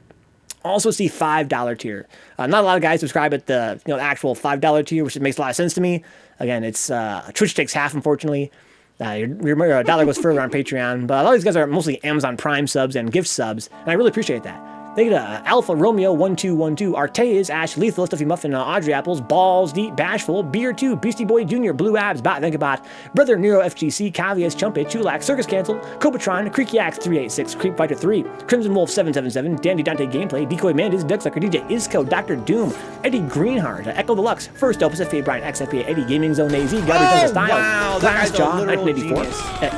Also, it's the $5 tier. Not a lot of guys subscribe at the actual $5 tier, which makes a lot of sense to me. Again, it's Twitch takes half, unfortunately. Your dollar goes further on Patreon, but a lot of these guys are mostly Amazon Prime subs and gift subs, and I really appreciate that. Thank you to Alpha Romeo 1212, Arteas, Ash Lethal, Stuffy Muffin, Audrey Apples, Balls, Deep, Bashful, Beer 2, Beastie Boy Jr., Blue Abs, Bot Vencabot, Brother Nero FGC, Cavias, Chumpet, Chulax, Circus Cancel, Cobotron, Creaky Axe 386, Creep Fighter 3, Crimson Wolf 777, Dandy Dante Gameplay, Decoy Mandis, Ducksucker, DJ Isco, Dr. Doom, Eddie Greenheart, Echo Deluxe, First Opus, FA Brian, XFA, Eddie Gaming Zone AZ, Garbage Jungle Style, Glass Jaw, 1984,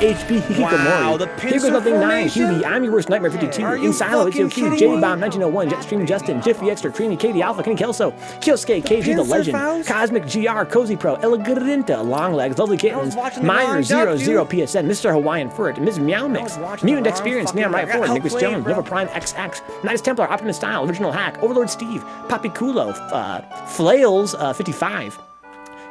HB Hikikomori, Here Goes Nothing 9, Hubie, I'm Your Worst Nightmare 52, Insilo, It's Q, J-Bomb 1901, Jetstream Justin, Jiffy Extra, Creamy, Katie Alpha, Kenny Kelso, Kyosuke, KG the Legend, Cosmic GR, Cozy Pro, Elegrinta, Longlegs, Lovely Kittens, Meyer 00 PSN, Mr. Hawaiian Furt, Ms. Meow Mix, Mutant Experience, Neon Right Forward, Nicholas Jones, Nova Prime XX, Nidus Templar, Optimus Style, Original Hack, Overlord Steve, Papi Kulo, Flails 55,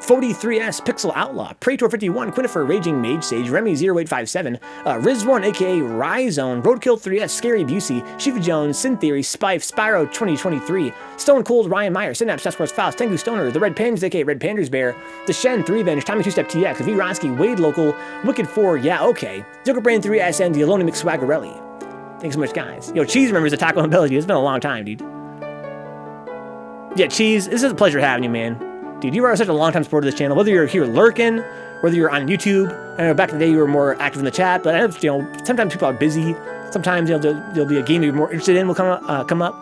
43S Pixel Outlaw, Praetor51, Quinifer, Raging Mage Sage, Remy0857, Riz1 aka Ryzone, Roadkill 3S, Scary Busey, Shiva Jones, Sin Theory, Spife, Spyro 2023, Stone Cold, Ryan Meyer, Synapse, Sasquatch Faust, Tengu Stoner, The Red Pandas aka Red Pandas Bear, The Shen, 3Venge, Tommy 2-Step TX, V Rosky, Wade Local, Wicked 4, Yeah Okay, Joker Brain 3SN, The Alone McSwaggerelli. Thanks so much, guys. Yo, Cheese remembers the taco ability. It's been a long time, dude. Yeah, Cheese, this is a pleasure having you, man. Dude, you are such a long-time supporter of this channel. Whether you're here lurking, whether you're on YouTube. I know back in the day you were more active in the chat, but I know, you know, sometimes people are busy. Sometimes there'll be a game you're more interested in will come up,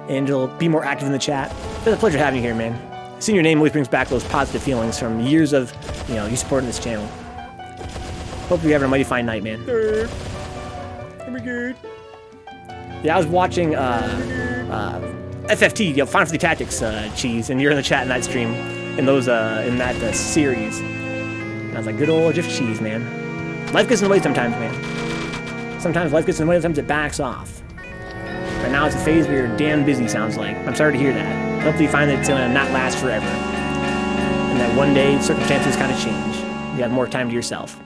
and you'll be more active in the chat. It's a pleasure having you here, man. Seeing your name always brings back those positive feelings from years of, you know, you supporting this channel. Hope you're having a mighty fine night, man. Yeah, I was watching FFT, you know, Final Fantasy Tactics, Cheese, and you're in the chat in that stream, in those, in that series. And I was like, good old Jeff Cheese, man. Life gets in the way sometimes, man. Sometimes life gets in the way, sometimes it backs off. Right now it's a phase where you're damn busy, sounds like. I'm sorry to hear that. Hopefully you find that it's gonna not last forever. And that one day circumstances kind of change. You have more time to yourself.